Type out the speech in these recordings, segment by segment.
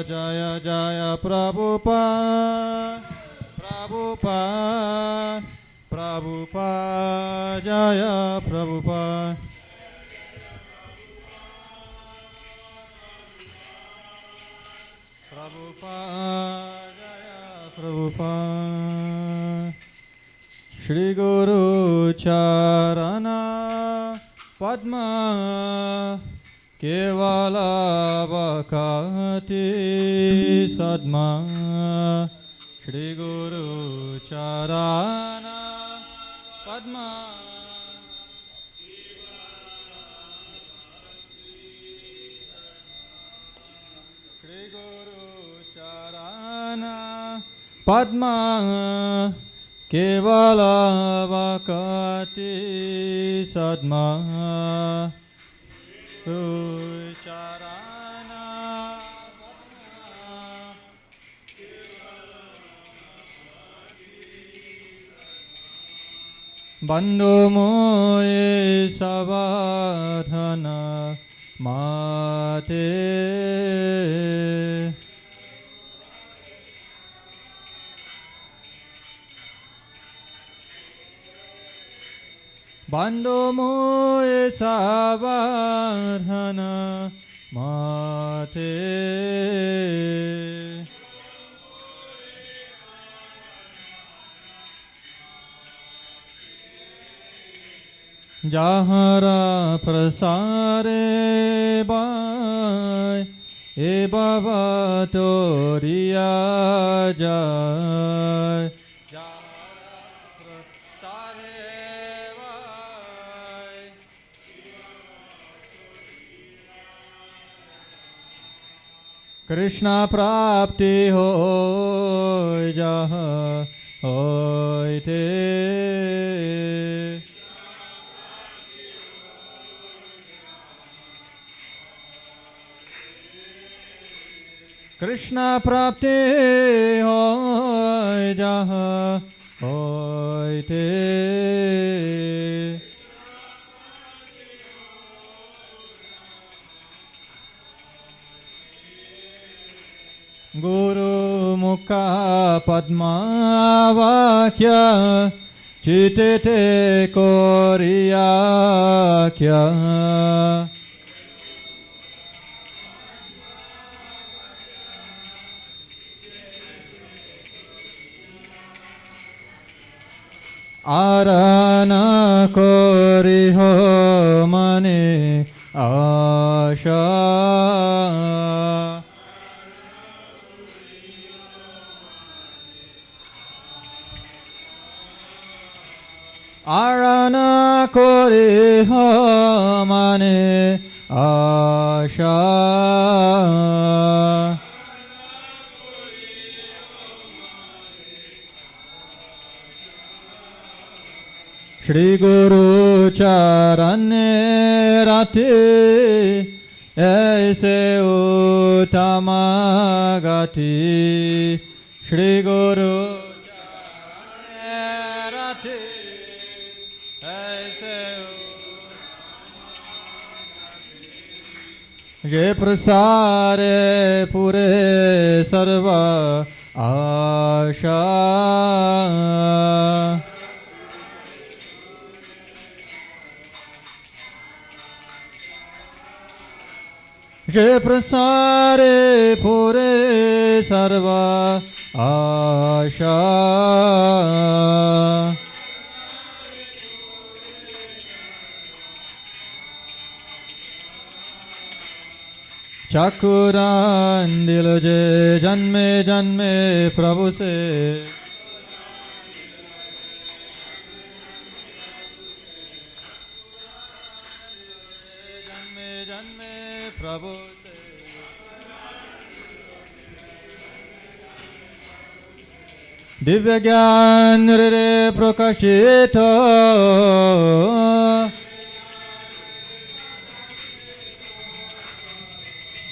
Jaya Jaya Prabhupada, Prabhupada, Prabhupada, Jaya Prabhupada. Prabhupada, Jaya Prabhupada. Shri Guru Charana Padma Kevala Bhakati Sadma. Shri Guru Charana Padma Shri Guru Charana Padma Kevala Bhakati Sadma. Guru Charana Bandhu moye savadhana mate. Bandhu moye savadhana mate. Jahara prasare bai e baba toriya jai. Jahara prasare bai Krishna prapti hoy jaha hoy te. Krishna prapti hoy jaha hoy te. Guru mukha padma vakya chitete koriya kya. Arana kori ho mane asha. Arana kori ho mane asha. Shri Guru Charane Rati Aise Uttama Gati. Shri Guru Charane Rati Aise Je prasare pure sarva asha. Je prasare pure sarva asha. Chakuran diloje janme janme prabhu se. Janme janme prabhu se. Divya gyan re prakashito.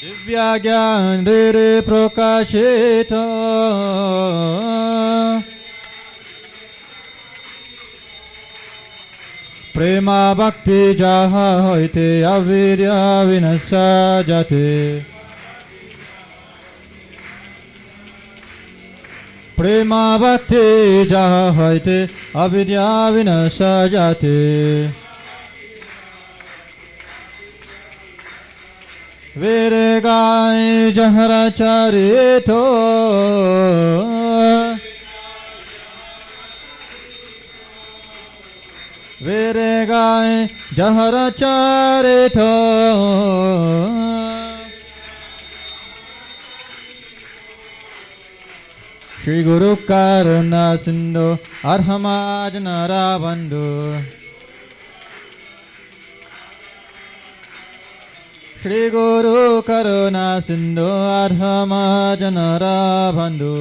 Divya gyan re prakashito. Prema bhakti jaha hoite avirya vinasa jate. Prema ভক্তি যাহা হইতে অবিদ্যা বিনাশ যাতে বেরে গায় যাহারা চারিত বেরে গায় যাহারা চারিত শ্রী গুরু করুণা সিন্ধু অর্হমাজ নরা বন্ধু শ্রী গুরু করুণা সিন্ধু অর্হমাজ নরা বন্ধু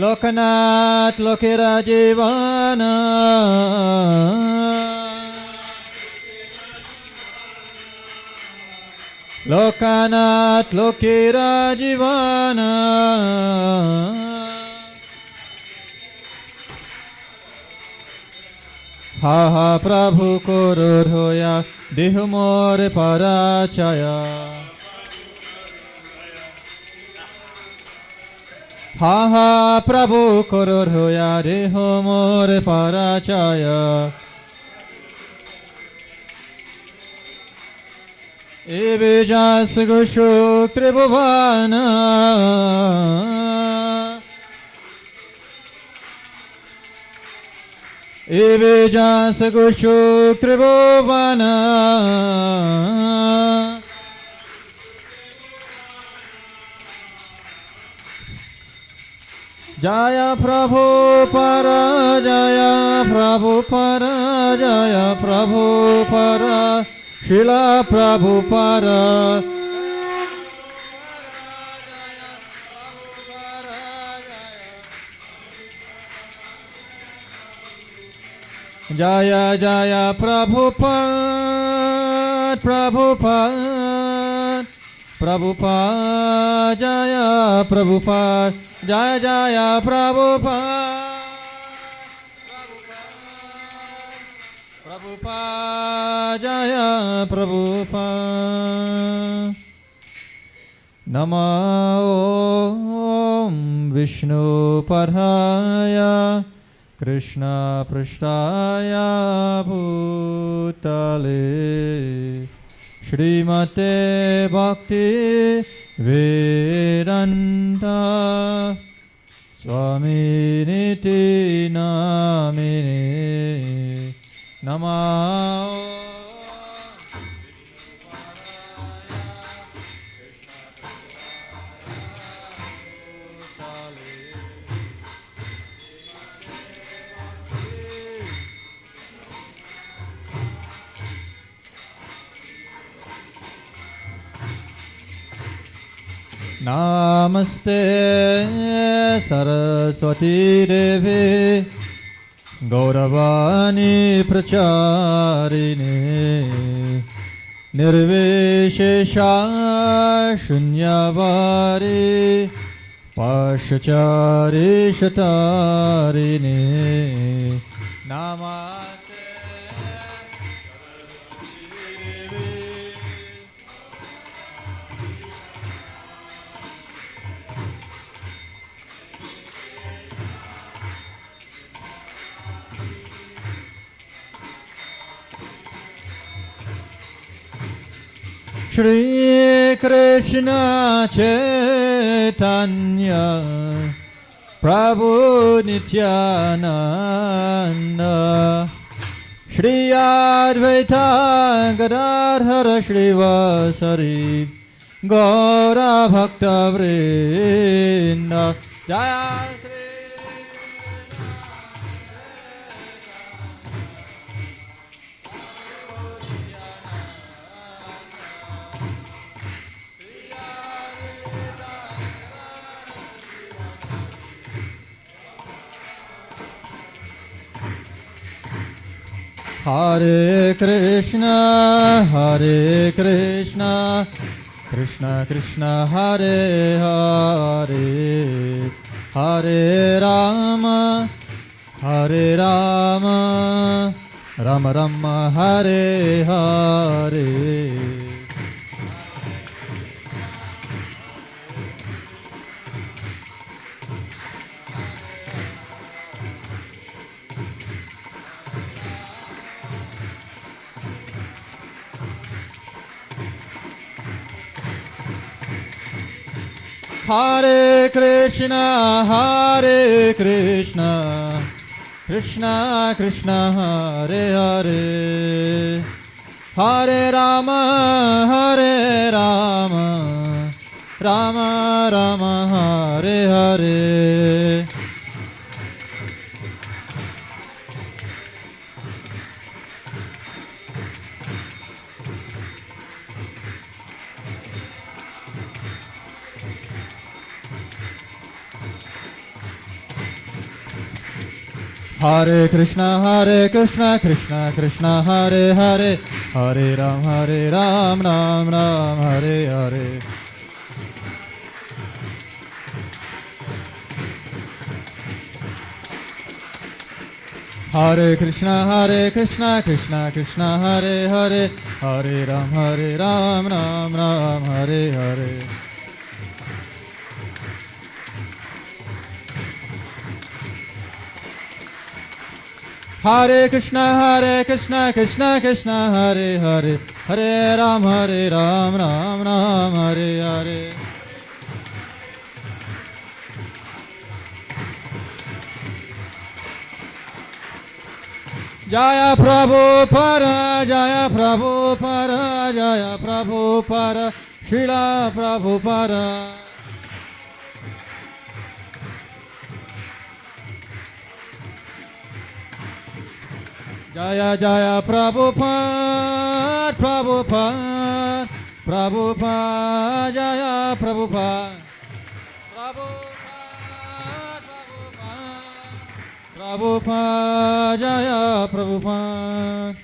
লোকনাথ লোকেরা জীবন লোকনাথ লোকেরা জীবন হা হা প্রভু করুর হইয়া দেহ মোর পরাচয়া হা হা প্রভু করুর হইয়া দেহ মোর পরাচয়া এবে যাস গোশোক ত্রিভুবন এবে যাস গোশোক ত্রিভুবন জয় প্রভু পর জয় প্রভু পর জয় প্রভু পর শিলা প্রভু পর জয় জয় প্রভুপাদ প্রভুপাদ প্রভুপাদ জয় প্রভুপাদ জয় জয় প্রভুপাদ প্রভুপাদ জয় প্রভুপাদ নমো ওম বিষ্ণু পরায় কৃষ্ণ পৃষ্ঠায় ভূতলে শ্রীমতে ভক্তি বেদান্ত স্বামিনিতি নামিনে নমঃ नमस्ते सरस्वती देवे गौरवाणी प्रचारिणे निर्विशेषा शून्यवारी पाशचारी शतारिणे नमस्ते Shri Krishna Chaitanya Prabhu Nityananda Shri Advaita Gadadhara Shrivasari Gaura Bhakta Vrinda Jaya Shri Hare Krishna, Krishna Krishna, Hare Hare, Hare Rama, Rama Rama, Hare Hare. Hare Krishna, Krishna Krishna, Hare Hare, Hare Rama, Rama Rama, Hare Hare. Hare Krishna, Krishna Krishna, Hare Hare, Hare Ram, Ram Ram, Hare Hare. Hare Krishna, Krishna Krishna, Hare Hare, Hare Ram, Ram Ram, Hare Hare. Hare Krishna, Krishna Krishna, Hare Hare, Hare Ram, Ram Ram, Hare Hare. Jaya Prabhupada, Jaya Prabhupada, Jaya Prabhupada, Srila Prabhupada. Jaya Jaya Prabhupada, Prabhupada, Prabhupada, Jaya Prabhupada, Prabhupada, Jaya Prabhupada.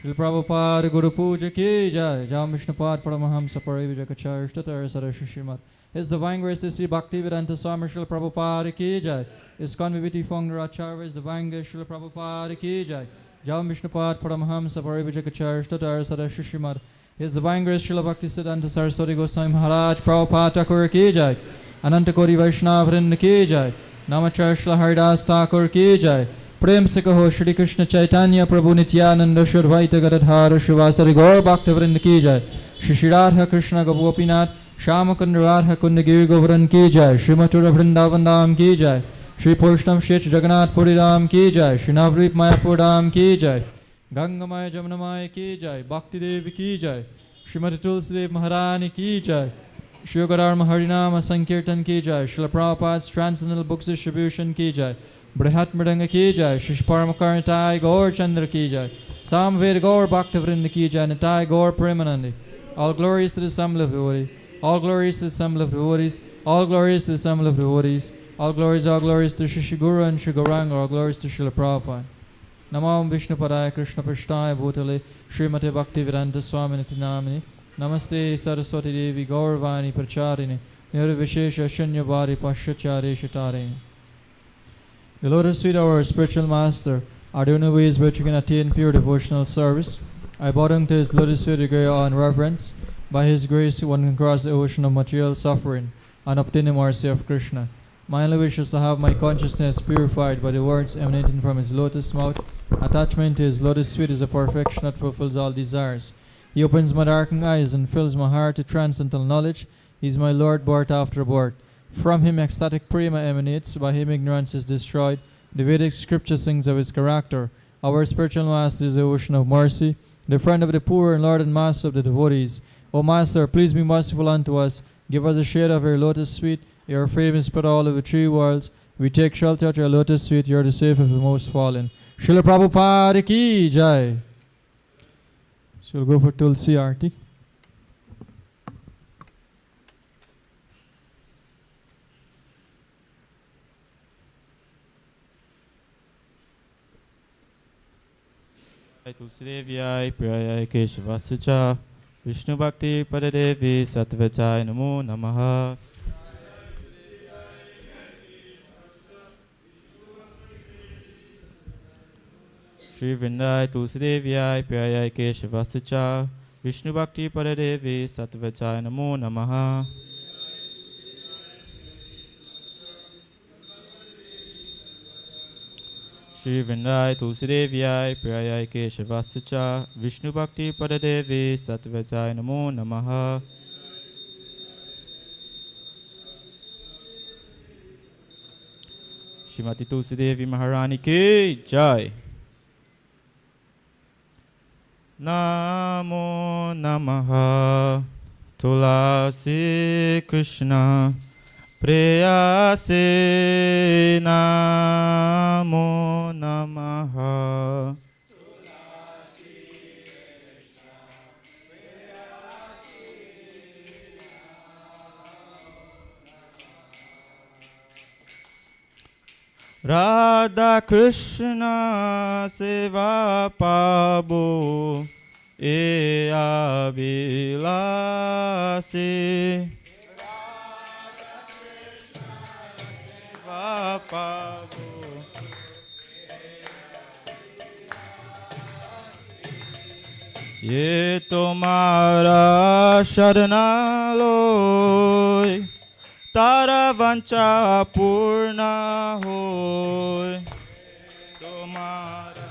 Shri Prabhupada Guru Puja Ki Jai, Jam Vishnupad Paramahamsa Parivijakacharya Shtatar Sarashu Srimad. His Divine Grace Sri Bhaktivedanta Swami Shri Prabhupada Ki Jai. ISKCON Viviti Fongaracharya is Divine Grace Shri Prabhupada Ki Jai. Jam Vishnupad Paramahamsa Parivijakacharya Shtatar Sarashu Srimad. His Divine Grace Shri Bhaktisiddhanta Saraswati Goswami Maharaj Prabhupada Thakur Ki Jai. Ananta Kori Vaishnava Vrinda Ki Jai. Namacharya Shri Haridas Thakur Ki Jai. प्रेम से कहो श्री कृष्ण चैतन्य प्रभु नित्यानंद श्रीद्वैत गदाधर श्रीवासरि गौर भक्तवृंद की जय। श्री श्रीराधा कृष्ण गोपीनाथ श्याम कुंड राधा कुंड गिरि गोवर्धन की जय। श्री मथुरा वृंदावन धाम की जय। श्री पुरुषोत्तम क्षेत्र जगन्नाथ पुरी धाम की जय। श्री नवद्वीप मायापुर धाम की जय। गंगामय जमुनामय की जय। भक्ति देव की जय। श्रीमती तुलसी देव महारानी की जय। श्री योगाराम हरिनाम संकीर्तन की जय। Srila Prabhupada transcendental books distribution की जय। बृहत मृदंग की जय। श्री परमकर्णिताय गौर चंद्र की जय। Samved Gaur Bhaktavrinda ki jai. Nitai Gaur Premanandi. All glories to the Assembly of devotees. All glories to the Assembly of devotees. All glories to the Assembly of devotees. All glories to Shri Guru and Shri Gauranga. All glories to Srila Prabhupada. Namam Vishnu Padaya Krishna Pashtaya Bhutale Srimate Bhaktivedanta Swami Niti Namini. Namaste Saraswati Devi Gaurvani Pracharini. Nirvishesha Shunyabhari Pashachari Shatari. The Lotus Feet of our spiritual master are the only ways which you can attain pure devotional service. I bow down to his lotus feet with great awe and reverence. By his grace, one can cross the ocean of material suffering and obtain the mercy of Krishna. My only wish is to have my consciousness purified by the words emanating from his lotus mouth. Attachment to his lotus feet is a perfection that fulfills all desires. He opens my darkened eyes and fills my heart with transcendental knowledge. He is my Lord, birth after birth. From him ecstatic prema emanates, by him ignorance is destroyed. The Vedic scripture sings of his character. Our spiritual master is the ocean of mercy, the friend of the poor and Lord and master of the devotees. O Master, please be merciful unto us. Give us a shade of your lotus feet. Your fame is spread all over the three worlds. We take shelter at your lotus feet. You are the safe of the most fallen. Srila Prabhupada ki jai. So we'll go for Tulsi Aarti. Tulsi Devyai Priyai Keshavasacha Vishnu Bhakti Padadevi Sattvatai Namo Namaha. Shri Vrindai Tulsi Devyai Priyai Keshavasacha Vishnu Bhakti Padadevi Sattvatai Namo Namaha. Shri Vrindai Tulsi Devyai Priyai Keshavasacha Vishnu Bhakti Padadevi Sattvatai Namo Namaha. Shrimati Tulsi Devi महारानी की जय। नमो नमः तुलसी कृष्ण प्रेयसे नमो नमः। राधा कृष्ण सेवा पाबो ए अभिलाषी सेवा पाबो ये तुम्हारा शरणालय तारा वंचा पूर्ण होय तुम्हारा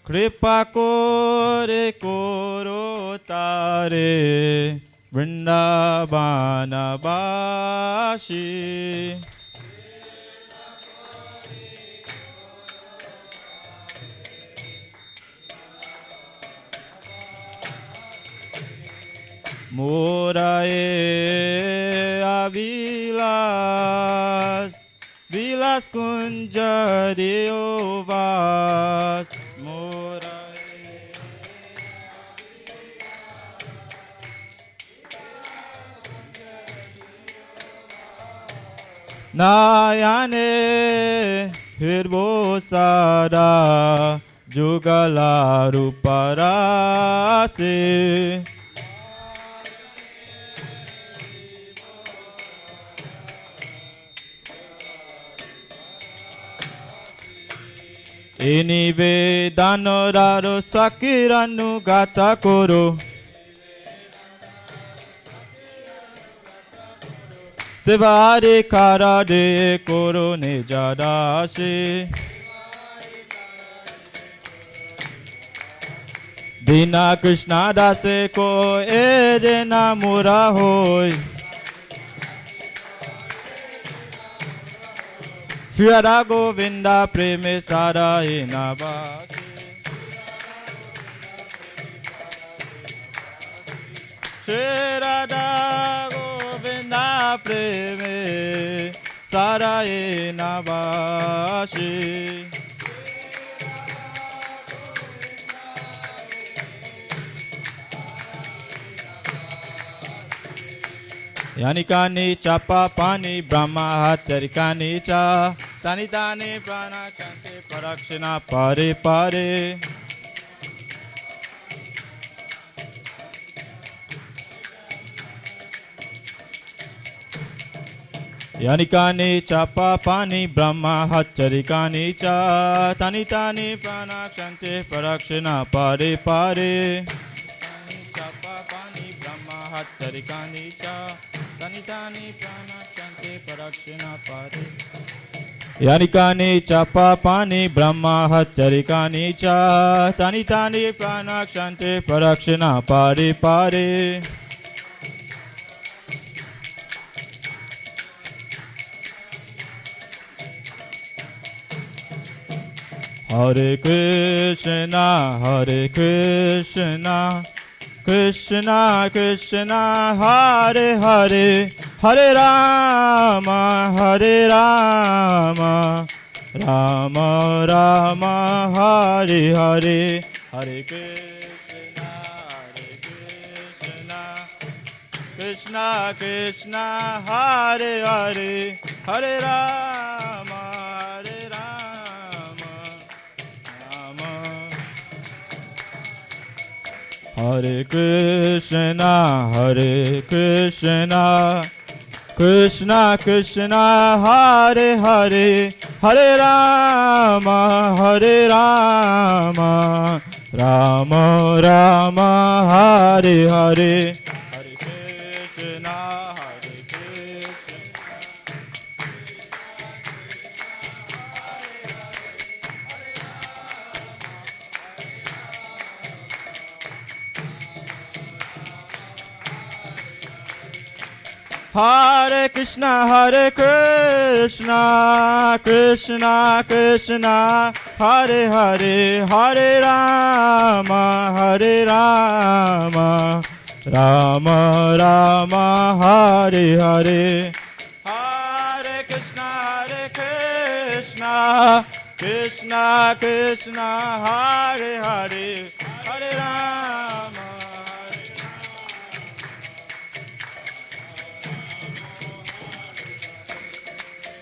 कृपा कोरे कोरो तारे वृंदावन वासी मोराए अविलास विलास कुंज देवास मोराए नायने हिरबो सारा जुगला रूपरासे নিবেদনরার সাকিরানুগাত করো সেবারে কারারে করো নিজাদাসে দীনা কৃষ্ণ দাসে কো এ যে না মোরা হই Shri Radha Govinda Preme Sarayena Bhakti Shri Radha Govinda Preme Sarayena Bhakti Yani kani chapa pani brahma hatarikani cha tani tani prana kante parakshina pare pare Yani kani chapa pani brahma hatarikani cha tani tani prana kante parakshina pare pare chapa pani brahma hatarikani cha tani tani prana kante parakshina pare Yani kani chapa pani brahma hatarikani cha tani tani prana kante parakshina pare pare Hare Krishna Krishna Krishna Hare Hare Hare Rama Rama Rama Hare Hare Hare Krishna Krishna Krishna Hare Hare Hare Rama Hare Krishna Krishna Krishna Hare Hare Hare Rama Rama Rama Hare Hare Hare Krishna Hare Krishna, Krishna Krishna, Hare Hare, Hare Rama, Rama Rama, Hare Hare. Hare Krishna, Krishna Krishna, Hare Hare, Hare Rama.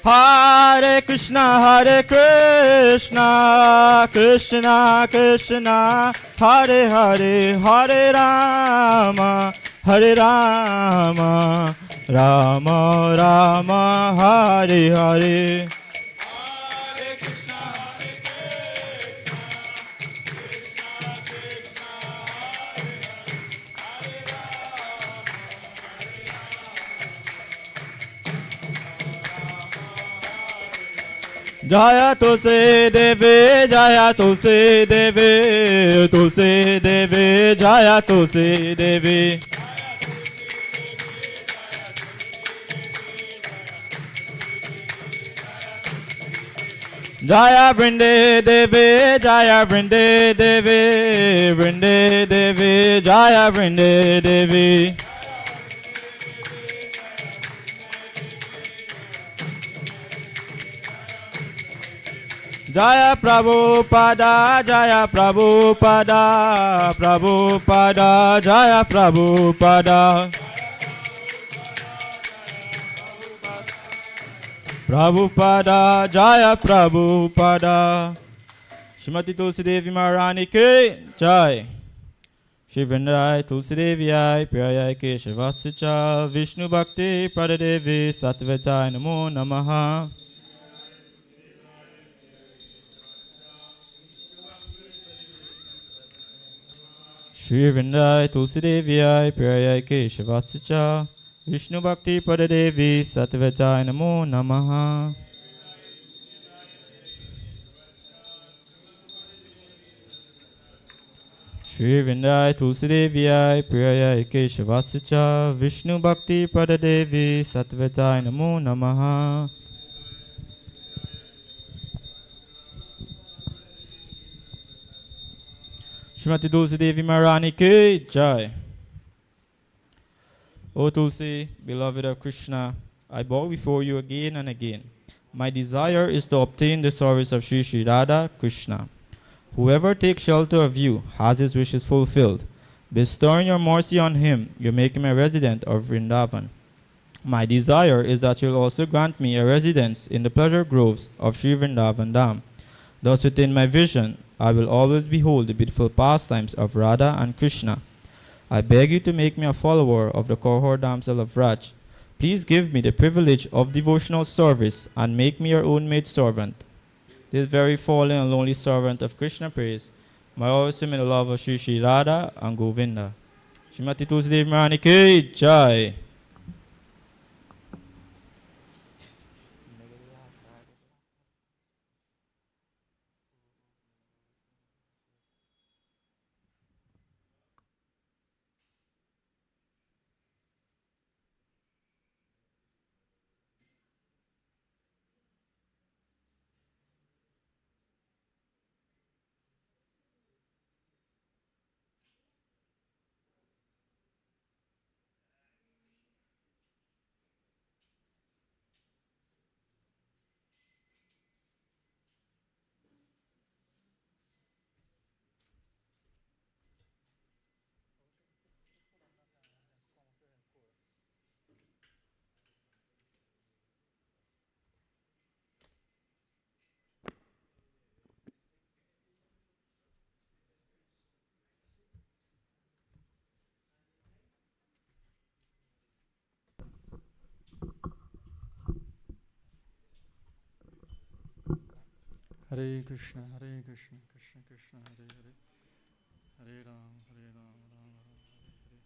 Hare Krishna, Krishna Krishna, Hare Hare, Hare Rama, Rama Rama, Hare Hare. Jaya Tulsi Devi, Jaya Tulsi Devi, Tulsi Devi, Jaya Tulsi Devi. Jaya Brinde Devi, Jaya Brinde Devi, Brinde Devi, Jaya Brinde Devi. Jaya Prabhupada, Jaya Prabhupada, Prabhupada, Jaya Prabhupada. Prabhupada, Jaya Prabhupada. Shrimati Tulsi Devi Maharani ki Jai. Shri Vrindai Tulsi Devi Ai Priyai Keshavasacha Vishnu Bhakti Pradadevi Sattvatai Namo Namaha. Shri Vrindai Tulsi Devi Ai Priyai Keshavasacha Vishnu Bhakti Pradadevi Sattvatai Namo Namaha. Shri Vrindai Tulsi Devi Ai Priyai Keshavasacha Vishnu Bhakti Pradadevi Sattvatai Namo Namaha. Shrimati Tulsi Devi Maharani ki Jai. O Tulsi, beloved of Krishna, I bow before you again and again. My desire is to obtain the service of Sri Sri Radha Krishna. Whoever takes shelter of you has his wishes fulfilled. Bestowing your mercy on him, you make him a resident of Vrindavan. My desire is that you'll also grant me a residence in the pleasure groves of Sri Vrindavan Dham. Thus within my vision, I will always behold the beautiful pastimes of Radha and Krishna. I beg you to make me a follower of the cohort damsel of Raj. Please give me the privilege of devotional service and make me your own maid servant. This very fallen and lonely servant of Krishna praise, my always swim in the love of Sri Sri Radha and Govinda. Shrimati Tulsi Devi Maharani ki Jai. Hare Krishna, Hare Krishna, Krishna Krishna, Hare Hare, Hare Ram, Hare Ram, Ram Ram, Hare Hare.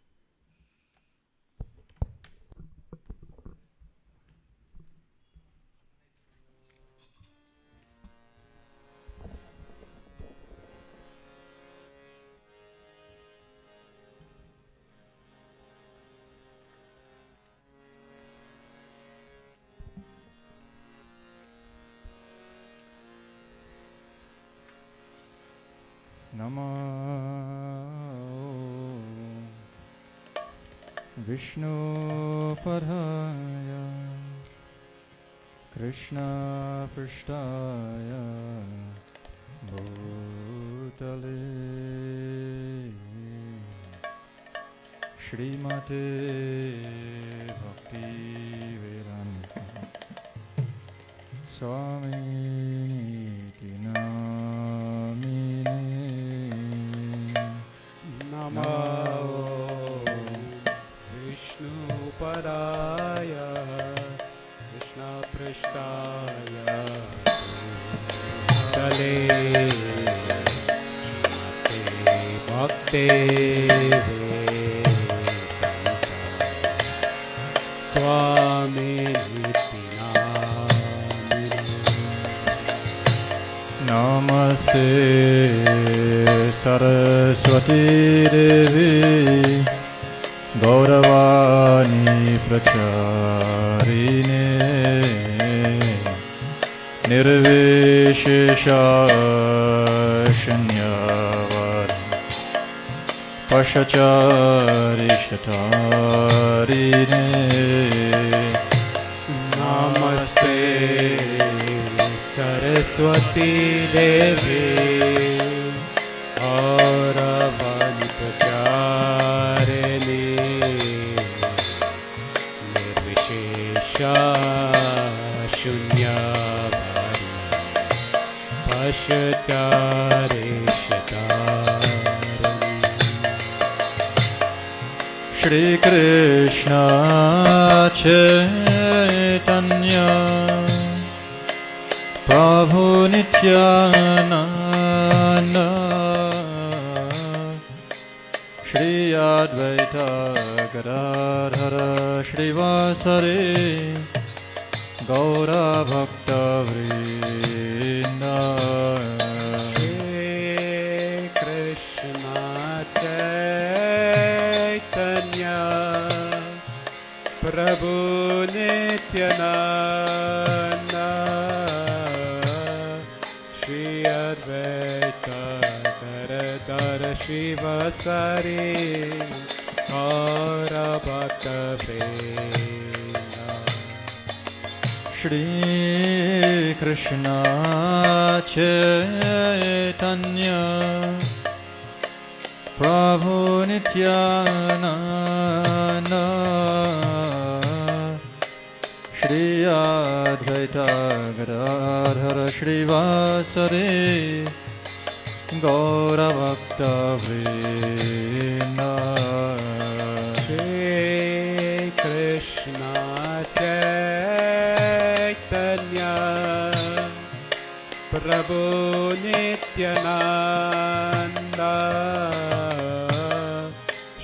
Vishnupadaya Krishna Prishtaya Bhutale Shrimate Bhakti Vedanta Swami Niti Namine Namo Vishnupadaya Krishna Prishtaya Bhutale Bhakti Vedanta Swami Niti Namaste Saraswati Devi Gauravani Pracharine Nirvishesha Shanyavari Pashachari Shatarine Namaste Saraswati Devi Gauravani Pracharine Nirvishesha Shunyabhari Pashachari Shatarani Shri Krishna Chaitanya Prabhu Nityananda Shri Advaita Gadadhara Shrivasari Gaura Bhakta Vrinda Shri Krishna Chaitanya Prabhu Nityananda Shri Advaita Gadadhara Shrivasari Gaura Bhakta Vrinda Shri Krishna Chaitanya Prabhu Nityananda Shri Advaita Gadadhara Shrivasari Gaura Bhakta Vrinda Shri Krishna Chaitanya Prabhu Nityananda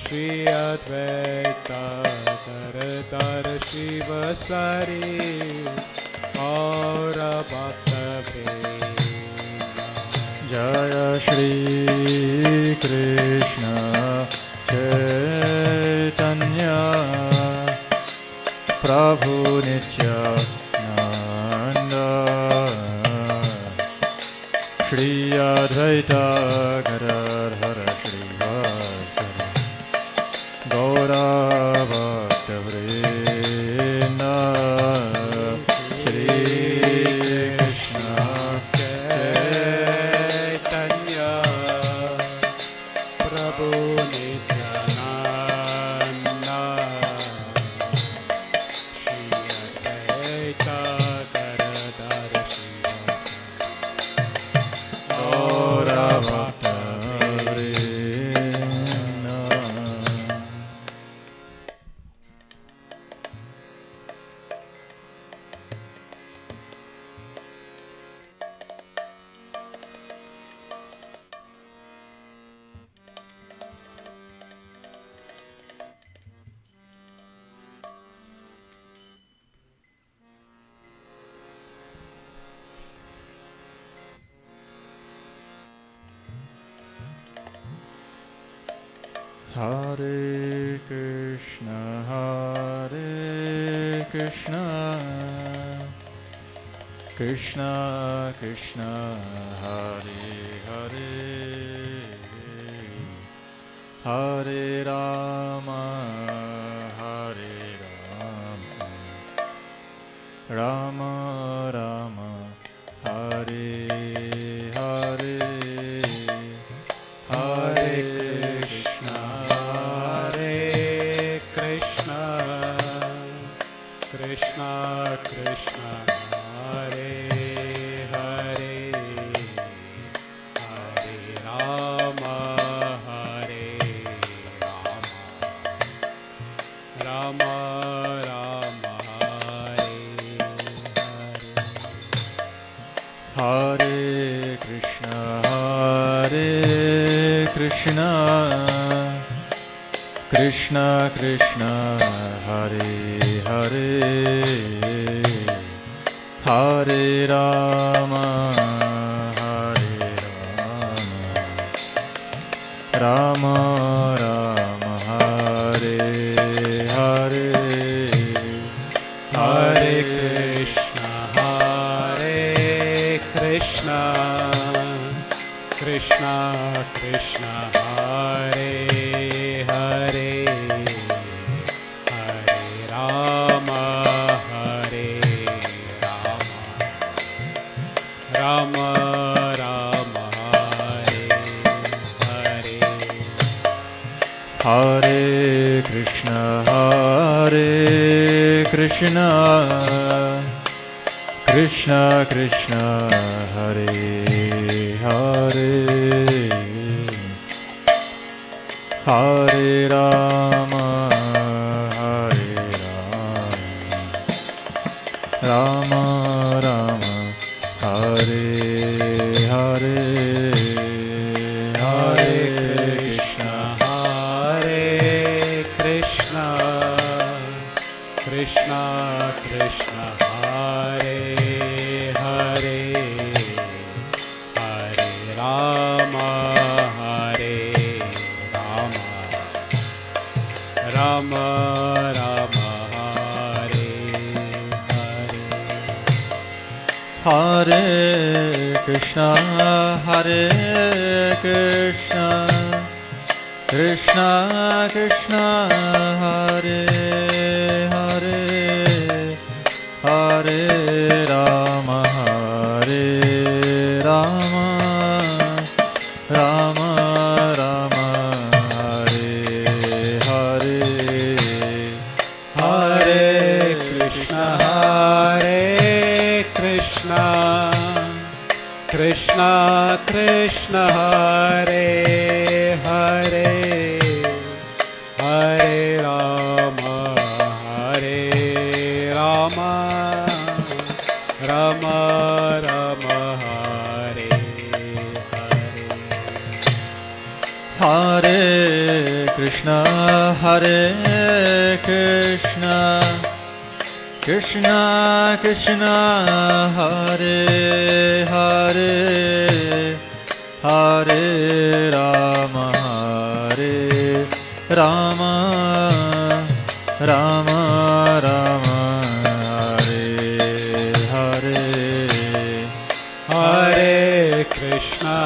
Shri Advaita Gadadhara Shrivasari Gaura Bhakta Vrinda Jaya Shri Krishna Chaitanya Prabhu Nityananda Shri Advaita Gadadhara Shrivasari Gaura Bhakta Vrinda Shri Krishna Chaitanya Prabhu Nityananda Shri Advaita Gadadhara Shrivasari Gaura Bhakta Vrinda Hare Krishna Krishna Krishna Hare Hare Hare Rama, Hare Rama, Rama Rama, Hare Hare, Hare Krishna, Hare Krishna, Krishna Krishna, Hare Hare, Hare Rama, Hare Rama, Rama Rama, Hare Hare. Hare Krishna, Krishna Krishna, Hare Hare, Hare Rama, Hare Rama, Rama Rama, Hare Hare, Hare Krishna, Krishna Krishna, Hare Hare, Hare Rama, Hare Rama, Rama Rama, Hare Hare. Hare Krishna, Krishna Krishna, Hare Hare, Hare Rama, Hare Rama, Rama Rama, Hare Hare, Hare Krishna, Krishna Krishna Krishna, Hare Hare, Hare Rama, Hare Rama, Rama Rama, Hare Hare. Hare Krishna, Krishna Krishna, Hare Hare, Hare Rama, Rama Rama, Hare Hare, Hare Krishna, Krishna Krishna, Hare Hare, Hare Rama, Rama Rama, Hare Hare. Hare Krishna, Krishna Krishna, Hare Hare, Hare Rama, Rama Rama Rama, Hare Hare.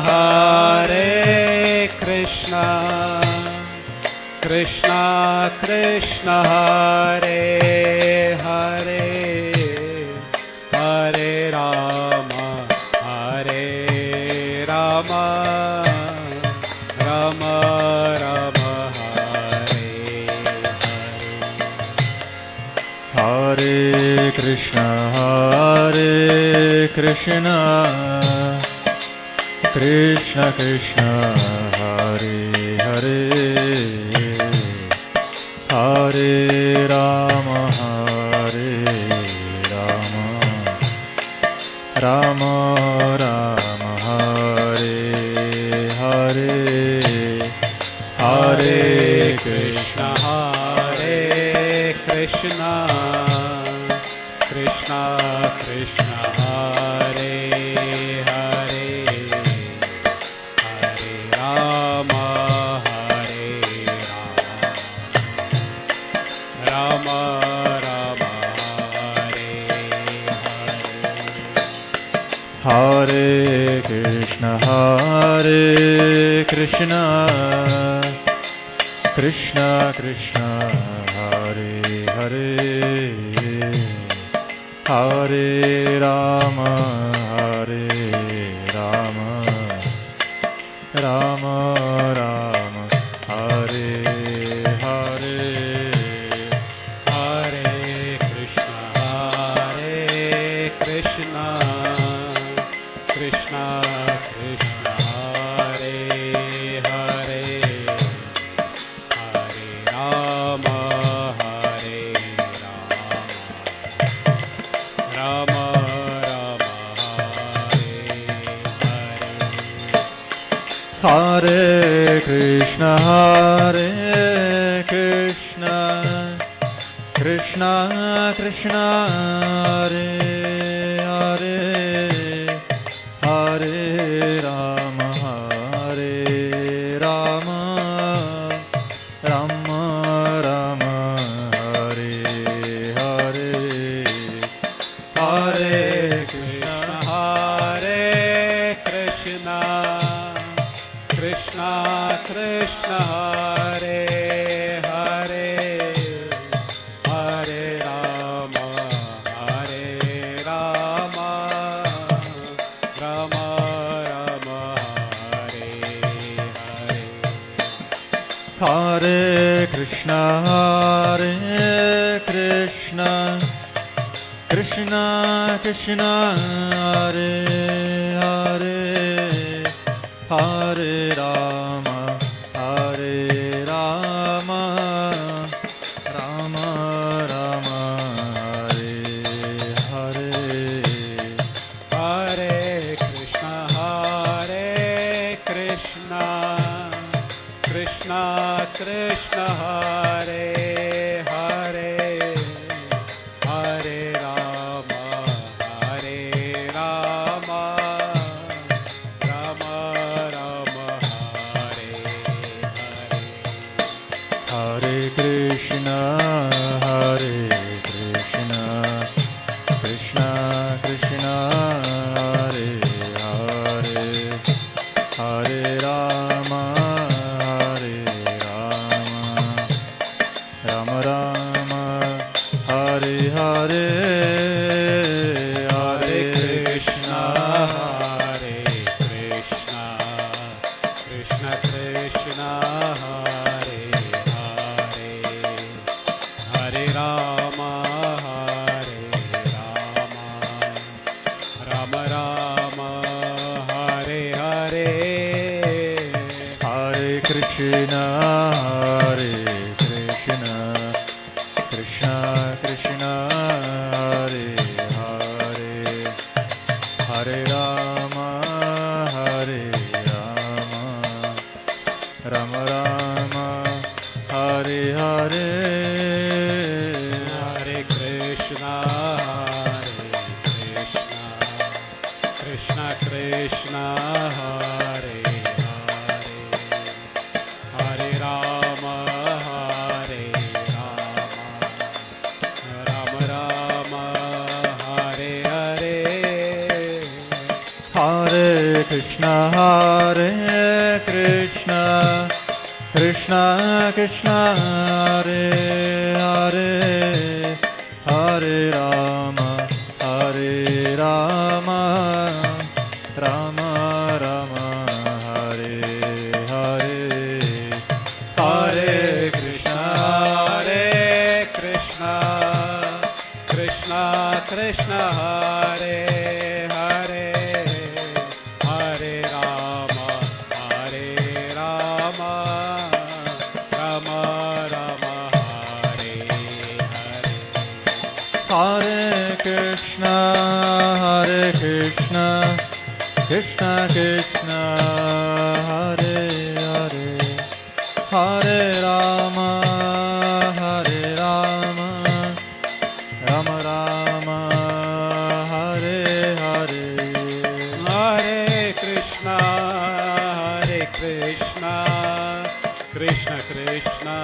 Hare Krishna, Krishna Krishna, Hare Hare, Hare Rama, Rama Rama Rama, Hare Hare. Hare Krishna, Krishna Krishna, Hare Hare, Hare Rama, Rama Rama, Hare Hare. Hare Krishna, Krishna Krishna, Hare Hare, Hare Rama, Rama Rama, Hare Hare. Hare Krishna, Krishna Krishna Krishna Hare Hare Hare Rama Hare Rama Rama Rama Hare Hare Hare Krishna Krishna Krishna Hare Hare Hare Rama Rama Rama Hare Hare Krishna Krishna Krishna Hare Hare Hare Rama Rama Rama Hare Hare Hare Krishna Krishna Krishna Krishna Hare Hare Hare Rama Rama Rama Rama Hare Hare Hare Krishna Krishna Krishna Hare Hare Hare Rama Rama Rama Rama Hare Hare Hare Krishna Krishna Krishna Hare Hare Hare Rama Rama Rama Rama Hare Hare Hare Krishna Krishna Krishna Hare Hare Hare Rama Rama Rama Hare Hare Hare Krishna Krishna Krishna Hare Hare Hare Rama Rama Rama Hare Hare Hare Krishna Krishna Krishna Hare Hare Hare Rama Rama Rama Hare Hare Hare Krishna Krishna Krishna Hare Hare Hare Rama Rama Rama Hare Hare Hare Krishna Krishna Krishna Hare Hare Hare Rama Rama Rama Hare Hare Hare Krishna Krishna Krishna Hare Hare Hare Rama Rama Rama Hare Hare Hare Krishna Krishna Krishna Hare Hare Hare Rama Rama Rama Hare Hare Hare Krishna Krishna Krishna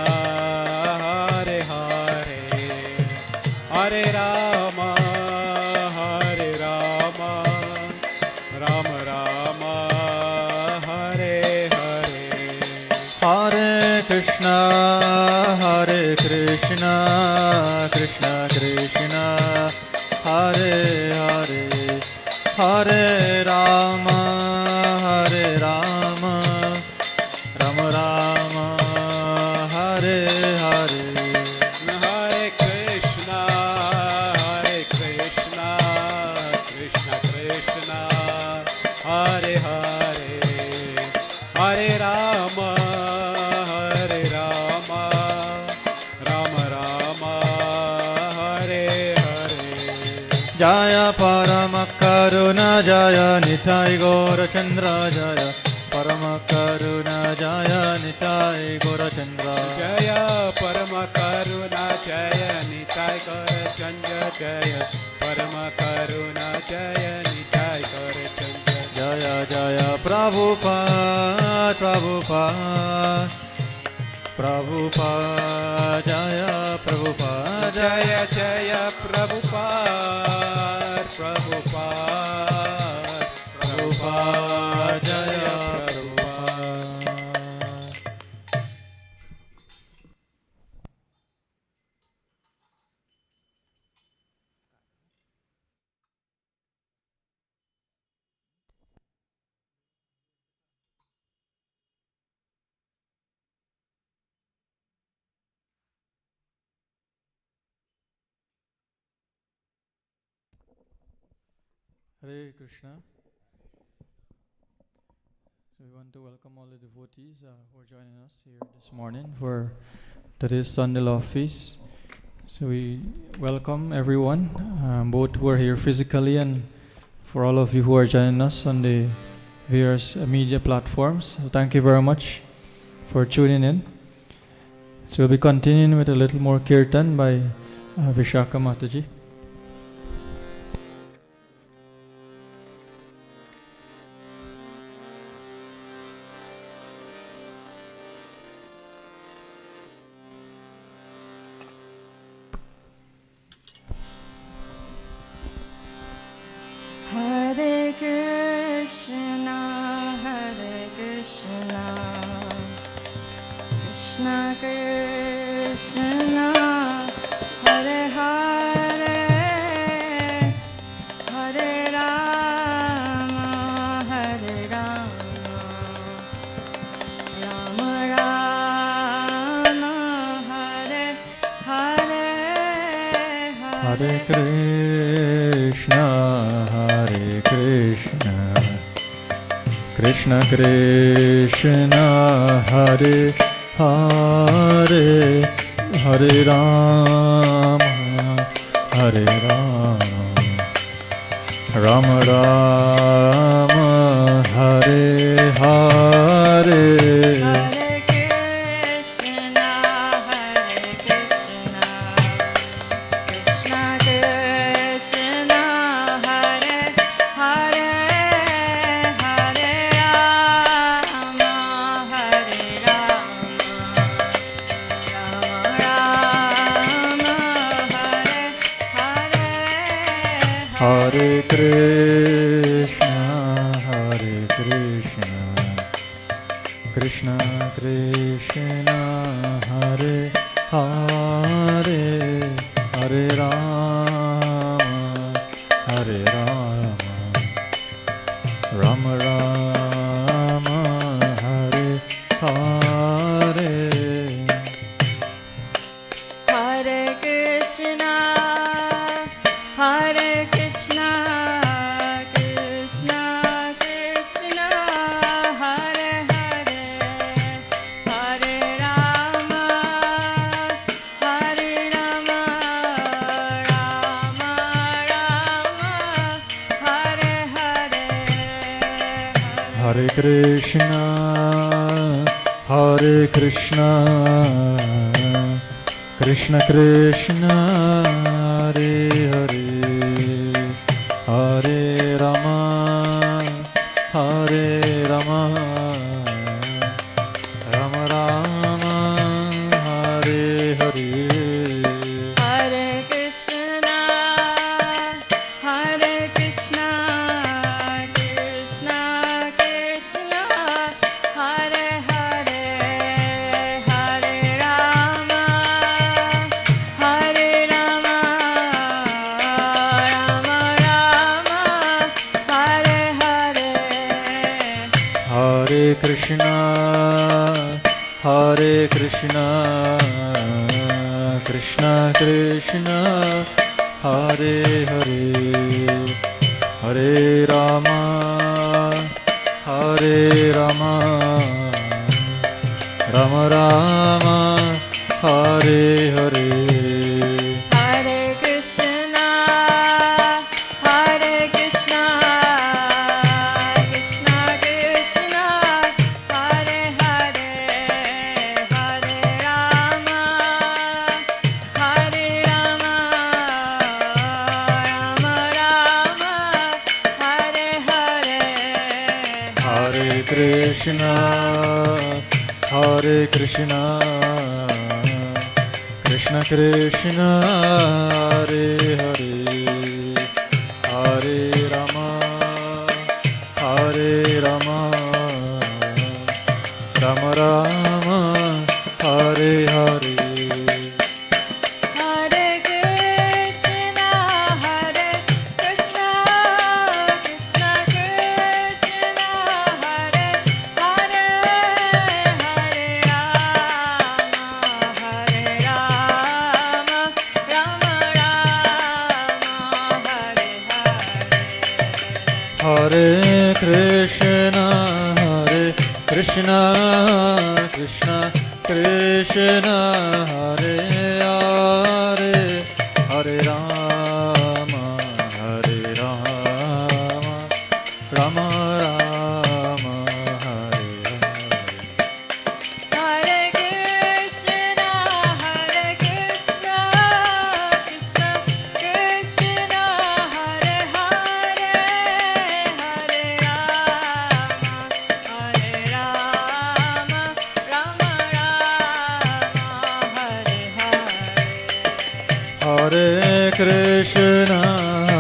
Hare Hare Hare Rama Rama Rama Hare Hare Hare Krishna Krishna Krishna Hare Hare Hare Rama Hare Rama Rama Rama Hare Hare Hare Krishna, Krishna Krishna, Hare Hare, Hare Rama, Rama Rama, Hare Hare. Jaya Paramakaruna Jaya Nitai Gaura Chandra Jaya Paramakaruna Jaya Nitai Gaura Chandra Jaya Parama Karuna Jaya Nitai Gaura Chandra Jaya Parama Karuna Jaya Nitai Gaura Chandra Jaya Jaya Prabhupada Prabhupada Prabhupada Jaya Prabhupada Jaya Jaya Prabhupada Prabhupada Prabhupada Jaya Prabhupada. Hare Krishna. So we want to welcome all the devotees who are joining us here this morning for today's Sunday Love Feast. So we welcome everyone, both who are here physically and for all of you who are joining us on the various media platforms. So thank you very much for tuning in. So we'll be continuing with a little more kirtan by Vishaka Mataji. Hare Krishna, Krishna Krishna, Hare Hare, Hare Rama, Rama Rama, Hare Hare, Hare Krishna Krishna Krishna Hare Hare Hare Rama Rama Rama Hare Hare Hare Krishna, Krishna Krishna, Hare Hare, Hare Rama, Rama Rama, Hare Hare. Hare Krishna Krishna Krishna Hare Hare Hare Rama Rama Rama Hare Hare Hare Krishna, Hare Krishna, Krishna Krishna, Hare Hare, Hare Rama, Hare Rama, Rama Rama, Hare Hare, Hare Krishna Hare Krishna Krishna Krishna Hare Hare Hare Rama Hare Rama Rama Rama Hare Hare Hare Krishna, Hare Krishna, Krishna Krishna, Hare Hare, Hare Rama, Hare Rama, Krishna Hare Krishna Krishna Krishna Hare Hare Hare Rama Hare Rama Rama Rama Hare Hare Hare Krishna, Hare Krishna, Krishna Krishna, Hare Hare, Hare Rama, Hare Rama, Rama Rama, Hare Hare. Hare Krishna Hare Krishna Krishna Krishna Hare Hare Hare Rama Hare Rama Rama Rama Hare Hare Hare Krishna, Hare Krishna, Krishna Krishna, Hare Hare, Hare Rama, Hare Rama, Rama Rama, Hare Hare. Hare Krishna Krishna Krishna Krishna Hare Hare Hare Rama Hare Rama Rama Rama Hare Hare Hare Krishna, Hare Krishna, Krishna Krishna, Hare Hare, Hare Rama, Rama Rama, Hare Hare. Hare Krishna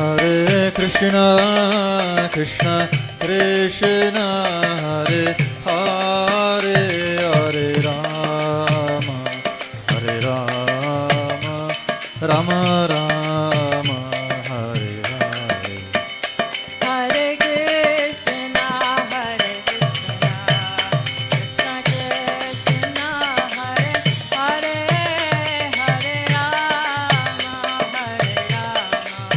Krishna Krishna Krishna Hare Hare Hare Rama Rama Rama Hare Hare Hare Krishna,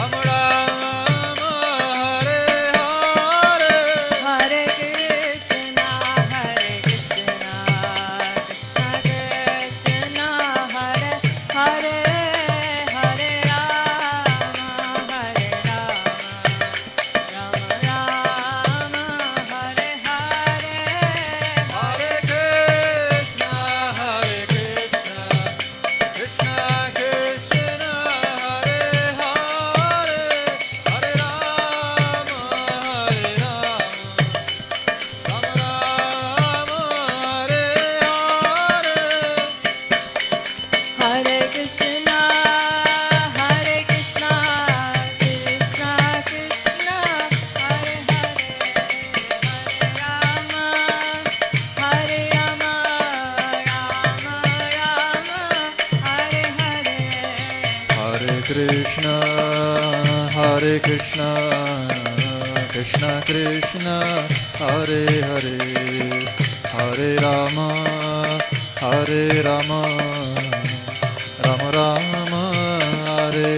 Hare Krishna, Krishna Krishna, Hare Hare, Hare Rama, Hare Rama, Rama Rama, Hare Hare. Hare Krishna Krishna Krishna Hare Hare Hare Rama Hare Rama Rama Rama Hare Hare Hare Krishna, Hare Krishna, Krishna Krishna, Hare Hare, Hare Rama, Hare Rama, Rama Rama, Hare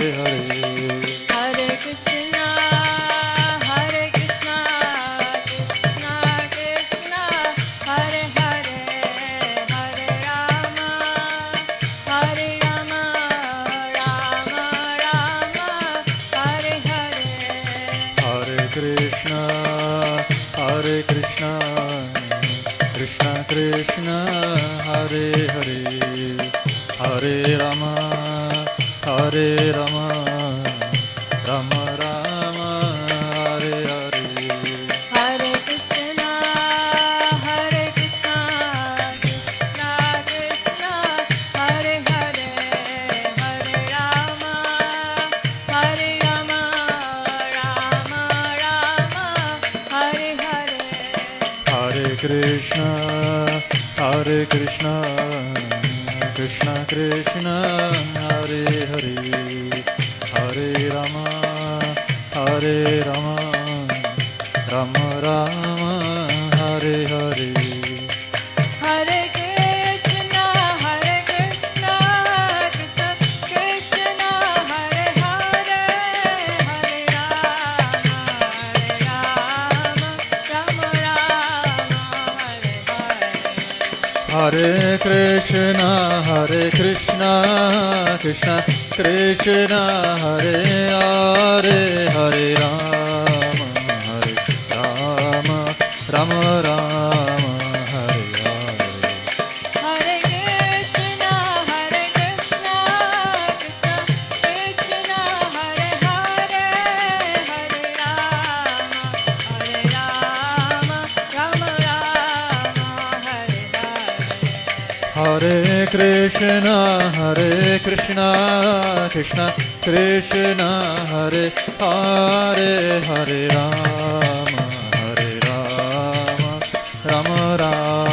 Krishna Krishna Krishna Hare Hare Hare Rama Rama Rama Hare Hare Hare Krishna, Hare Krishna, Krishna Krishna, Hare Hare, Hare Rama, Hare Rama, Rama Rama, Hare Hare. Hare Krishna Krishna Krishna Hare Hare Hare Rama Rama Rama Hare Hare Hare Krishna, Hare Krishna, Krishna Krishna, Hare Hare, Hare Rama, Hare Rama, Rama Rama, Krishna, Hare Krishna, Krishna Krishna, Hare Hare, Hare Rama, Hare Rama, Rama Rama, Hare Hare. Hare Krishna, Krishna Krishna, Hare Hare, Hare Rama, Rama Rama, Hare Hare. Hare Krishna, Krishna Krishna, Hare Hare, Hare Rama, Rama Rama, Hare Hare. Hare Krishna, Krishna Krishna, Hare Hare, Hare Rama, Rama Rama, Hare Hare. Hare Krishna, Krishna Krishna, Hare Hare, Hare Rama, Rama Rama,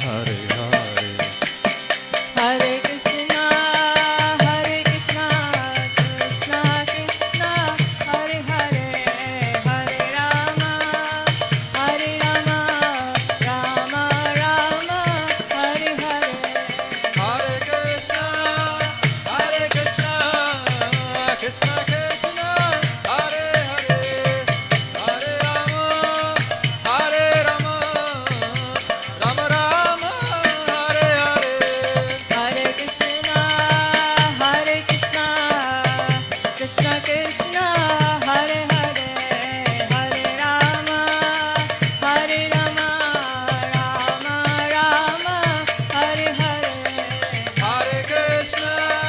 Hare Hare. Hare Krishna, Krishna Krishna, Hare Hare, Hare Rama, Rama Rama, Hare Hare. Hare Krishna, Krishna Krishna, Hare Hare, Hare Rama, Rama Rama, Hare Hare. Hare Krishna, Krishna Krishna Krishna, Hare Hare, Hare Rama, Rama Rama, Hare Hare. Hare Krishna, Krishna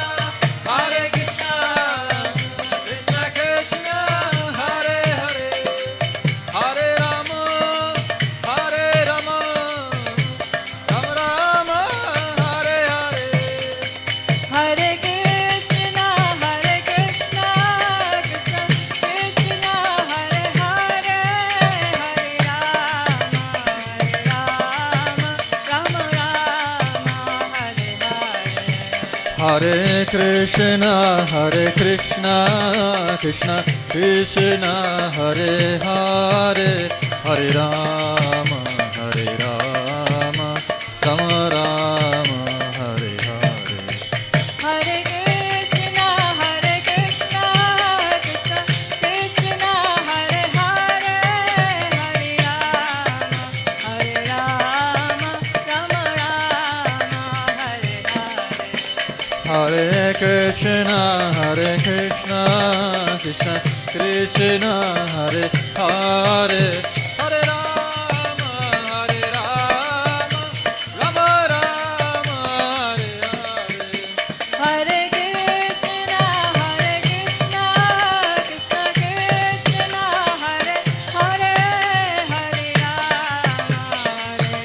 Krishna, Hare Hare, Hare Rama, Rama Rama, Hare Hare. Hare Krishna, Krishna Krishna, Hare Hare, Hare Rama, Rama Rama, Hare Hare. Hare Krishna, Krishna Krishna Krishna, Hare Hare, Hare Rama, Rama Rama, Hare Hare. Hare Krishna, Krishna Krishna, Hare Hare, Hare Rama, Rama Rama, Hare Hare. Hare Krishna, Krishna Krishna Krishna, Hare Hare, Hare Rama, Rama Rama, Hare Hare. Hare Krishna, Krishna Krishna, Hare Hare, Hare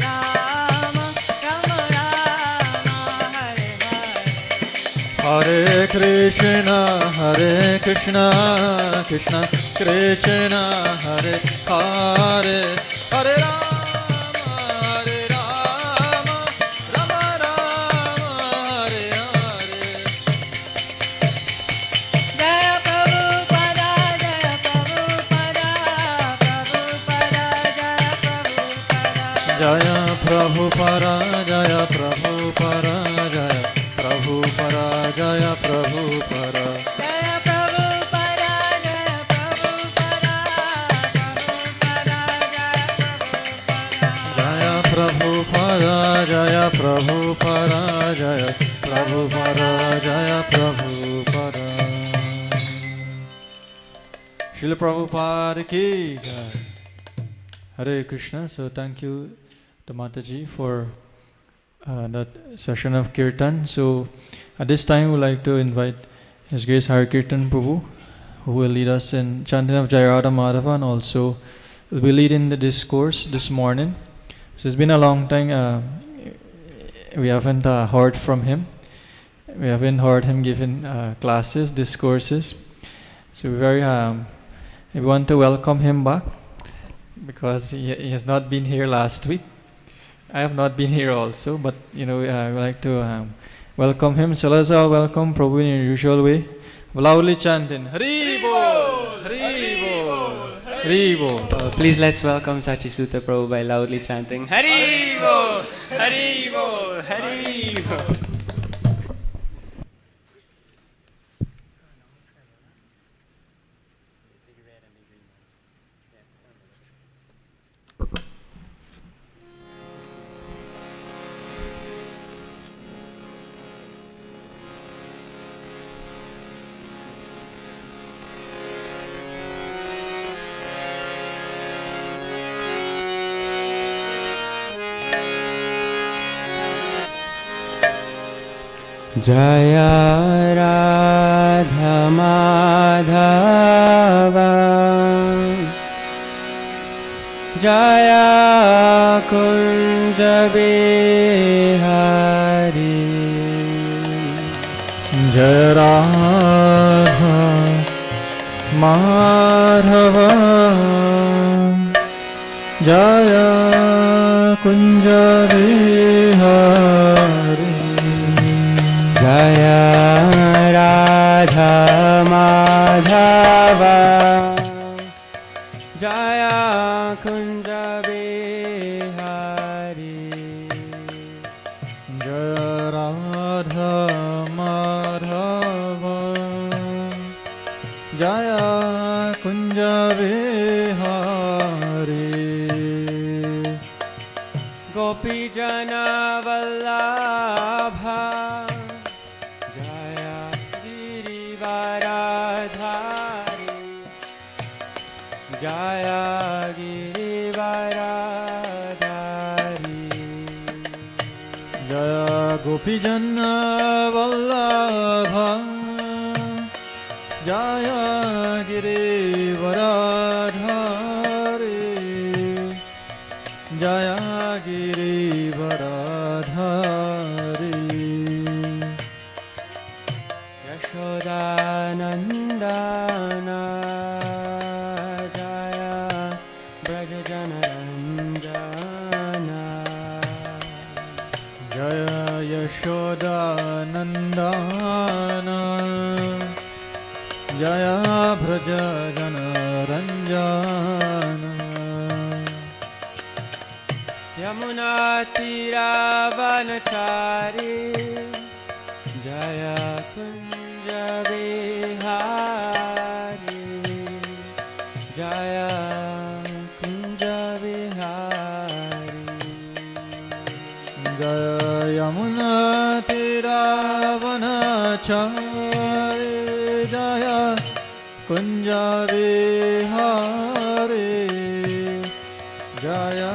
Rama, Rama Rama, Hare Hare. Hare Krishna, Krishna Krishna Krishna, Hare Hare, Hare Rama, Rama Rama, Hare Hare. Jaya Prabhupada, Jaya Prabhupada, Prabhupada, Jaya Prabhupada. Jaya Prabhupada, Jaya Prabhupada, Jaya Prabhupada, Jaya Prabhupada. Jaya Prabhupada, Jaya Prabhupada, Jaya Prabhupada. Jaya Prabhupada, Jaya Prabhupada. Srila Prabhupada ki jai. Hare Krishna. So thank you to Mataji for that session of Kirtan. So at this time we'd like to invite His Grace Hare Kirtan Prabhu, who will lead us in chanting of Jayarada Madhava and also will be leading the discourse this morning. So it's been a long time. We haven't heard from him. We haven't heard him giving classes, discourses. So we want to welcome him back because he has not been here last week. I have not been here also, but I would like to welcome him. So let's all welcome Prabhu in your usual way. Loudly chanting, Hari Bol, Hari Bol, Hari Bol. Please let's welcome Sachisuta Prabhu by loudly chanting Hari Bol, Hari Bol, Hari Bol. Jaya Radha Madhava Jaya Kunja Bihari Jaya Radha Madhava Jaya Kunja Bihari Jaya Radha Madhava Jaya Kunja Bihari Jaya Radha Madhava Jaya Kunja Bihari Gopi Jana Vallabha Jaya Girivaradhari Jaya Girivaradhari Jaya Gopijana Vallabha Jaya Girivaradhari Jaya Girivaradhari Yashodanandana Jaya Brajajanaranjana Jaya Yashoda Nandana Jaya Braja Jana Ranjana Yamuna Tiravanachari Jaya Kunja Bihari Jaya Kunja Bihari Jaya Yamuna Tiravanachari Jaya Kunja Vihari Jaya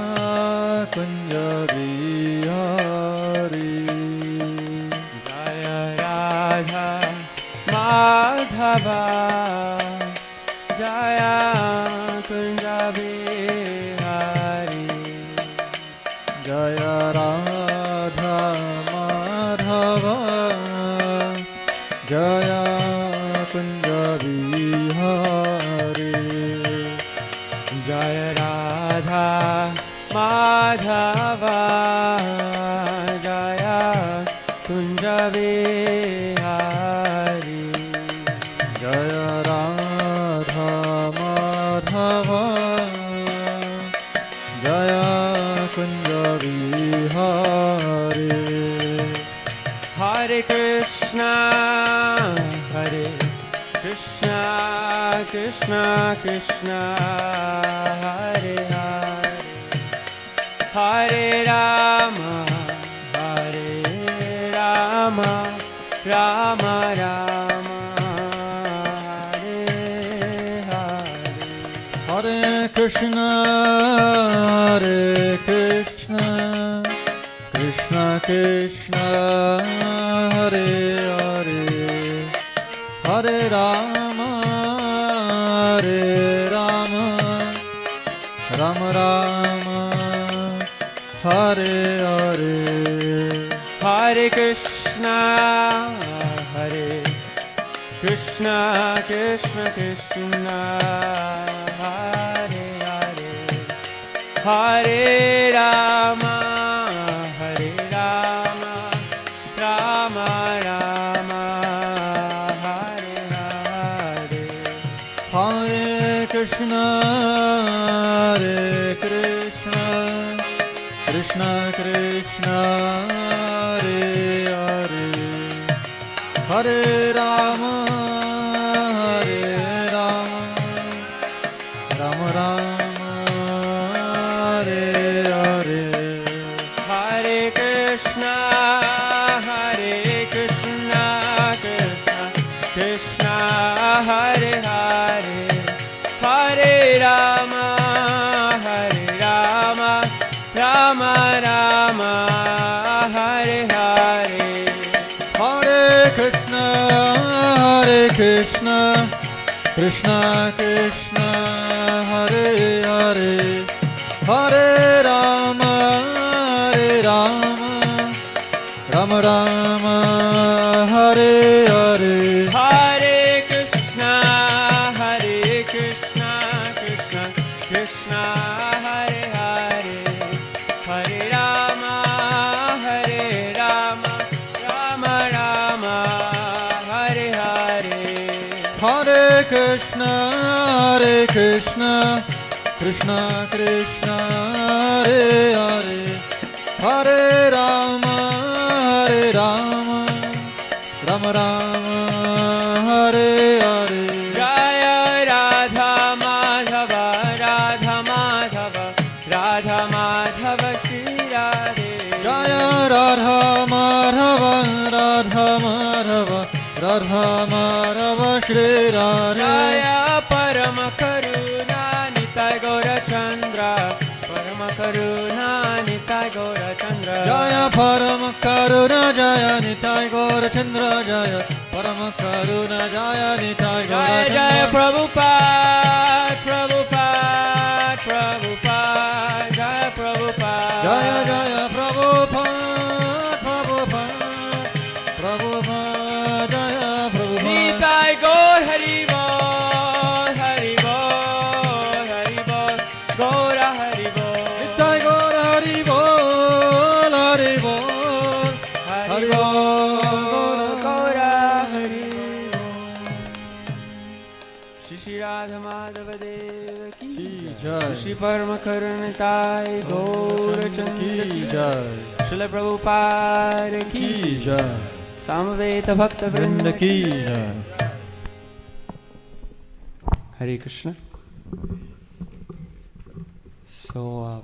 Kunja Vihari Jaya Radha Madhava Jaya Kunja Bihari Jaya Radha Madhava Jaya Kunja Vihari Jaya Radha Madhava Jaya Kunja Bihari Jaya Radha Madhava Jaya Kunja Vihari Hare Krishna Hare Krishna Krishna Krishna Hare Hare Hare Rama Hare Rama Rama Rama Hare Hare Hare Krishna Hare Krishna Krishna Krishna Hare Hare Hare Rama Hare Rama Rama Rama Hare Hare Hare Krishna Hare Krishna Krishna Krishna Hare Hare Hare Rama Rama, Hare Hare. Hare Krishna, Hare Krishna, Krishna Krishna, Hare Hare, Hare Rama, Hare Rama, Rama Rama, Hare Hare. Hare Krishna, Hare Krishna, Krishna Krishna, Hare Hare, Hare Rama, Rama Rama, Hare Hare. Hare Krishna, Hare Krishna, Krishna Krishna, Hare Hare, Hare Rama, Rama Rama, Hare Hare. Hare Krishna, Hare Krishna, Krishna Krishna, Hare Hare, Hare Rama, Rama Rama, Hare Hare. Hare Krishna, Hare Krishna, Krishna Krishna, Hare Hare, Hare Rama, Rama Rama, Hare Hare. Jaya Radha Madhava, Radha Madhava, Radha Madhava Shri Radhe. Jaya Radha Madhava, Radha Madhava, Radha Madhava, Shri Radhe. Jaya Parama Karuna Nitai Gaura Chandra, Parama Karuna Nitai Gaura Chandra. Jaya Parama Karuna, Jaya Nitai Gaura Chandra, Jaya Parama Karuna, Jaya Nitai Gaura Jaya Chandra. Jaya Prabhupada, Prabhupada, Prabhupada, Jaya Prabhupada. Jaya Jaya Prabhupada, Prabhupada, Prabhupada, Jaya Prabhupada. Nitai Gaur Hari Bol, Hari Bol, Hari Bol, Gaura Hari Bol. Nitai Gaur Hari Bol, Hari Bol, Hari Bol, Gaura Hari Bol. Shri Radha Madhava Deva ki Jai. Shri Parama Karunitai Gaura Chandra Ki ki Jai. Srila Prabhupada ki Ki Jai. Samaveta Bhakta Vrinda Vrinda Ki Jai. Hare Krishna. So,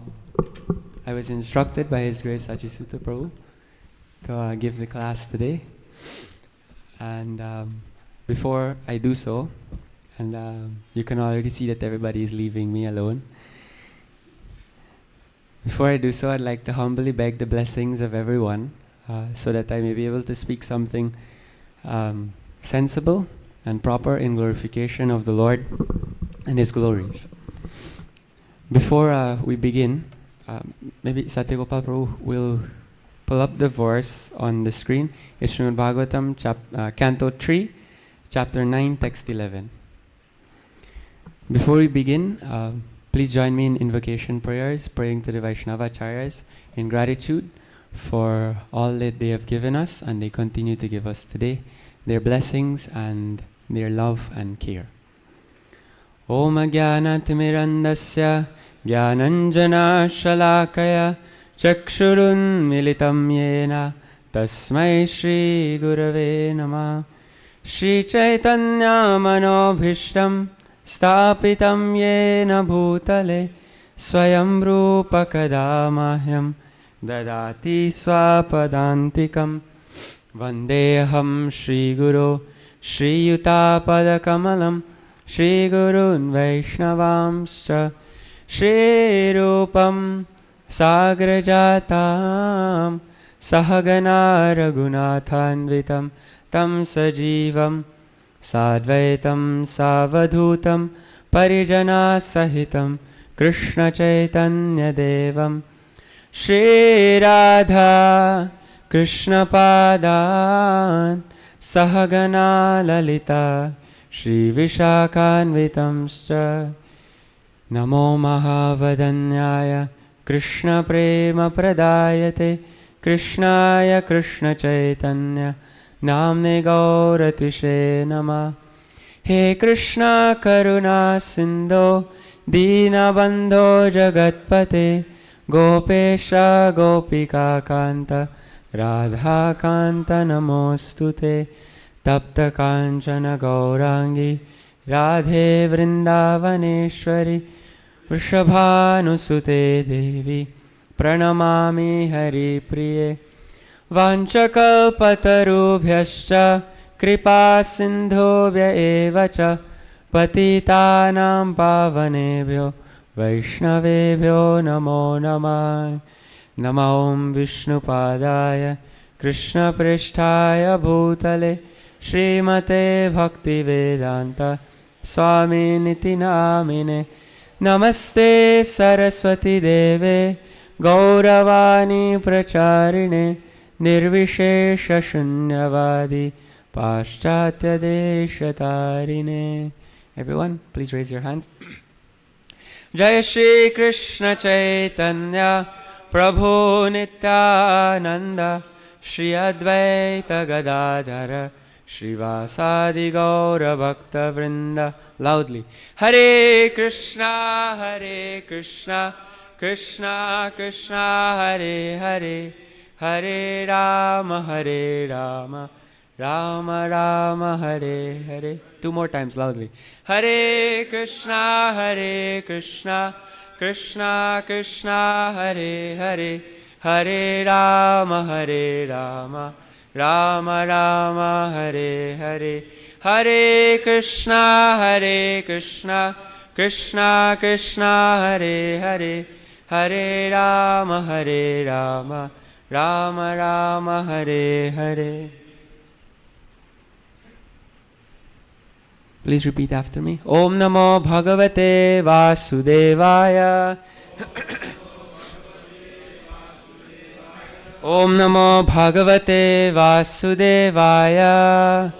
I was instructed by His Grace Sachisuta Prabhu to give the class today. And before I do so, and you can already see that everybody is leaving me alone. Before I do so, I'd like to humbly beg the blessings of everyone so that I may be able to speak something sensible and proper in glorification of the Lord and His glories. Before we begin, maybe Satyagopal Prabhu will pull up the verse on the screen. It's Srimad Bhagavatam, Canto 3, Chapter 9, Text 11. Before we begin, please join me in invocation prayers, praying to the Vaishnava Acharyas in gratitude for all that they have given us and they continue to give us today, their blessings and their love and care. Om Jnanatimirandasya Jnananjana Shalakaya Chakshurun Militam Yena Tasmai Shri Gurave Namah. Shri Chaitanya Manobhishtam Stapitam Yena Bhutale Swayam Rupa Kadamahyam Dadati Swapadantikam Vandeham Shri Guru Shri Yutapada Kamalam Shri Gurun Vaishnavamscha Shri Rupam Sagrajatam Sahagana Raghunathanvitam Tam Sajivam Sadvaitam Savadhutam Parijana Sahitam Krishna Chaitanya Devam Shri Radha Krishna Padan Sahagana Lalita Shri Vishakhanvitamscha Namo Mahavadanyaya Krishna Prema Pradayate Krishnaya Krishna Chaitanya Namne Gauratvishe Nama. He Krishna Karuna Sindho Deenabandho Jagatpate Gopesha Gopika Kanta Radha Kanta Namostute Tapta Kanchana Gaurangi Radhe Vrindavaneshwari Vrishabhanusute Devi Pranamami Hari Priye Vanchakalpatarubhyascha Kripa Sindhobhya eva cha Patitanam pavanebhyo Vaishnavebhyo namo namah. Nama Om Vishnupadaya Krishna Pristhaya Bhutale Srimate Bhaktivedanta Swami Niti Namine. Namaste Saraswati Deve Gauravani Pracharine Nirvishesha Shunyavadi Paschatya Deshatarine. Everyone, please raise your hands. Jai Shri Krishna Chaitanya Prabhu Nityananda Shri Advaita Gadadhara Shrivasadi Gaura Bhakta Vrinda. Loudly. Hare Krishna, Krishna Krishna, Hare Hare, Hare Rama, Rama Rama, Hare Hare. Two more times loudly. Hare Krishna, Krishna Krishna, Hare Hare, Hare Rama, Rama Rama, Hare Hare. Hare Krishna, Krishna Krishna, Hare Hare, Hare Rama, Rama Rama, Hare Hare. Please repeat after me. Om Namo Bhagavate Vasudevaya. Om Namo Bhagavate Vasudevaya.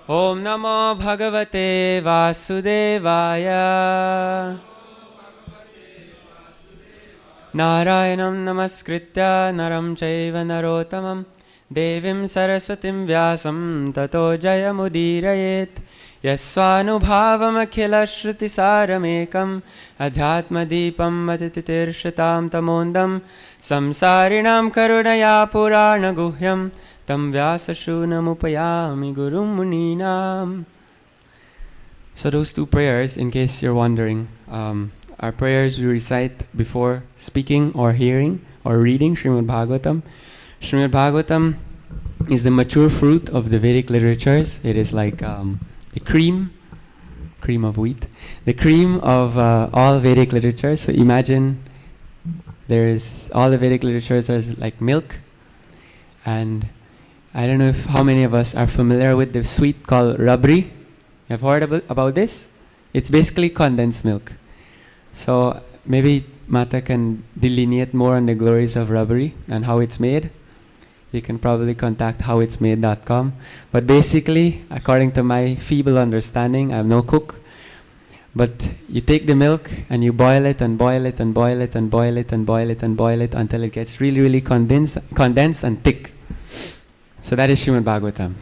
Om Namo Bhagavate Vasudevaya. Narayanam Namaskritya Naram Chaiva Narotamam Devim Saraswatim Vyasam Tato Jayamudirayet. Yasvanubhavam Akhila Shruti Saramekam Adhyatma Deepam Atititirshataam Tamondam Samsarinam Karunaya Purana Guhyam Tam Vyasashunam Upayami Gurum Muninam. So those two prayers, in case you're wondering, are prayers we recite before speaking or hearing or reading Srimad Bhagavatam. Srimad Bhagavatam is the mature fruit of the Vedic literatures. It is like the cream of wheat, the cream of all Vedic literature. So imagine all the Vedic literatures are like milk, and I don't know how many of us are familiar with the sweet called rabri. You've heard about this? It's basically condensed milk. So maybe Mata can delineate more on the glories of rabri and how it's made. You can probably contact howitsmade.com. But basically, according to my feeble understanding, I'm no cook, but you take the milk and you boil it and boil it and boil it and boil it and boil it and boil it until it gets really, really condensed and thick. So that is Srimad Bhagavatam.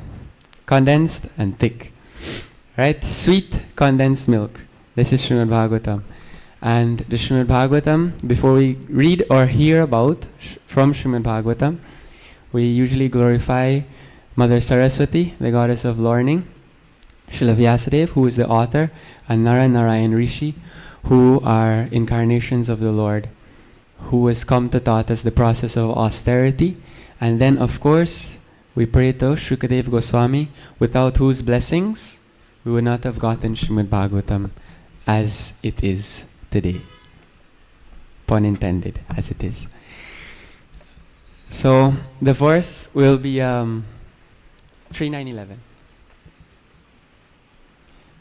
Condensed and thick. Right? Sweet condensed milk. This is Srimad Bhagavatam. And the Srimad Bhagavatam, before we read or hear about from Srimad Bhagavatam, we usually glorify Mother Saraswati, the goddess of learning, Srila Vyasadeva, who is the author, and Nara Narayan Rishi, who are incarnations of the Lord, who has come to taught us the process of austerity. And then, of course, we pray to Shukadev Goswami, without whose blessings we would not have gotten Srimad Bhagavatam as it is today. Pun intended, as it is. So the verse will be 3:9:11.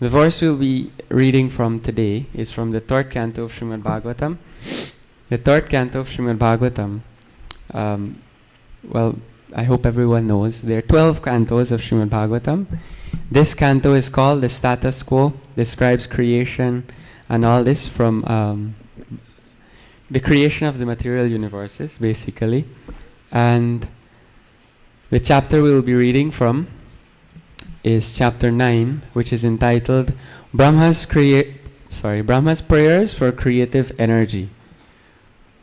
The verse we'll be reading from today is from the third canto of Srimad Bhagavatam. The third canto of Srimad Bhagavatam, well, I hope everyone knows, there are 12 cantos of Srimad Bhagavatam. This canto is called The Status Quo, describes creation and all this from the creation of the material universes, basically. And The chapter we will be reading from is chapter 9, which is entitled Brahma's Prayers for Creative Energy.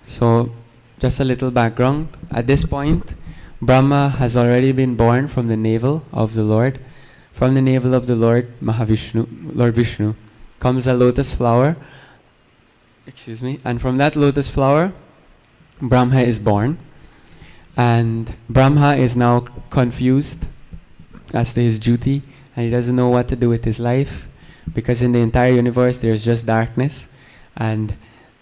So, just a little background. At this point, Brahma has already been born from the navel of the Lord. From the navel of the Lord Lord Vishnu, comes a lotus flower. And from that lotus flower, Brahma is born. And Brahma is now confused as to his duty, and he doesn't know what to do with his life, because in the entire universe there's just darkness, and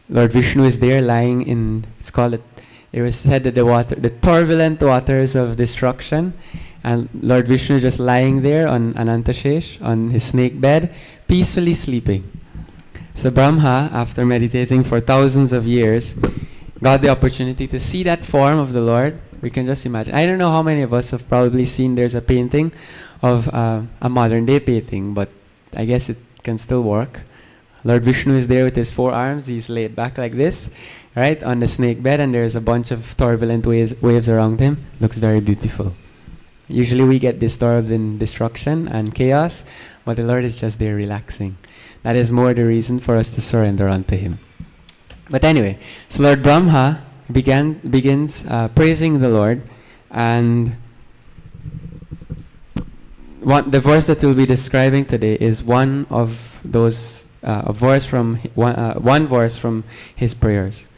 Lord Vishnu is there lying in, it was said that the turbulent waters of destruction, and Lord Vishnu just lying there on Anantashesh, on his snake bed, peacefully sleeping. So Brahma, after meditating for thousands of years, got the opportunity to see that form of the Lord. We can just imagine. I don't know how many of us have probably seen, there's a painting of a modern day painting, but I guess it can still work. Lord Vishnu is there with his forearms, he's laid back like this, right, on the snake bed, and there's a bunch of turbulent waves around him. Looks very beautiful. Usually we get disturbed in destruction and chaos, but the Lord is just there relaxing. That is more the reason for us to surrender unto him. But anyway, so Lord Brahma begins praising the Lord, and the verse that we'll be describing today is one of those one verse from his prayers.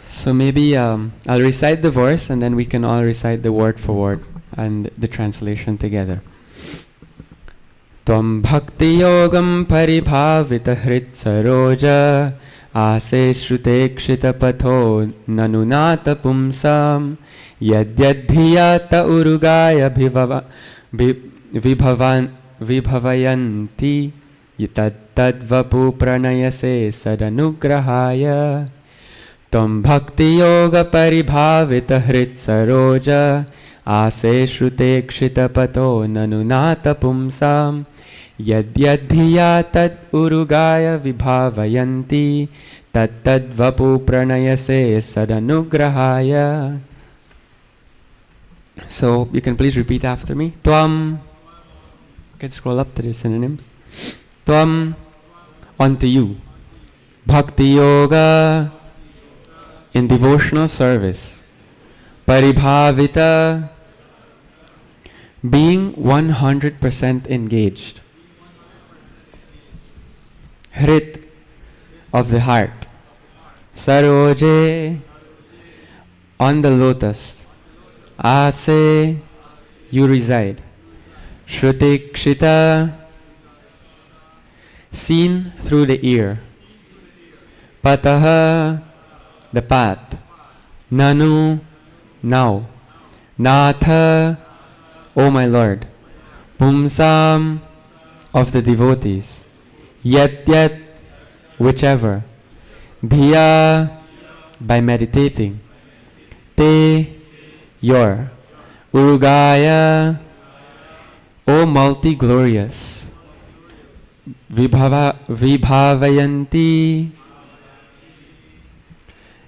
So maybe I'll recite the verse, and then we can all recite the word for word and the translation together. Tvam bhakti yogam paribhavita hrit saroja ase shrute kshita patho nanunata pumsam yadyadhiyata urugaya vibhavayanti yitattadvapu pranayase sadanugrahaya. Tvam bhakti yoga paribhavita hrit saroja ase shrute kshita patho nanunata pumsam yadyadhiya tat urugaya vibhavayanti tattadvapu pranayase sadanugrahaya. So you can please repeat after me. Tvam, you can scroll up to the synonyms. Tvam, unto you. Bhakti yoga, in devotional service. Paribhavita, being 100% engaged. Hrit, of the heart. Saroje, on the lotus. Ase, you reside. Shruti kshita, seen through the ear. Pataha, the path. Nanu, now. Natha, O my Lord. Pumsam, of the devotees. Yet, whichever. Dhiya, by meditating. Te, your. Urugaya, O multi-glorious. Vibhavayanti,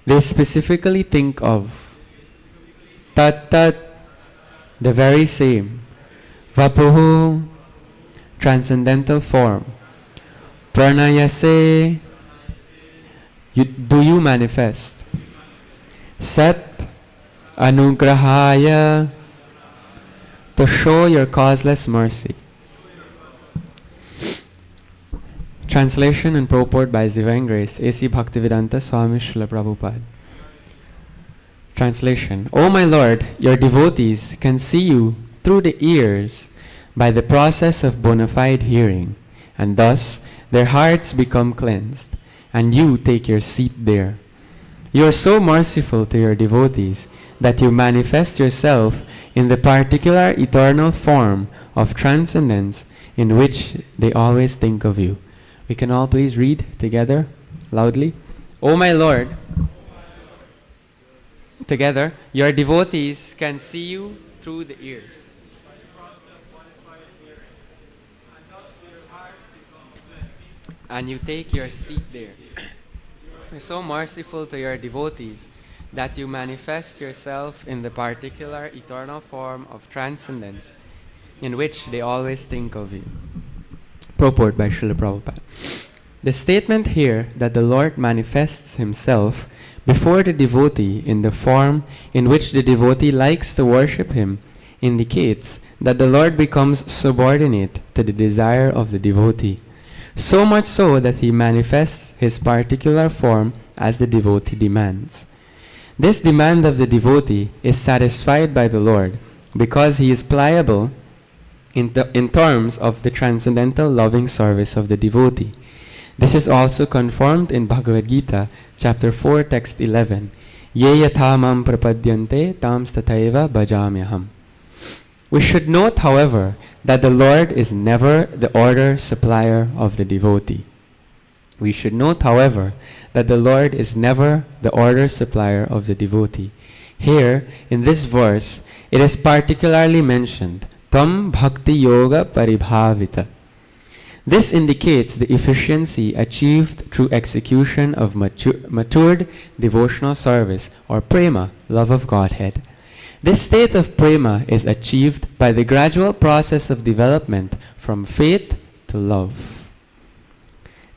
they specifically think of. Tat, the very same. Vapuhu, transcendental form. Pranayase, do you manifest. Sat, anugrahaya, to show your causeless mercy. Translation and purport by His Divine Grace, A.C. Bhaktivedanta Swami Srila Prabhupada. Translation. O my Lord, your devotees can see you through the ears by the process of bona fide hearing, and thus their hearts become cleansed, and you take your seat there. You are so merciful to your devotees that you manifest yourself in the particular eternal form of transcendence in which they always think of you. We can all please read together, loudly. O my Lord, together, your devotees can see you through the ears. And you take your seat there. You're so merciful to your devotees that you manifest yourself in the particular eternal form of transcendence in which they always think of you. Purport by Srila Prabhupada. The statement here that the Lord manifests himself before the devotee in the form in which the devotee likes to worship him indicates that the Lord becomes subordinate to the desire of the devotee, so much so that he manifests his particular form as the devotee demands. This demand of the devotee is satisfied by the Lord because he is pliable in terms of the transcendental loving service of the devotee. This is also confirmed in Bhagavad Gita, chapter 4, text 11. Ye yatha mam prapadyante tam stataiva bhajamyaham. We should note, however, that the Lord is never the order supplier of the devotee. We should note, however, that the Lord is never the order supplier of the devotee. Here, in this verse, it is particularly mentioned, Tam Bhakti Yoga Paribhavita. This indicates the efficiency achieved through execution of matured devotional service, or prema, love of Godhead. This state of prema is achieved by the gradual process of development from faith to love.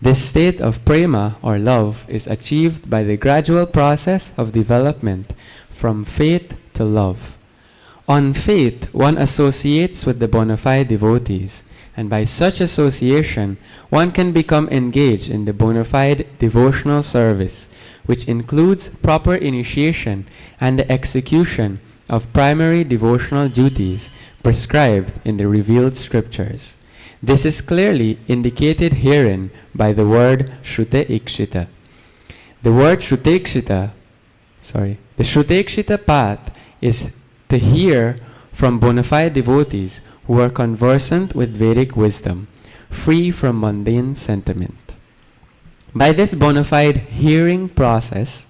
This state of prema, or love, is achieved by the gradual process of development from faith to love. On faith, one associates with the bona fide devotees, and by such association, one can become engaged in the bona fide devotional service, which includes proper initiation and the execution of primary devotional duties prescribed in the revealed scriptures. This is clearly indicated herein by the word Shrute Ikshita. The word the Shrute path is to hear from bona fide devotees who are conversant with Vedic wisdom, free from mundane sentiment. By this bona fide hearing process,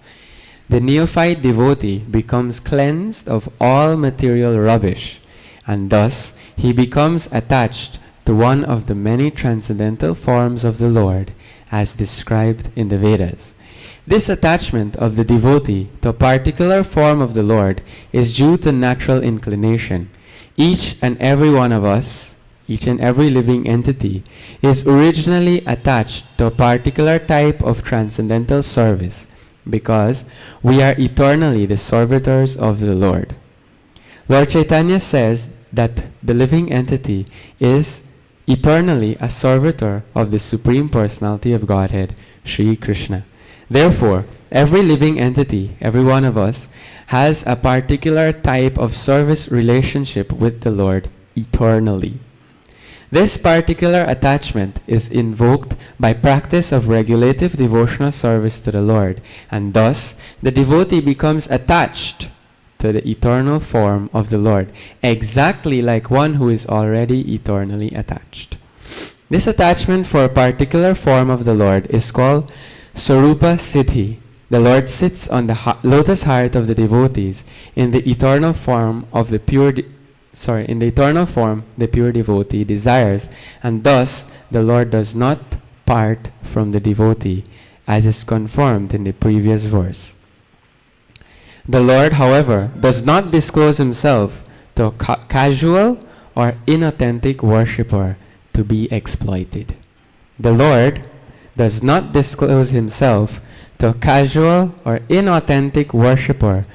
the neophyte devotee becomes cleansed of all material rubbish, and thus he becomes attached to one of the many transcendental forms of the Lord as described in the Vedas. This attachment of the devotee to a particular form of the Lord is due to natural inclination. Each and every one of us, each and every living entity, is originally attached to a particular type of transcendental service because we are eternally the servitors of the Lord. Lord Chaitanya says that the living entity is eternally a servitor of the Supreme Personality of Godhead, Sri Krishna. Therefore, every living entity, every one of us, has a particular type of service relationship with the Lord eternally. This particular attachment is invoked by practice of regulative devotional service to the Lord, and thus the devotee becomes attached to the eternal form of the Lord, exactly like one who is already eternally attached. This attachment for a particular form of the Lord is called Sarupa Siddhi. The Lord sits on the lotus heart of the devotees in the eternal form of the pure the pure devotee desires, and thus the Lord does not part from the devotee, as is confirmed in the previous verse. The Lord, however, does not disclose himself to a casual or inauthentic worshipper to be exploited. The Lord does not disclose himself to a casual or inauthentic worshipper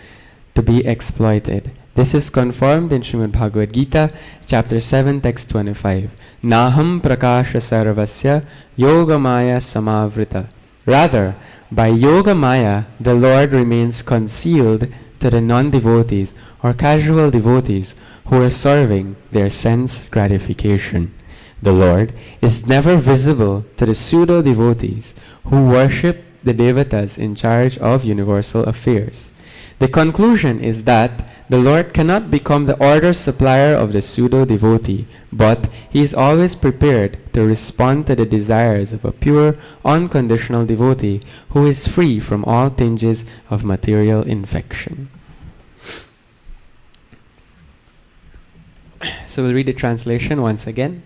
to be exploited. This is confirmed in Srimad Bhagavad Gita, chapter 7, text 25. Naham prakasha sarvasya yoga maya samavrita. Rather, by yoga maya, the Lord remains concealed to the non-devotees or casual devotees who are serving their sense gratification. The Lord is never visible to the pseudo-devotees who worship the devatas in charge of universal affairs. The conclusion is that the Lord cannot become the order supplier of the pseudo-devotee, but he is always prepared to respond to the desires of a pure, unconditional devotee who is free from all tinges of material infection. So we'll read the translation once again.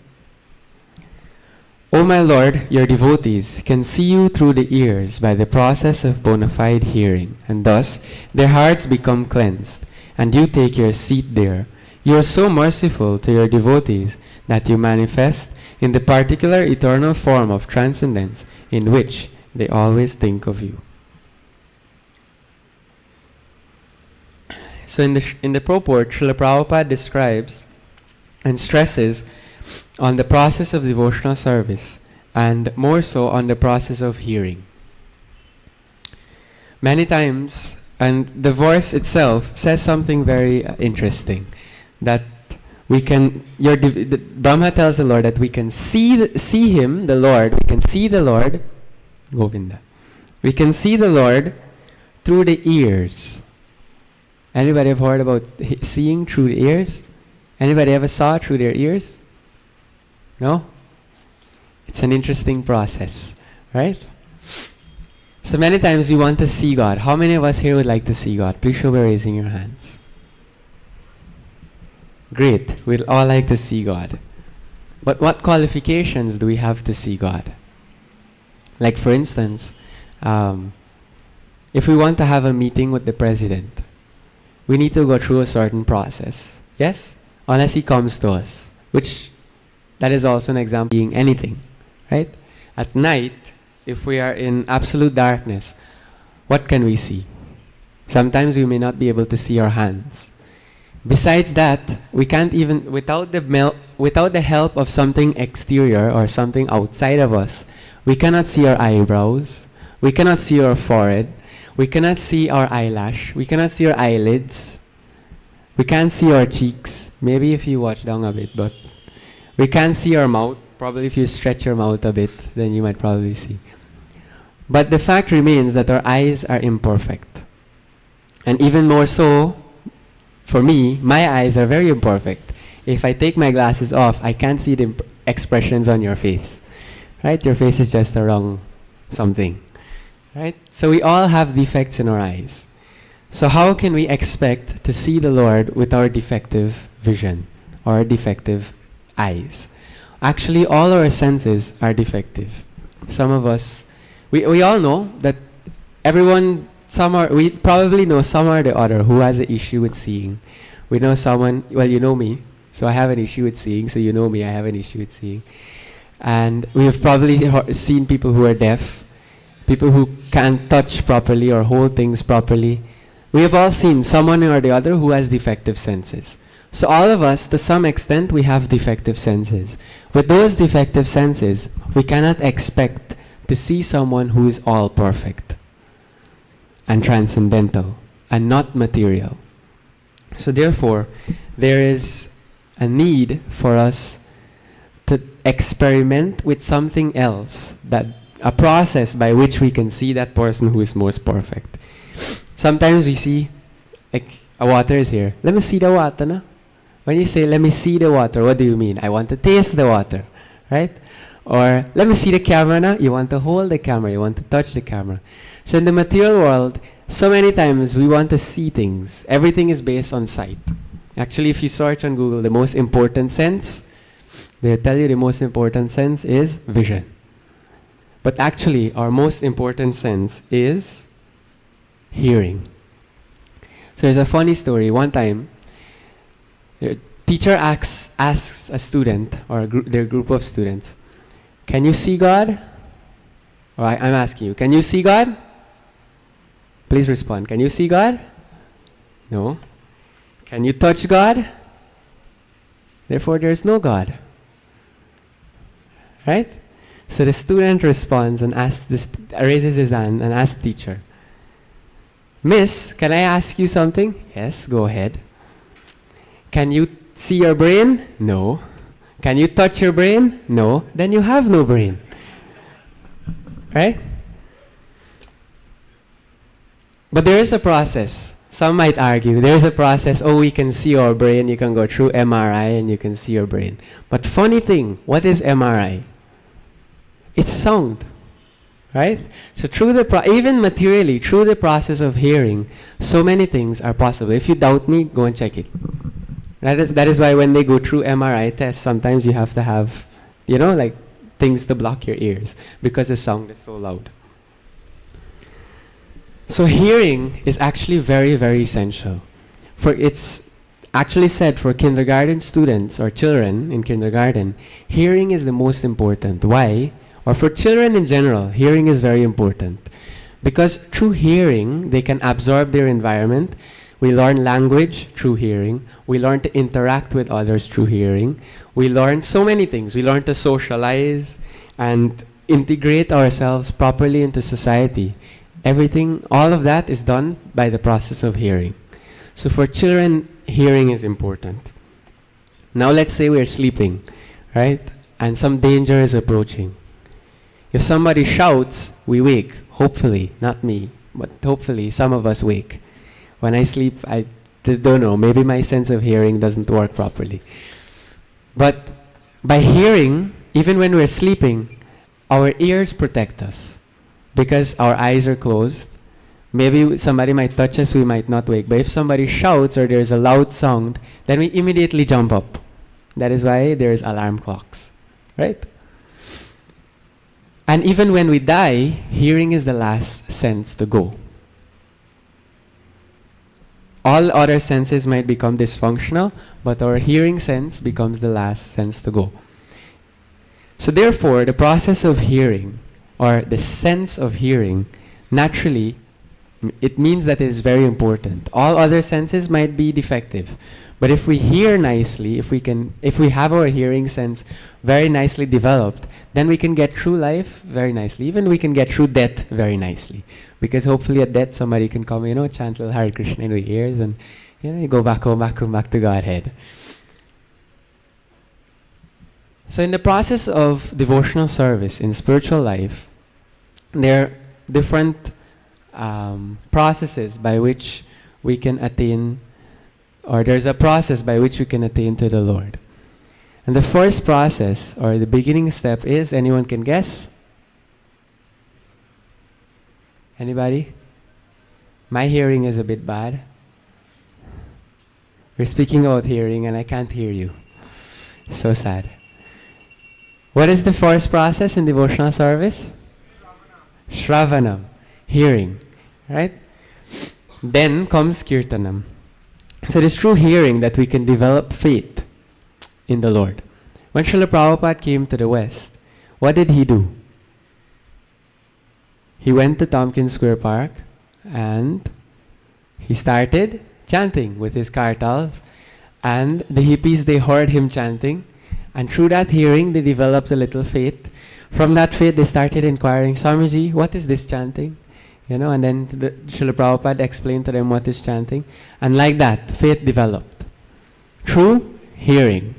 O my Lord, your devotees can see you through the ears by the process of bona fide hearing, and thus their hearts become cleansed, and you take your seat there. You are so merciful to your devotees that you manifest in the particular eternal form of transcendence in which they always think of you. So in the purport, Srila Prabhupada describes and stresses on the process of devotional service, and more so on the process of hearing. Many times, and the verse itself says something very interesting, that we can, Brahma tells the Lord that we can see him, the Lord, we can see the Lord, Govinda. We can see the Lord through the ears. Anybody have heard about seeing through the ears? Anybody ever saw through their ears? No? It's an interesting process, right? So many times we want to see God. How many of us here would like to see God? Please show by raising your hands. Great. We'd all like to see God. But what qualifications do we have to see God? Like for instance, if we want to have a meeting with the president, we need to go through a certain process. Yes? Unless he comes to us, which that is also an example of being anything, right? At night, if we are in absolute darkness, what can we see? Sometimes we may not be able to see our hands. Besides that, we can't even, without the help of something exterior or something outside of us, we cannot see our eyebrows, we cannot see our forehead, we cannot see our eyelash, we cannot see our eyelids, we can't see our cheeks, maybe if you watch down a bit, but we can't see our mouth. Probably if you stretch your mouth a bit, then you might probably see. But the fact remains that our eyes are imperfect. And even more so, for me, my eyes are very imperfect. If I take my glasses off, I can't see the expressions on your face. Right? Your face is just a wrong something. Right? So we all have defects in our eyes. So how can we expect to see the Lord with our defective vision or defective eyes? Actually, all our senses are defective. Some of us, we all know that we probably know some or the other who has an issue with seeing. We know someone, well, you know me, so I have an issue with seeing, so you know me, I have an issue with seeing. And we have probably seen people who are deaf, people who can't touch properly or hold things properly. We have all seen someone or the other who has defective senses. So all of us, to some extent, we have defective senses. With those defective senses, we cannot expect to see someone who is all perfect and transcendental and not material. So therefore, there is a need for us to experiment with something else, that a process by which we can see that person who is most perfect. Sometimes we see, like, a water is here. Let me see the water, na? When you say, let me see the water, what do you mean? I want to taste the water, right? Or, let me see the camera now. You want to hold the camera. You want to touch the camera. So in the material world, so many times we want to see things. Everything is based on sight. Actually, if you search on Google, the most important sense, they'll tell you the most important sense is vision. But actually, our most important sense is hearing. So there's a funny story. One time, the teacher asks a student, or their group of students, can you see God? Or I'm asking you, can you see God? Please respond. Can you see God? No. Can you touch God? Therefore, there is no God. Right? So the student responds and raises his hand and asks the teacher, Miss, can I ask you something? Yes, go ahead. Can you see your brain? No. Can you touch your brain? No. Then you have no brain. Right? But there is a process. Some might argue there is a process. Oh, we can see our brain. You can go through MRI and you can see your brain. But funny thing, what is MRI? It's sound. Right? So through even materially, through the process of hearing, so many things are possible. If you doubt me, go and check it. That is why when they go through MRI tests, sometimes you have to have, like things to block your ears because the sound is so loud. So hearing is actually very, very essential. For it's actually said for kindergarten students or children in kindergarten, hearing is the most important. Why? Or for children in general, hearing is very important. Because through hearing, they can absorb their environment. We learn language through hearing. We learn to interact with others through hearing. We learn so many things. We learn to socialize and integrate ourselves properly into society. Everything, all of that is done by the process of hearing. So for children, hearing is important. Now let's say we're sleeping, right? And some danger is approaching. If somebody shouts, we wake. Hopefully, not me, but hopefully some of us wake. When I sleep, I don't know, maybe my sense of hearing doesn't work properly. But by hearing, even when we're sleeping, our ears protect us because our eyes are closed. Maybe somebody might touch us, we might not wake. But if somebody shouts or there's a loud sound, then we immediately jump up. That is why there's alarm clocks, right? And even when we die, hearing is the last sense to go. All other senses might become dysfunctional, but our hearing sense becomes the last sense to go. So therefore, the process of hearing, or the sense of hearing, naturally, it means that it is very important. All other senses might be defective. But if we hear nicely, if we have our hearing sense very nicely developed, then we can get through life very nicely. Even we can get through death very nicely. Because hopefully at death somebody can come, chant little Hare Krishna in our ears and you go back home, back to Godhead. So in the process of devotional service in spiritual life, there are different processes by which we can attain, or there's a process by which we can attain to the Lord. And the first process, or the beginning step is, anyone can guess? Anybody? My hearing is a bit bad. We're speaking about hearing and I can't hear you. So sad. What is the first process in devotional service? Shravanam. Hearing. Right? Then comes Kirtanam. So it is through hearing that we can develop faith in the Lord. When Srila Prabhupada came to the West, what did he do? He went to Tompkins Square Park and he started chanting with his kartals, and the hippies, they heard him chanting, and through that hearing they developed a little faith. From that faith they started inquiring, Swamiji, what is this chanting? And then Srila Prabhupada explained to them what is chanting, and like that faith developed through hearing.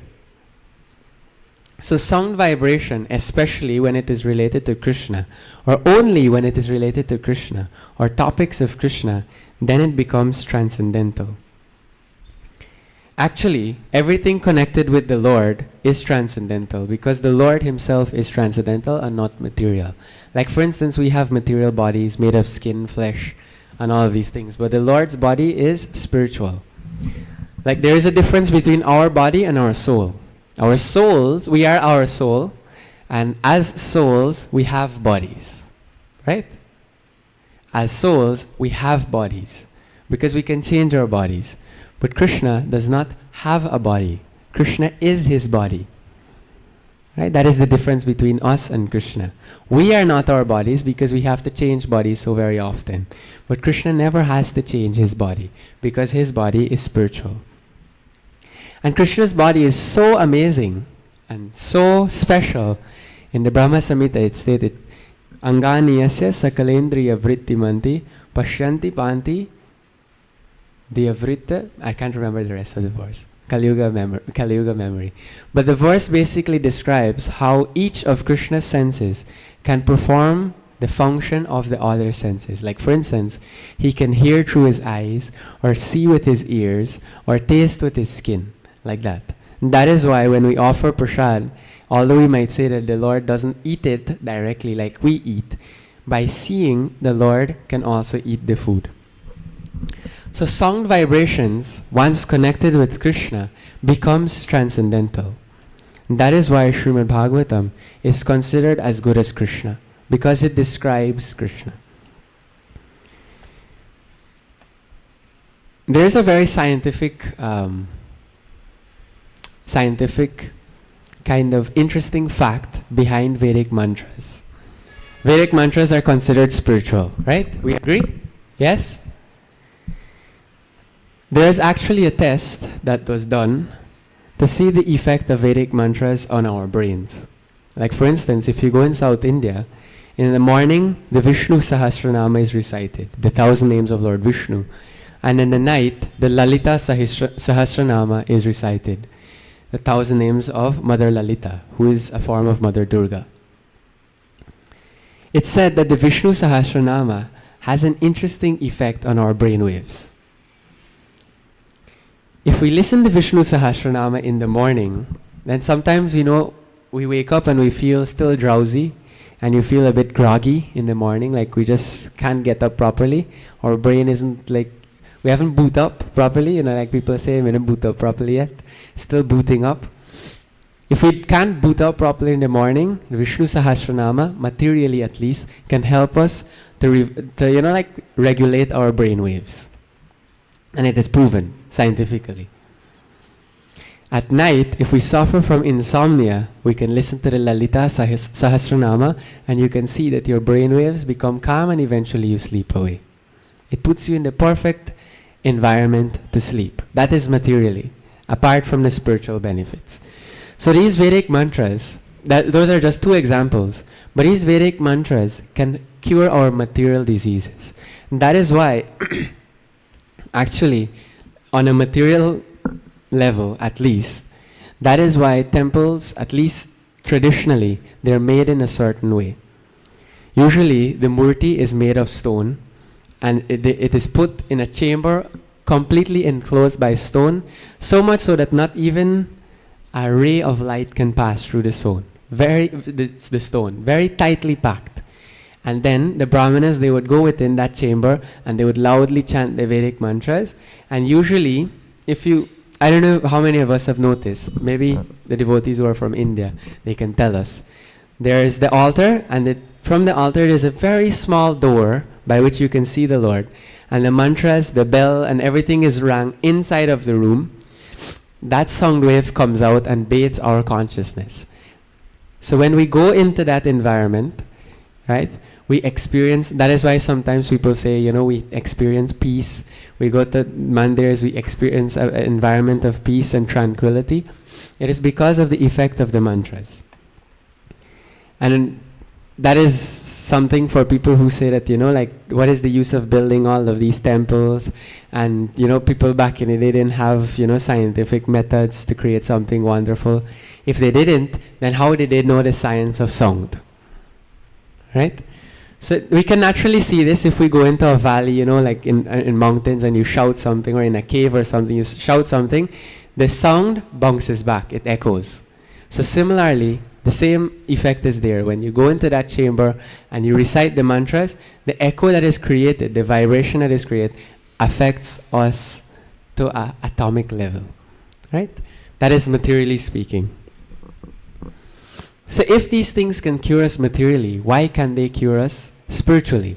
So sound vibration, especially when it is related to Krishna, or only when it is related to Krishna, or topics of Krishna, then it becomes transcendental. Actually, everything connected with the Lord is transcendental, because the Lord himself is transcendental and not material. Like for instance, we have material bodies made of skin, flesh, and all of these things, but the Lord's body is spiritual. Like there is a difference between our body and our soul. Our souls, we are our soul, and as souls, we have bodies, right? As souls, we have bodies, because we can change our bodies. But Krishna does not have a body. Krishna is his body. Right? That is the difference between us and Krishna. We are not our bodies because we have to change bodies so very often. But Krishna never has to change his body because his body is spiritual. And Krishna's body is so amazing and so special. In the Brahma Samhita it stated, Anganiyasya sakalendriya vrittimanti pashyanti panti diyavritta. I can't remember the rest of the verse. Kali-yuga memory. But the verse basically describes how each of Krishna's senses can perform the function of the other senses. Like for instance, he can hear through his eyes, or see with his ears, or taste with his skin. Like that. And that is why when we offer prasad, although we might say that the Lord doesn't eat it directly like we eat, by seeing, the Lord can also eat the food. So sound vibrations, once connected with Krishna, becomes transcendental. That is why Srimad Bhagavatam is considered as good as Krishna, because it describes Krishna. There is a very scientific kind of interesting fact behind Vedic mantras. Vedic mantras are considered spiritual, right? We agree? Yes? There is actually a test that was done to see the effect of Vedic mantras on our brains. Like for instance, if you go in South India, in the morning, the Vishnu Sahasranama is recited, the 1,000 names of Lord Vishnu. And in the night, the Lalita Sahasranama is recited, the 1,000 names of Mother Lalita, who is a form of Mother Durga. It's said that the Vishnu Sahasranama has an interesting effect on our brainwaves. If we listen to Vishnu Sahasranama in the morning, then sometimes, we wake up and we feel still drowsy, and you feel a bit groggy in the morning, like we just can't get up properly. Our brain isn't like, we haven't boot up properly, like people say, we didn't boot up properly yet. Still booting up. If we can't boot up properly in the morning, Vishnu Sahasranama, materially at least, can help us to regulate our brain waves. And it is proven scientifically. At night, if we suffer from insomnia, we can listen to the Lalita Sahasranama, and you can see that your brain waves become calm and eventually you sleep away. It puts you in the perfect environment to sleep. That is materially, apart from the spiritual benefits. So these Vedic mantras, those are just two examples, but these Vedic mantras can cure our material diseases. And that is why, actually, on a material level at least, that is why temples, at least traditionally, they're made in a certain way. Usually, the murti is made of stone, and it is put in a chamber completely enclosed by stone, so much so that not even a ray of light can pass through the stone. The stone, very tightly packed. And then the Brahmanas, they would go within that chamber and they would loudly chant the Vedic mantras. And usually, I don't know how many of us have noticed, maybe the devotees who are from India, they can tell us. There is the altar, and from the altar there's a very small door by which you can see the Lord. And the mantras, the bell, and everything is rang inside of the room. That sound wave comes out and bathes our consciousness. So when we go into that environment, right, we experience, that is why sometimes people say, we experience peace. We go to mandirs, we experience an environment of peace and tranquility. It is because of the effect of the mantras. And that is something for people who say that, what is the use of building all of these temples? And, people back in the day didn't have, scientific methods to create something wonderful. If they didn't, then how did they know the science of sound? Right? So we can naturally see this if we go into a valley, like in mountains, and you shout something, or in a cave or something, you shout something, the sound bounces back, it echoes. So similarly, the same effect is there. When you go into that chamber and you recite the mantras, the echo that is created, the vibration that is created, affects us to an atomic level. Right? That is materially speaking. So if these things can cure us materially, why can they cure us spiritually?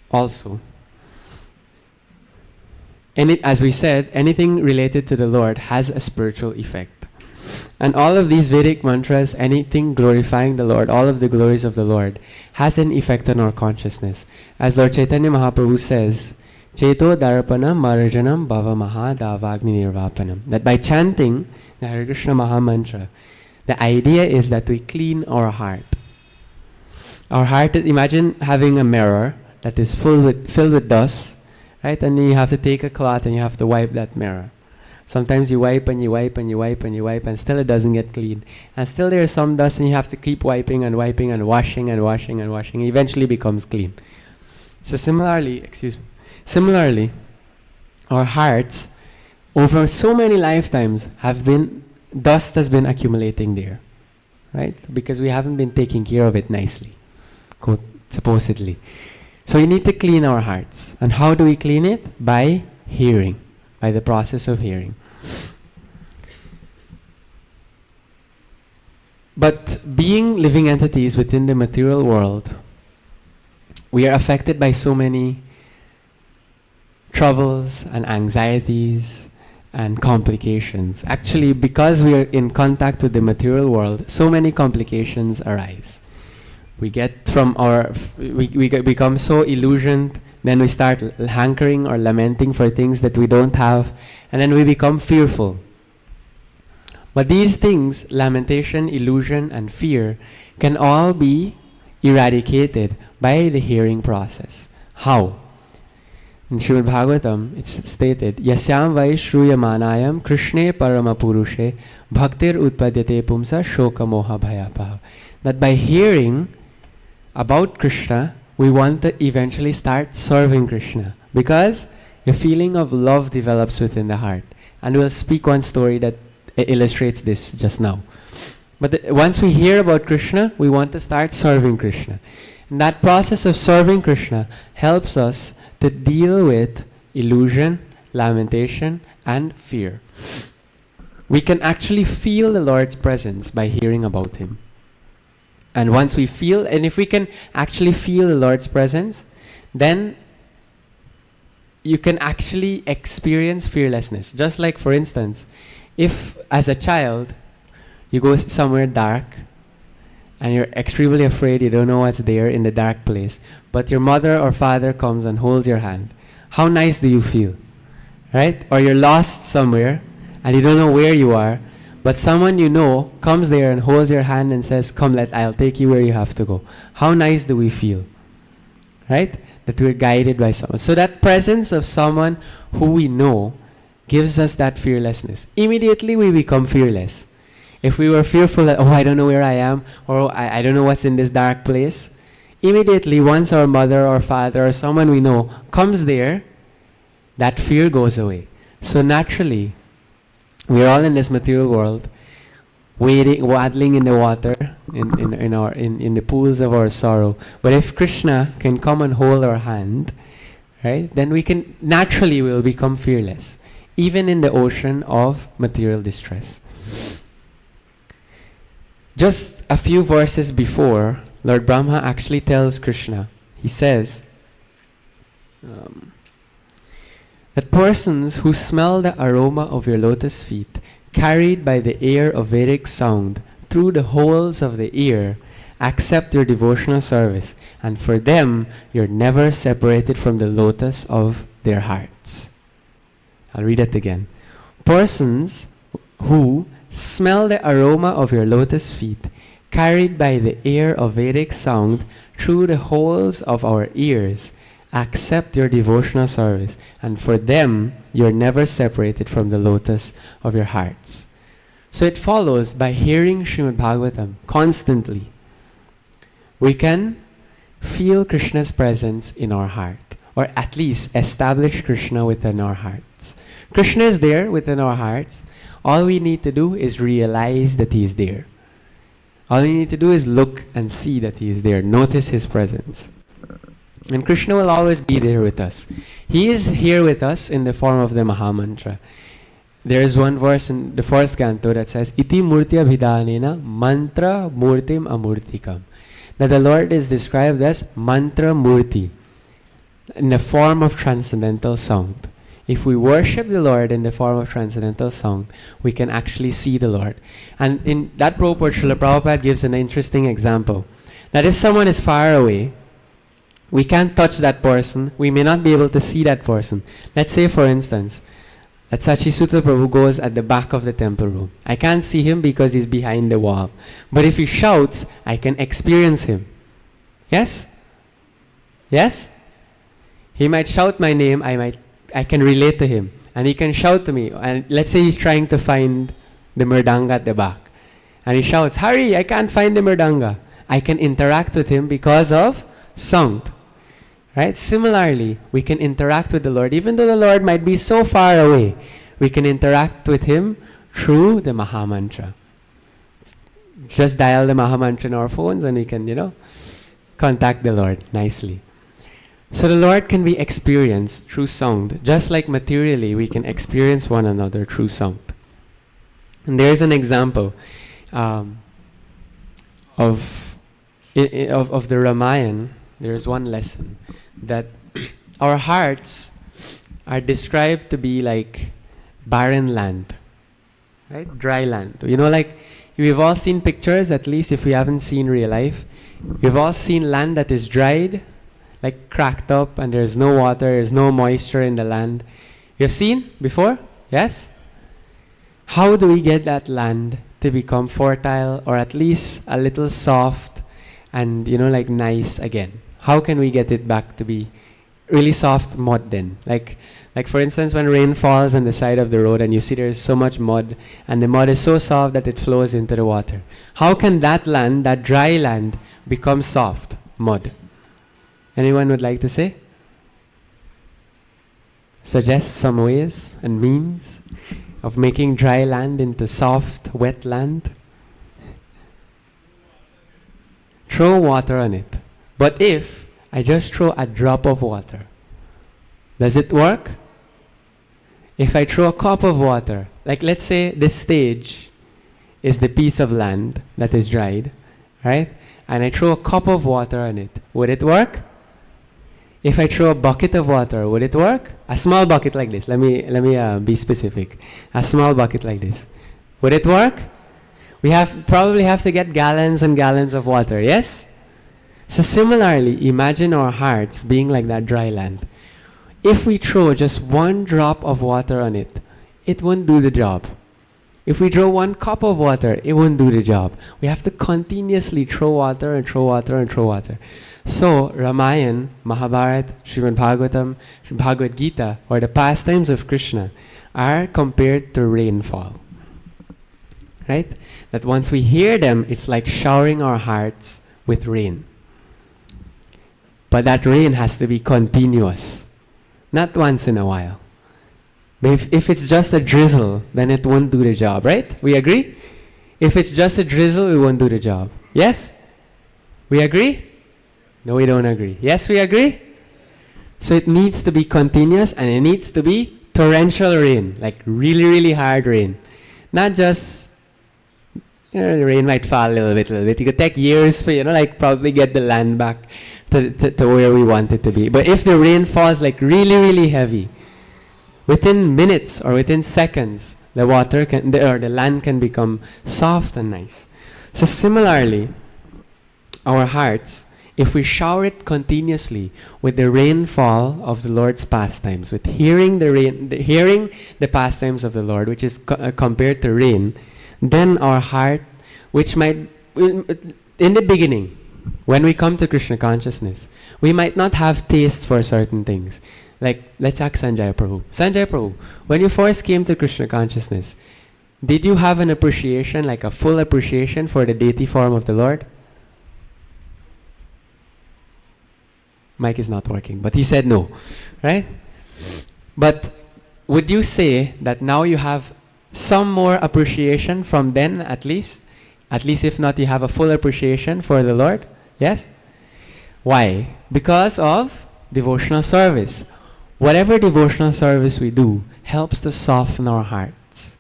Also, as we said, anything related to the Lord has a spiritual effect. And all of these Vedic mantras, anything glorifying the Lord, all of the glories of the Lord, has an effect on our consciousness. As Lord Chaitanya Mahaprabhu says, Cheto Darapanam Marajanam Bhava Maha Davagni Nirvapanam. That by chanting the Hare Krishna Maha Mantra, the idea is that we clean our heart. Our heart, imagine having a mirror that is filled with dust, right? And then you have to take a cloth and you have to wipe that mirror. Sometimes you wipe and you wipe and you wipe and you wipe, and still it doesn't get clean. And still there is some dust, and you have to keep wiping and wiping and washing and washing and washing. It eventually becomes clean. So similarly, our hearts, over so many lifetimes, dust has been accumulating there, right? Because we haven't been taking care of it nicely, quote, supposedly. So we need to clean our hearts. And how do we clean it? By hearing, by the process of hearing. But being living entities within the material world, we are affected by so many troubles and anxieties and complications. Actually, because we are in contact with the material world, so many complications arise. We get from our, become so illusioned, then we start hankering or lamenting for things that we don't have, and then we become fearful. But these things, lamentation, illusion, and fear, can all be eradicated by the hearing process. How? In Srimad Bhagavatam, it's stated, Yasyam vai shruyamanayam Krishne parama purushe bhaktir utpadyate pumsa shoka moha bhayapaha. That by hearing about Krishna, we want to eventually start serving Krishna, because a feeling of love develops within the heart. And we'll speak one story that illustrates this just now. But once we hear about Krishna, we want to start serving Krishna. And that process of serving Krishna helps us to deal with illusion, lamentation, and fear. We can actually feel the Lord's presence by hearing about Him. And once we feel, and if we can actually feel the Lord's presence, then you can actually experience fearlessness. Just like, for instance, if as a child, you go somewhere dark, and you're extremely afraid, you don't know what's there in the dark place, but your mother or father comes and holds your hand, how nice do you feel? Right? Or you're lost somewhere, and you don't know where you are, but someone you know comes there and holds your hand and says, come, I'll take you where you have to go. How nice do we feel? Right? That we're guided by someone. So that presence of someone who we know gives us that fearlessness. Immediately we become fearless. If we were fearful that, oh, I don't know where I am, or I don't know what's in this dark place, immediately once our mother or father or someone we know comes there, that fear goes away. So naturally, we're all in this material world, waddling in the water, in the pools of our sorrow. But if Krishna can come and hold our hand, right, then we can naturally will become fearless, even in the ocean of material distress. Just a few verses before, Lord Brahma actually tells Krishna, he says, that persons who smell the aroma of your lotus feet, carried by the air of Vedic sound through the holes of the ear, accept your devotional service, and for them, you're never separated from the lotus of their hearts. I'll read it again. Persons who smell the aroma of your lotus feet, carried by the air of Vedic sound through the holes of our ears, accept your devotional service, and for them, you're never separated from the lotus of your hearts. So it follows, by hearing Srimad Bhagavatam constantly, we can feel Krishna's presence in our heart, or at least establish Krishna within our hearts. Krishna is there within our hearts. All we need to do is realize that He is there. All we need to do is look and see that He is there. Notice His presence. And Krishna will always be there with us. He is here with us in the form of the Mahamantra. There is one verse in the first canto that says, Iti murti abhidanena mantra murtim amurtikam. That the Lord is described as mantra murti, in the form of transcendental sound. If we worship the Lord in the form of transcendental sound, we can actually see the Lord. And in that purport, Srila Prabhupada gives an interesting example. That if someone is far away, we can't touch that person, we may not be able to see that person. Let's say, for instance, that Sachisuta Prabhu goes at the back of the temple room. I can't see him because he's behind the wall. But if he shouts, I can experience him. Yes? Yes? He might shout my name, I can relate to him. And he can shout to me. And let's say he's trying to find the mridanga at the back. And he shouts, hurry, I can't find the mridanga. I can interact with him because of sound. Right? Similarly, we can interact with the Lord. Even though the Lord might be so far away, we can interact with Him through the Mahamantra. Just dial the Mahamantra in our phones and we can, contact the Lord nicely. So the Lord can be experienced through sound, just like materially we can experience one another through sound. And there's an example. of the Ramayana, there is one lesson that our hearts are described to be like barren land, right? Dry land. You know, like we've all seen pictures, at least if we haven't seen real life. We've all seen land that is dried, like cracked up, and there's no water, there's no moisture in the land. You've seen before? Yes? How do we get that land to become fertile, or at least a little soft and, you know, like nice again? How can we get it back to be really soft mud then? Like for instance, when rain falls on the side of the road and you see there's so much mud, and the mud is so soft that it flows into the water. How can that land, that dry land, become soft mud? Anyone would like to say? Suggest some ways and means of making dry land into soft, wet land? Throw water on it. But if I just throw a drop of water, does it work? If I throw a cup of water, like let's say this stage is the piece of land that is dried, right? And I throw a cup of water on it, would it work? If I throw a bucket of water, would it work? A small bucket like this. Let me be specific. A small bucket like this. Would it work? We probably have to get gallons and gallons of water, yes? So similarly, imagine our hearts being like that dry land. If we throw just one drop of water on it, it won't do the job. If we throw one cup of water, it won't do the job. We have to continuously throw water and throw water and throw water. So, Ramayana, Mahabharata, Srimad Bhagavatam, Bhagavad Gita, or the pastimes of Krishna, are compared to rainfall. Right? That once we hear them, it's like showering our hearts with rain. But that rain has to be continuous, not once in a while. But if it's just a drizzle, then it won't do the job, right? We agree? If it's just a drizzle, it won't do the job. Yes? We agree? No, we don't agree. Yes, we agree? So it needs to be continuous, and it needs to be torrential rain, like really, really hard rain. Not just, the rain might fall a little bit. It could take years for, like probably get the land back to where we want it to be. But if the rain falls like really, really heavy, within minutes or within seconds, the land can become soft and nice. So similarly, our hearts, if we shower it continuously with the rainfall of the Lord's pastimes, with hearing the pastimes of the Lord, which is compared to rain, then our heart, which might, in the beginning, when we come to Krishna consciousness, we might not have taste for certain things. Like, let's ask Sanjay Prabhu. Sanjay Prabhu, when you first came to Krishna consciousness, did you have an appreciation, like a full appreciation for the deity form of the Lord? Mic is not working, but he said no, right? But would you say that now you have some more appreciation from then, at least if not, you have a full appreciation for the Lord? Yes? Why? Because of devotional service. Whatever devotional service we do helps to soften our hearts,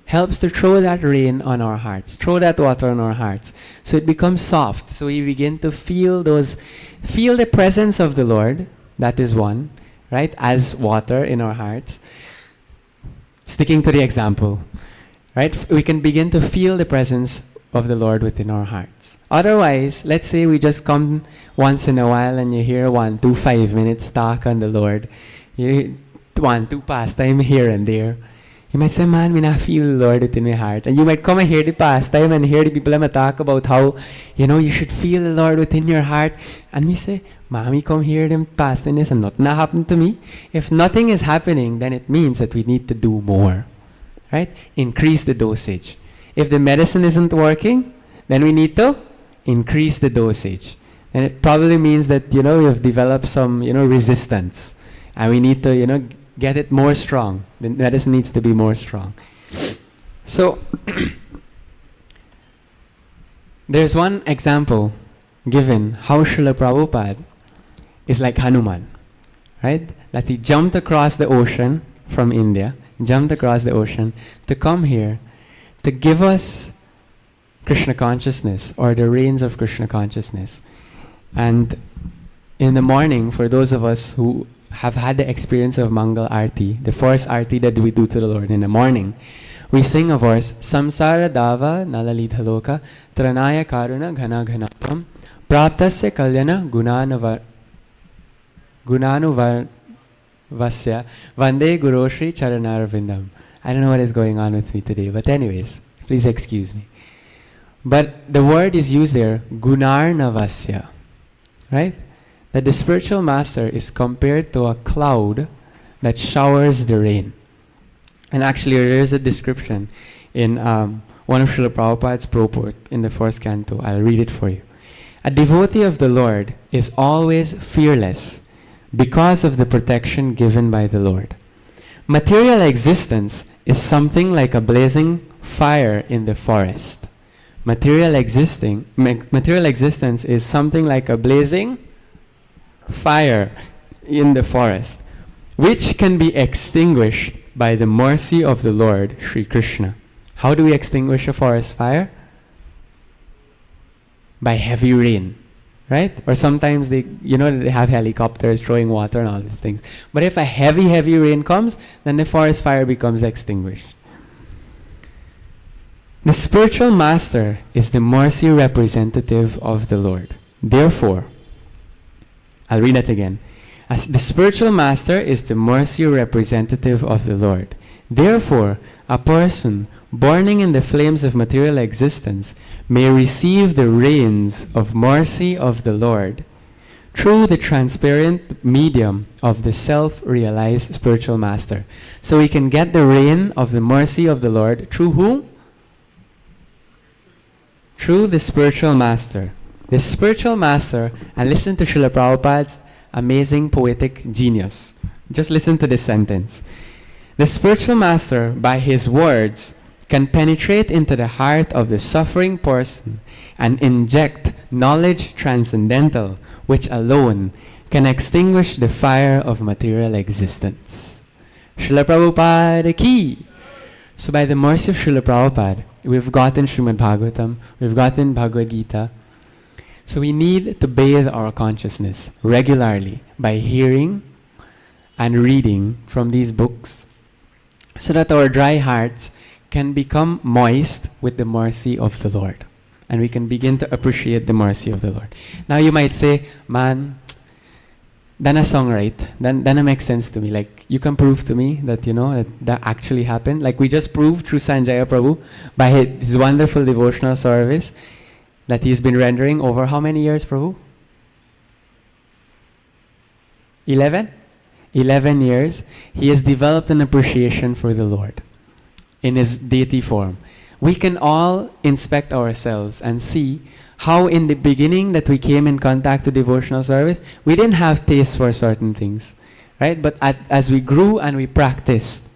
helps to throw that rain on our hearts, throw that water on our hearts, so it becomes soft. So we begin to feel the presence of the Lord. That is one, right? As water in our hearts. Sticking to the example, right? We can begin to feel the presence of the Lord within our hearts. Otherwise, let's say we just come once in a while and you hear 1, 2, 5 minutes talk on the Lord. You 1, 2 pastime here and there. You might say, man, I feel the Lord within my heart. And you might come and hear the pastime and hear the people talk about how, you should feel the Lord within your heart. And we say, Mommy, come hear them pastimes and nothing happened to me. If nothing is happening, then it means that we need to do more. Right? Increase the dosage. If the medicine isn't working, then we need to increase the dosage. And it probably means that, we have developed some, resistance. And we need to, get it more strong. The medicine needs to be more strong. So, there's one example given how Srila Prabhupada is like Hanuman, right? That he jumped across the ocean from India, jumped across the ocean to come here to give us Krishna consciousness or the rains of Krishna consciousness. And in the morning, for those of us who have had the experience of Mangal Arti, the first Arti that we do to the Lord in the morning, we sing a verse, Samsara Dava Nalalita Loka Tranaya Karuna Ghana Ghanapam Praptasya Kalyana Gunanuvar Vasya Vande Guroshri Charanarvindam. I don't know what is going on with me today, but anyways, please excuse me. But the word is used there, Gunarnavasya, right? That the spiritual master is compared to a cloud that showers the rain. And actually, there is a description in one of Srila Prabhupada's purport in the first canto. I'll read it for you. A devotee of the Lord is always fearless because of the protection given by the Lord. Material existence is something like a blazing fire in the forest. Material existence is something like a blazing fire in the forest, which can be extinguished by the mercy of the Lord, Sri Krishna. How do we extinguish a forest fire? By heavy rain, right? Or sometimes they have helicopters throwing water and all these things. But if a heavy rain comes, then the forest fire becomes extinguished. The spiritual master is the mercy representative of the Lord. Therefore, I'll read that again. As the spiritual master is the mercy representative of the Lord. Therefore, a person burning in the flames of material existence may receive the rains of mercy of the Lord through the transparent medium of the self-realized spiritual master. So we can get the rain of the mercy of the Lord through who? Through the spiritual master. The spiritual master, and listen to Srila Prabhupada's amazing poetic genius. Just listen to this sentence. The spiritual master, by his words, can penetrate into the heart of the suffering person and inject knowledge transcendental, which alone can extinguish the fire of material existence. Srila Prabhupada ki! So by the mercy of Srila Prabhupada, we've gotten Srimad Bhagavatam, we've gotten Bhagavad Gita. So we need to bathe our consciousness regularly by hearing and reading from these books so that our dry hearts can become moist with the mercy of the Lord. And we can begin to appreciate the mercy of the Lord. Now you might say, man, Dana song right? Dana makes sense to me. Like, you can prove to me that, that actually happened. Like we just proved through Sanjaya Prabhu by his wonderful devotional service that he's been rendering over how many years, Prabhu? 11? 11 years. He has developed an appreciation for the Lord in his deity form. We can all inspect ourselves and see how in the beginning that we came in contact with devotional service, we didn't have taste for certain things, right? But as we grew and we practiced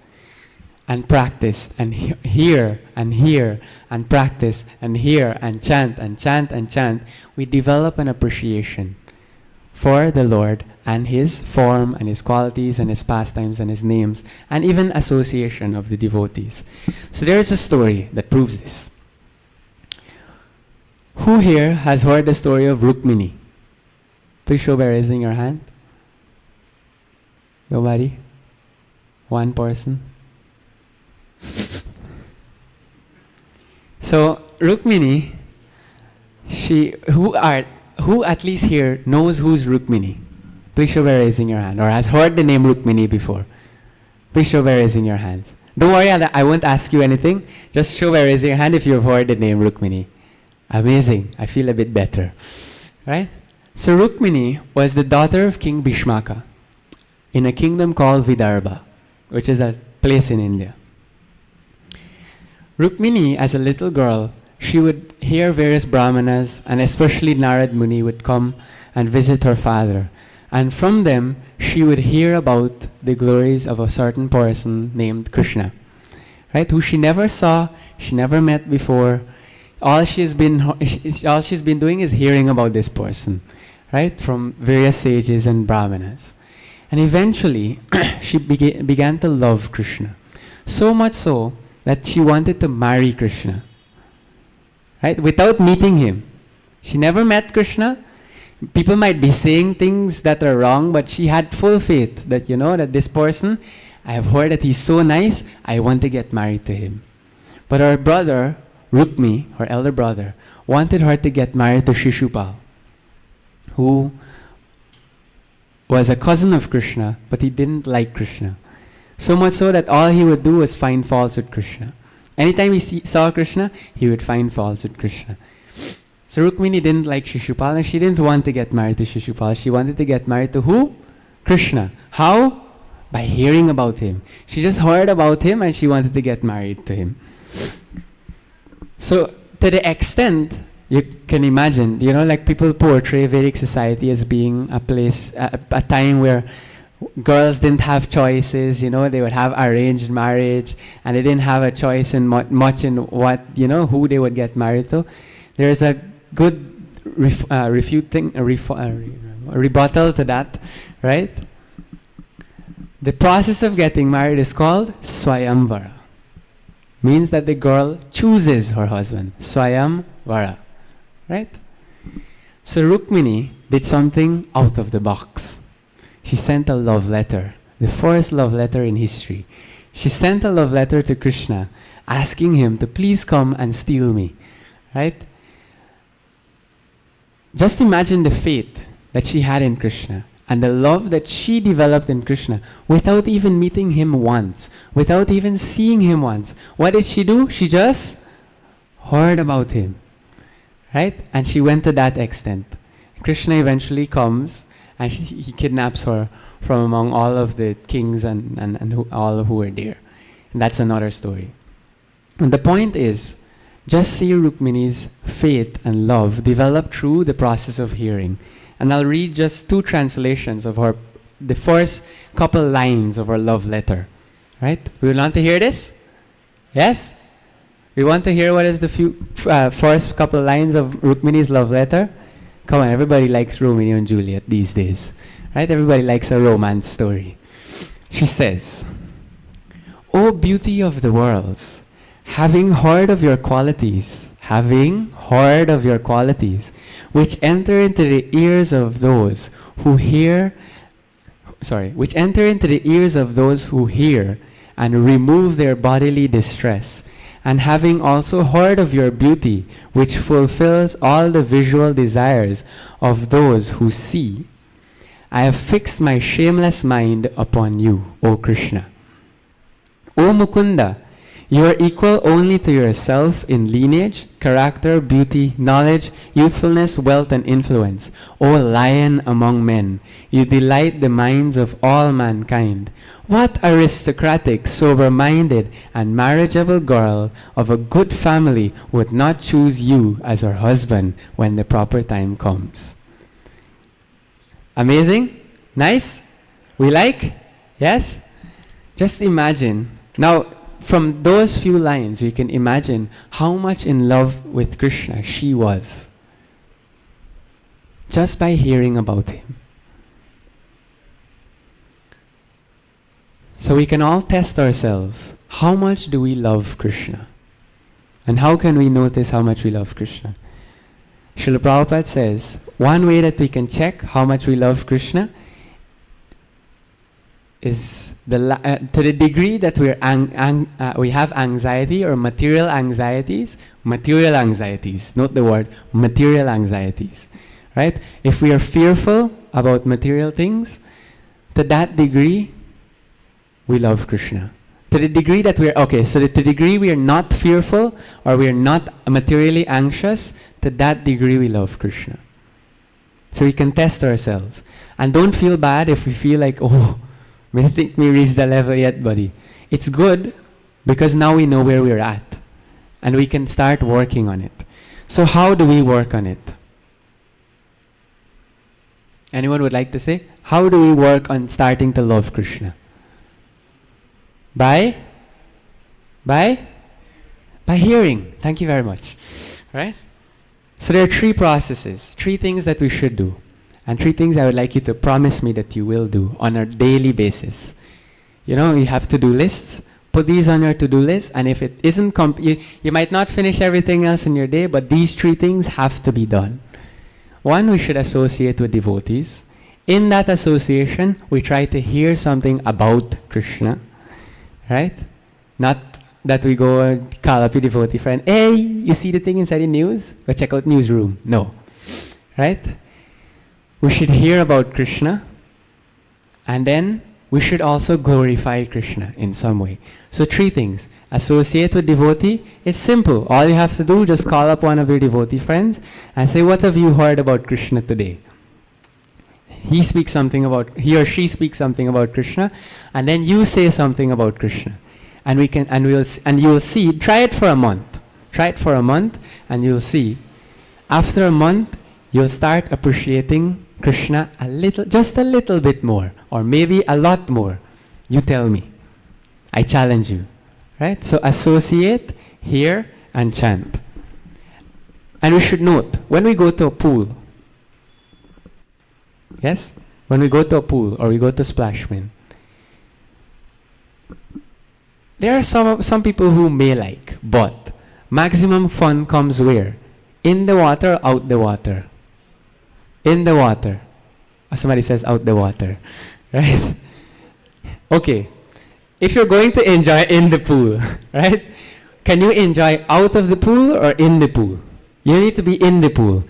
and hear and practice and hear and chant, we develop an appreciation for the Lord and His form and His qualities and His pastimes and His names and even association of the devotees. So there is a story that proves this. Who here has heard the story of Rukmini? Please show by raising your hand. Nobody? One person? So Rukmini, who at least here knows who's Rukmini? Please show by raising your hand, or has heard the name Rukmini before. Please show by raising your hands. Don't worry, I won't ask you anything. Just show by raising your hand if you've heard the name Rukmini. Amazing. I feel a bit better. Right? So Rukmini was the daughter of King Bhishmaka in a kingdom called Vidarbha, which is a place in India. Rukmini, as a little girl, she would hear various brahmanas, and especially Narad Muni would come and visit her father. And from them, she would hear about the glories of a certain person named Krishna, right? Who she never saw, she never met before. All she's been doing is hearing about this person, right? From various sages and brahmanas. And eventually, she began to love Krishna. So much so that she wanted to marry Krishna. right? Without meeting him. She never met Krishna. People might be saying things that are wrong, but she had full faith that, that this person, I have heard that he's so nice, I want to get married to him. But her brother, Rukmi, her elder brother, wanted her to get married to Shishupal, who was a cousin of Krishna, but he didn't like Krishna. So much so that all he would do was find faults with Krishna. Anytime he saw Krishna, he would find faults with Krishna. So Rukmini didn't like Shishupal, and she didn't want to get married to Shishupal. She wanted to get married to who? Krishna. How? By hearing about him. She just heard about him and she wanted to get married to him. So to the extent, you can imagine, like people portray Vedic society as being a place, a time where girls didn't have choices, they would have arranged marriage, and they didn't have a choice in much in what, who they would get married to. There's a good rebuttal to that, right? The process of getting married is called Swayamvara. Means that the girl chooses her husband. Swayamvara. Right? So Rukmini did something out of the box. She sent a love letter. The first love letter in history. She sent a love letter to Krishna asking him to please come and steal me. Right? Just imagine the faith that she had in Krishna and the love that she developed in Krishna without even meeting him once, without even seeing him once. What did she do? She just heard about him, right? And she went to that extent. Krishna eventually comes and he kidnaps her from among all of the kings and all who were there. And that's another story. And the point is, just see Rukmini's faith and love develop through the process of hearing. And I'll read just two translations of the first couple lines of her love letter. Right? We want to hear this? Yes? We want to hear what is the first couple lines of Rukmini's love letter? Come on, everybody likes Romeo and Juliet these days. Right? Everybody likes a romance story. She says, O beauty of the worlds, having heard of your qualities, which enter into the ears of those who hear and remove their bodily distress, and having also heard of your beauty, which fulfills all the visual desires of those who see, I have fixed my shameless mind upon you, O Krishna. O Mukunda, you are equal only to yourself in lineage, character, beauty, knowledge, youthfulness, wealth, and influence. O lion among men, you delight the minds of all mankind. What aristocratic, sober-minded, and marriageable girl of a good family would not choose you as her husband when the proper time comes? Amazing? Nice? We like? Yes? Just imagine. Now, from those few lines, you can imagine how much in love with Krishna she was just by hearing about him. So we can all test ourselves. How much do we love Krishna? And how can we notice how much we love Krishna? Srila Prabhupada says, one way that we can check how much we love Krishna is to the degree that we have anxiety or material anxieties, note the word, material anxieties, right? If we are fearful about material things, to that degree, we love Krishna. To the degree that to the degree we are not fearful or we are not materially anxious, to that degree we love Krishna. So we can test ourselves. And don't feel bad if we feel like, I think we reached the level yet, buddy. It's good because now we know where we're at and we can start working on it. So how do we work on it? Anyone would like to say? How do we work on starting to love Krishna? By hearing. Thank you very much. Right? So there are three processes, three things that we should do. And three things I would like you to promise me that you will do on a daily basis. You have to-do lists. Put these on your to-do list, and if it isn't, you might not finish everything else in your day, but these 3 things have to be done. One, we should associate with devotees. In that association, we try to hear something about Krishna, right? Not that we go and call up your devotee friend, hey, you see the thing inside the news? Go check out newsroom. No, right? We should hear about Krishna, and then we should also glorify Krishna in some way. So 3 things. Associate with devotee. It's simple. All you have to do, just call up one of your devotee friends and say, what have you heard about Krishna today? He or she speaks something about Krishna, and then you say something about Krishna. And you will see, try it for a month. Try it for a month, and you'll see. After a month, you'll start appreciating Krishna just a little bit more, or maybe a lot more. You tell me. I challenge you. Right? So associate, hear, and chant. And we should note, when we go to a pool, yes? When we go to a pool or we go to Splashman, there are some people who may like, but maximum fun comes where? In the water, out the water. In the water. Somebody says out the water. Right? Okay. If you're going to enjoy in the pool, right? Can you enjoy out of the pool or in the pool? You need to be in the pool.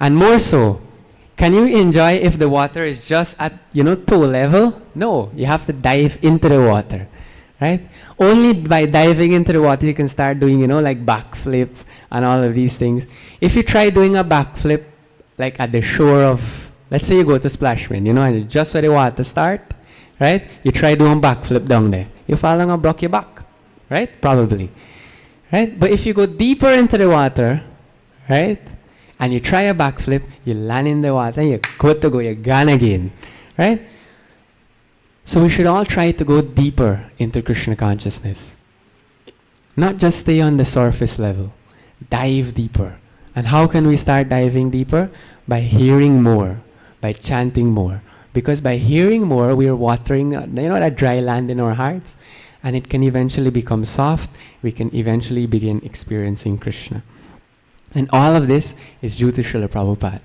And more so, can you enjoy if the water is just at, toe level? No, you have to dive into the water, right? Only by diving into the water you can start doing, like backflip and all of these things. If you try doing a backflip, like at the shore of, let's say you go to Splashman, and just where the water start, right? You try doing backflip down there. You fall and broke your back, right? Probably, right? But if you go deeper into the water, right? And you try a backflip, you land in the water, you're good to go, you're gone again, right? So we should all try to go deeper into Krishna consciousness. Not just stay on the surface level. Dive deeper. And how can we start diving deeper? By hearing more, by chanting more. Because by hearing more, we are watering, that dry land in our hearts, and it can eventually become soft. We can eventually begin experiencing Krishna. And all of this is due to Srila Prabhupada.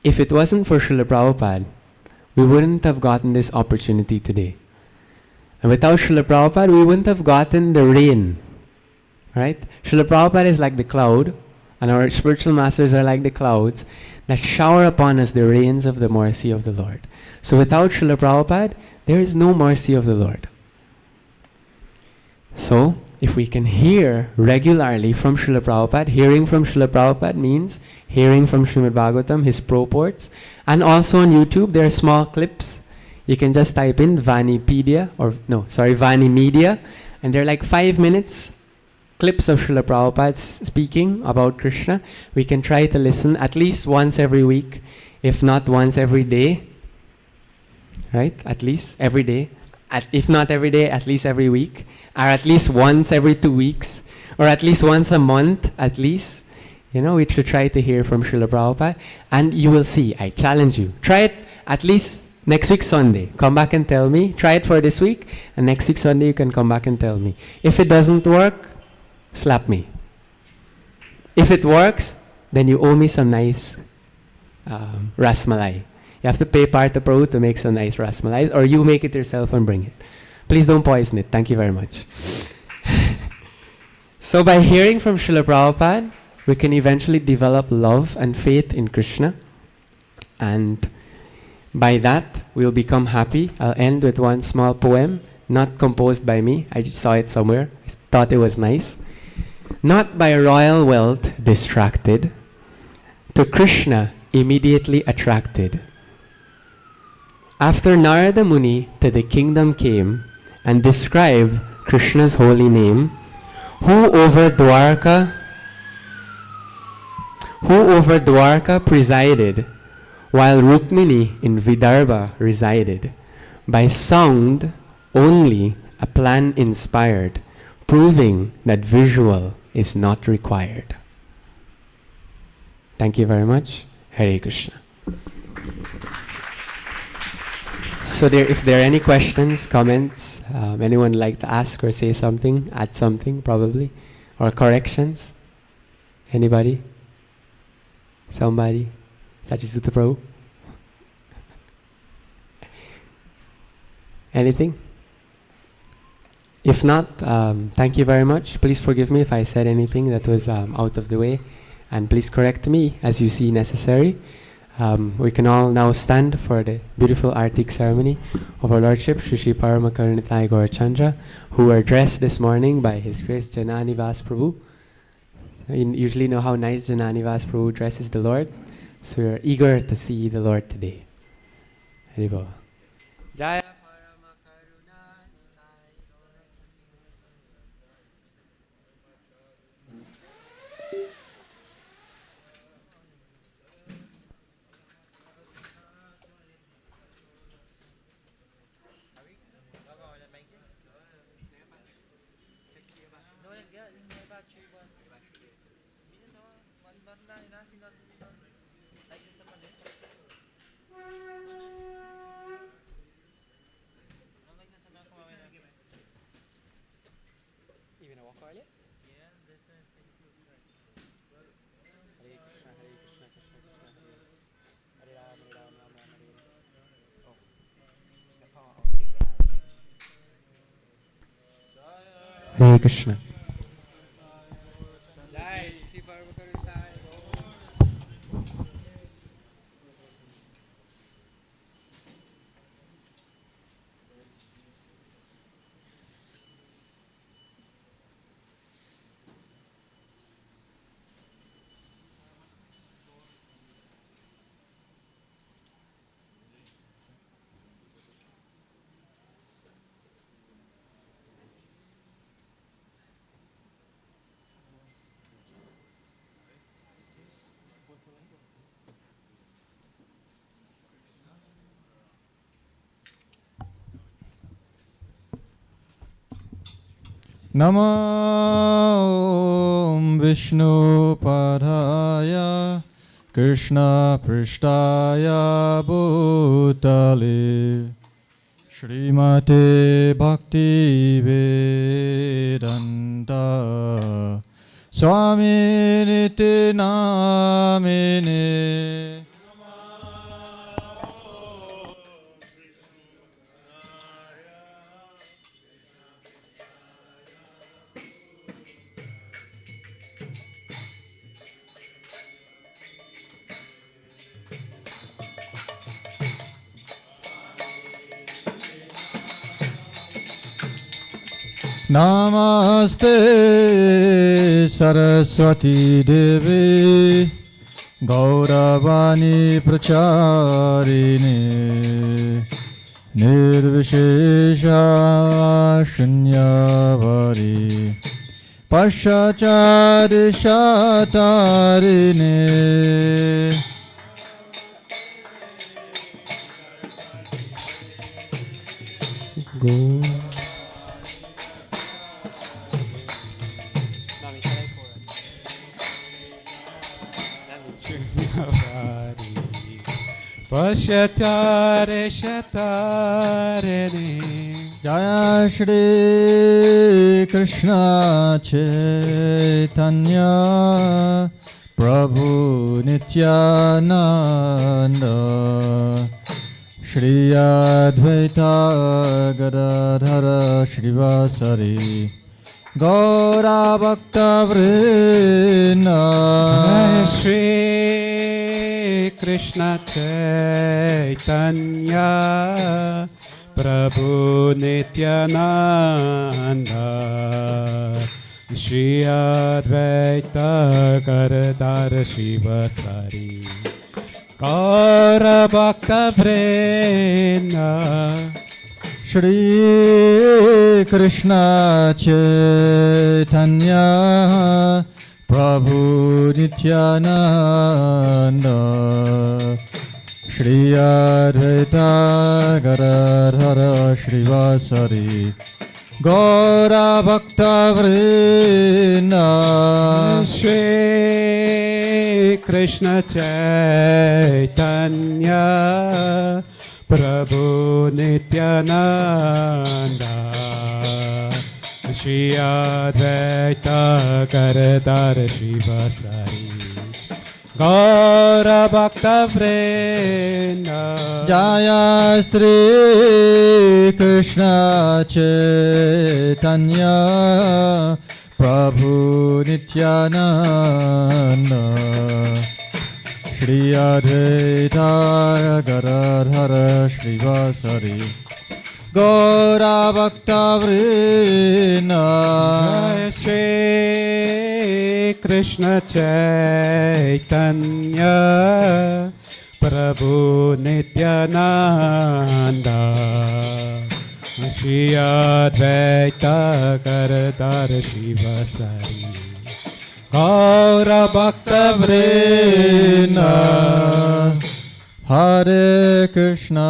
If it wasn't for Srila Prabhupada, we wouldn't have gotten this opportunity today. And without Srila Prabhupada, we wouldn't have gotten the rain. Right? Srila Prabhupada is like the cloud, and our spiritual masters are like the clouds that shower upon us the rains of the mercy of the Lord. So without Srila Prabhupada, there is no mercy of the Lord. So, if we can hear regularly from Srila Prabhupada, hearing from Srila Prabhupada means hearing from Srimad Bhagavatam, his purports, and also on YouTube there are small clips. You can just type in Vanipedia, Vanimedia, and they're like 5 minutes clips of Srila Prabhupada speaking about Krishna. We can try to listen at least once every week, if not once every day. Right? At least every day. If not every day, at least every week. Or at least once every 2 weeks. Or at least once a month, at least. We should try to hear from Srila Prabhupada. And you will see, I challenge you. Try it at least next week Sunday. Come back and tell me. Try it for this week. And next week Sunday you can come back and tell me. If it doesn't work, slap me. If it works, then you owe me some nice rasmalai. You have to pay Partha Prabhu to make some nice rasmalai, or you make it yourself and bring it. Please don't poison it. Thank you very much. So by hearing from Srila Prabhupada, we can eventually develop love and faith in Krishna. And by that, we'll become happy. I'll end with one small poem, not composed by me. I just saw it somewhere. I thought it was nice. Not by royal wealth distracted, to Krishna immediately attracted. After Narada Muni to the kingdom came and described Krishna's holy name, who over Dwarka presided, while Rukmini in Vidarbha resided. By sound only a plan inspired, proving that visual is not required. Thank you very much. Hare Krishna. So if there are any questions, comments, anyone like to ask or say something, add something probably, or corrections? Anybody? Somebody? Sachisuta Prabhu? Anything? If not, thank you very much. Please forgive me if I said anything that was out of the way, and please correct me as you see necessary. We can all now stand for the beautiful Artik ceremony of our Lordship, Shri Shri Paramakarunitai Gaurachandra, who were dressed this morning by His Grace Jananivas Prabhu. So you usually know how nice Jananivas Prabhu dresses the Lord, so we are eager to see the Lord today. Haribol. Jaya. Hare Krishna. Namo Vishnu Padaya Krishna Prishtaya Bhutale Srimate Bhakti Vedanta Swami Niti Namine Namaste Saraswati Devi Gauravani Pracharini Nirvishesha Shunyavadi Pashachari Shatarini Go. Pashachare Shatarene Jaya Shri Krishna Chaitanya Prabhu Nityananda Shri Advaita Gadadhara Shrivasari Gaura Bhakta Vrinda Shri Krishna Chaitanya Prabhu Nityananda Shri Advaita Gadadhara Shrivasari Gaura Bhakta Vrinda Shri Krishna Chaitanya Prabhu Nityananda Shri Advaita Gadadhara Shrivasari Gaura Bhakta Vrinda Shri Krishna Chaitanya प्रभु नित्यानंदा श्री अद्वैत करतार शिवसारी गौर भक्त वृंद जय श्री कृष्ण चैतन्य प्रभु नित्यानंद श्री अद्वैत गदाधर श्रीवासरि गौर भक्त वृंद जय श्री कृष्ण चैतन्य प्रभु नित्यानंद श्री अद्वैत करतार शिवसारी गौर भक्त वृंद हरे Krishna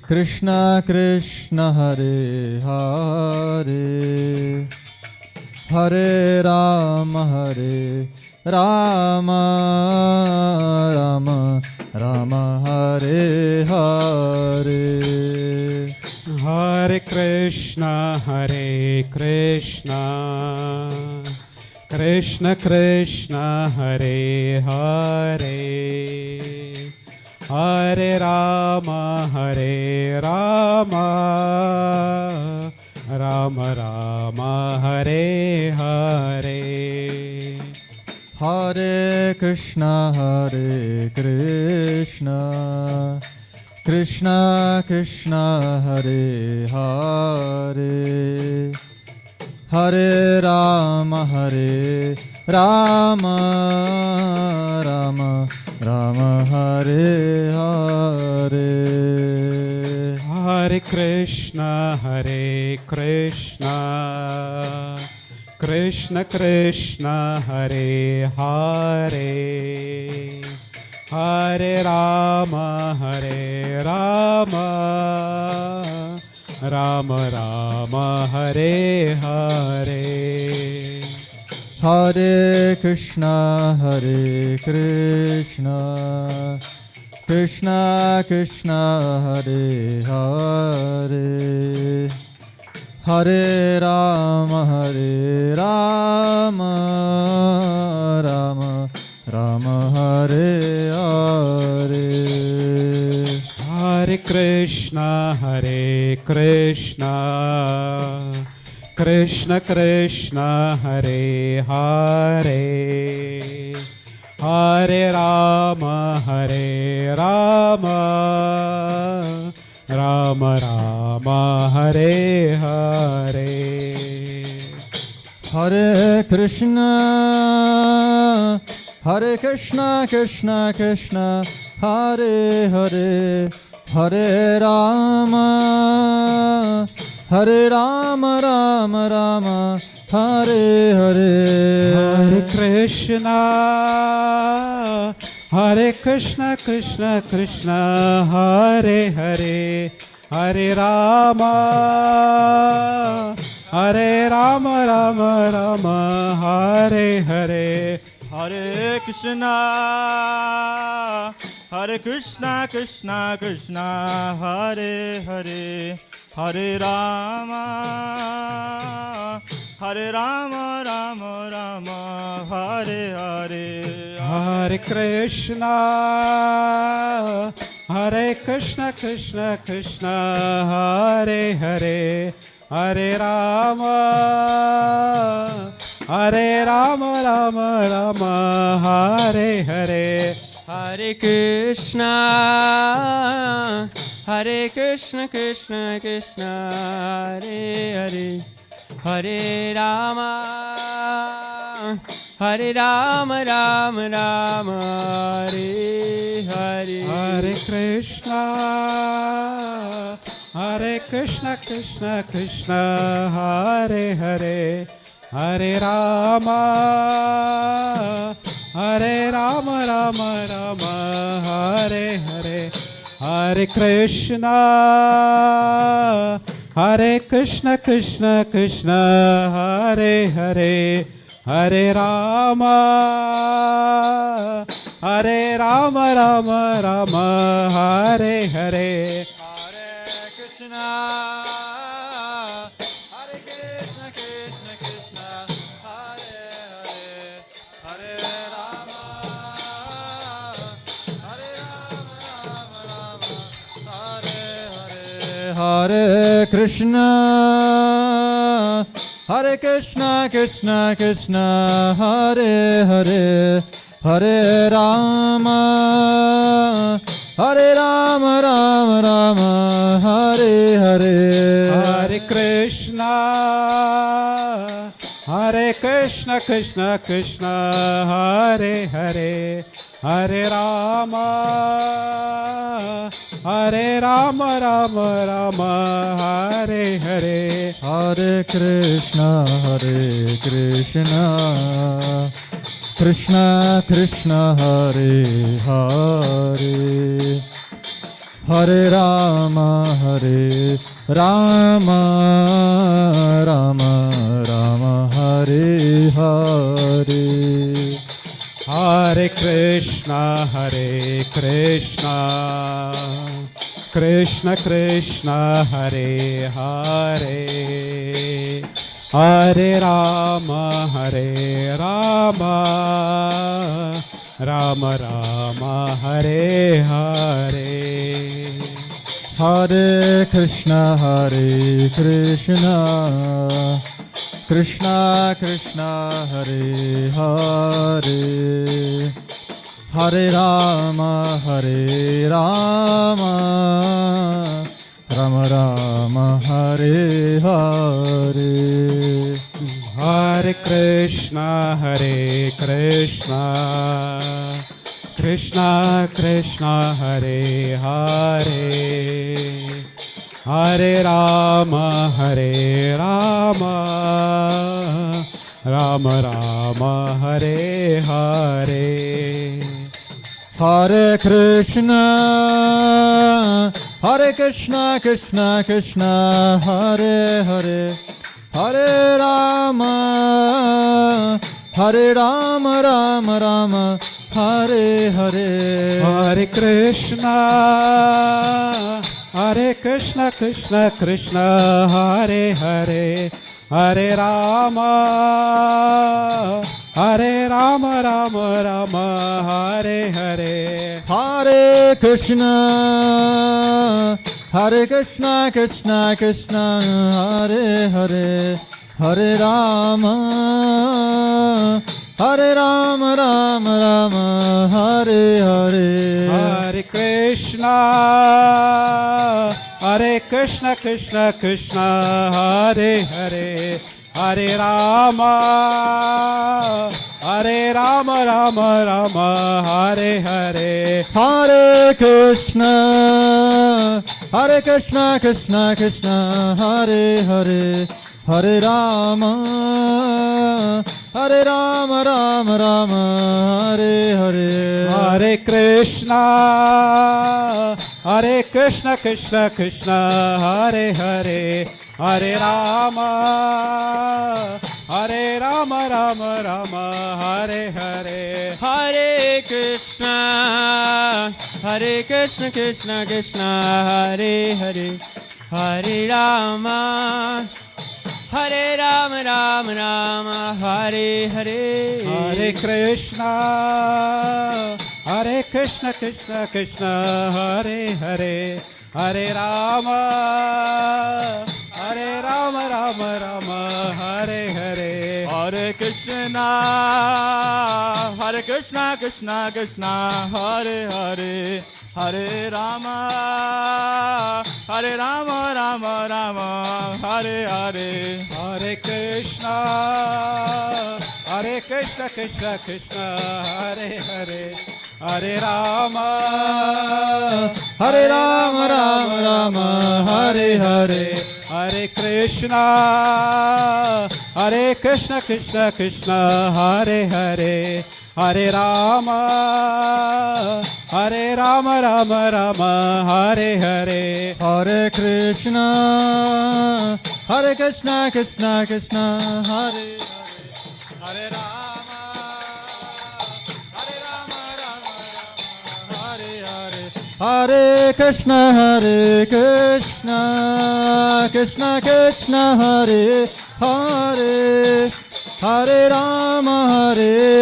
Krishna Krishna Hare Hare Hare Ram Ram Ram Hare Hare Hare Krishna Krishna Krishna Hare Hare Hare Ram Ram Ram Hare Hare Hare Krishna Krishna Krishna Hare Hare Hare Ram Ram Ram Hare Hare Hare Krishna Krishna Krishna Hare Hare Hare Ram Ram Ram Hare Hare Hare Krishna Krishna Krishna Hare Hare Hare Ram Ram Ram Hare Hare Hare Krishna Krishna Krishna Hare Hare Hare Ram Ram Ram Hare Hare Hare Krishna Krishna Krishna Hare Hare Hare Ram Ram Ram Hare Hare Hare Krishna Krishna Krishna Hare Hare Hare Ram Ram Ram Hare Hare Hare Krishna Krishna Krishna Hare Hare Hare Ram Ram Ram Hare Hare Hare Krishna Krishna Krishna Hare Hare Hare Ram Ram Ram Hare Hare Hare Krishna Krishna Krishna Hare Hare Hare Rama Rama Rama Hare Hare Hare Krishna Krishna Krishna Hare Hare Hare Rama Rama Rama Hare Hare Hare Krishna Krishna Krishna Hare Hare Hare Rama, Hare Rama, Rama Rama, Hare Hare. Hare Krishna, Hare Krishna, Krishna Krishna, Hare Hare, Hare Rama, Hare Rama, Rama Rama, Hare Hare. Hare Krishna, Hare Krishna, Krishna Krishna, Hare Hare, Hare Rama, Hare Rama, Rama Rama, Hare Hare. Hare Krishna, Hare Krishna, Krishna Krishna, Hare Hare, Hare Rama, Hare Rama, Rama Rama, Hare Hare. Hare Krishna, Krishna Krishna, Hare Hare, Hare Rama, Rama Rama, Hare Hare. Hare Krishna, Krishna Krishna, Hare Hare, Hare Rama, Rama Rama, Hare Hare. Hare Krishna, Krishna Krishna, Hare Hare, Hare Rama, Rama Rama, Hare Hare. Hare Krishna, Krishna Krishna, Hare Hare, Hare Rama, Rama Rama, Hare Hare. Hare Krishna, Krishna Krishna, Hare Hare, Hare Rama, Rama Rama, Hare Hare. Hare Krishna, Krishna Krishna, Hare Hare, Hare Rama, Rama Rama, Hare Hare. Hare Krishna, Krishna Krishna, Hare Hare, Hare Rama, Rama Rama, Hare Hare. Hare Krishna, Krishna Krishna, Hare Hare, Hare Rama, Rama Rama, Hare Hare. Hare Krishna, Krishna Krishna, Hare Hare, Hare Rama, Rama Rama, Hare Hare. Hare Krishna, Krishna Krishna, Hare Hare, Hare Rama, Rama Rama, Hare Hare. Hare Krishna, Krishna Krishna, Hare Hare, Hare Rama, Rama Rama, Hare Hare. Hare Krishna, Krishna Krishna, Hare Hare, Hare Rama, Rama Rama, Hare Hare. Hare Krishna, Krishna Krishna, Hare Hare, Hare Rama, Rama Rama, Hare Hare. Hare Krishna, Krishna Krishna, Hare Hare, Hare Rama, Rama Rama, Hare Hare. Hare Krishna, Krishna Krishna, Hare Hare, Hare Rama, Rama Rama, Hare Hare. Hare Krishna, Krishna Krishna, Hare Hare, Hare Rama. Hare Krishna, Krishna Krishna, Hare Hare, Hare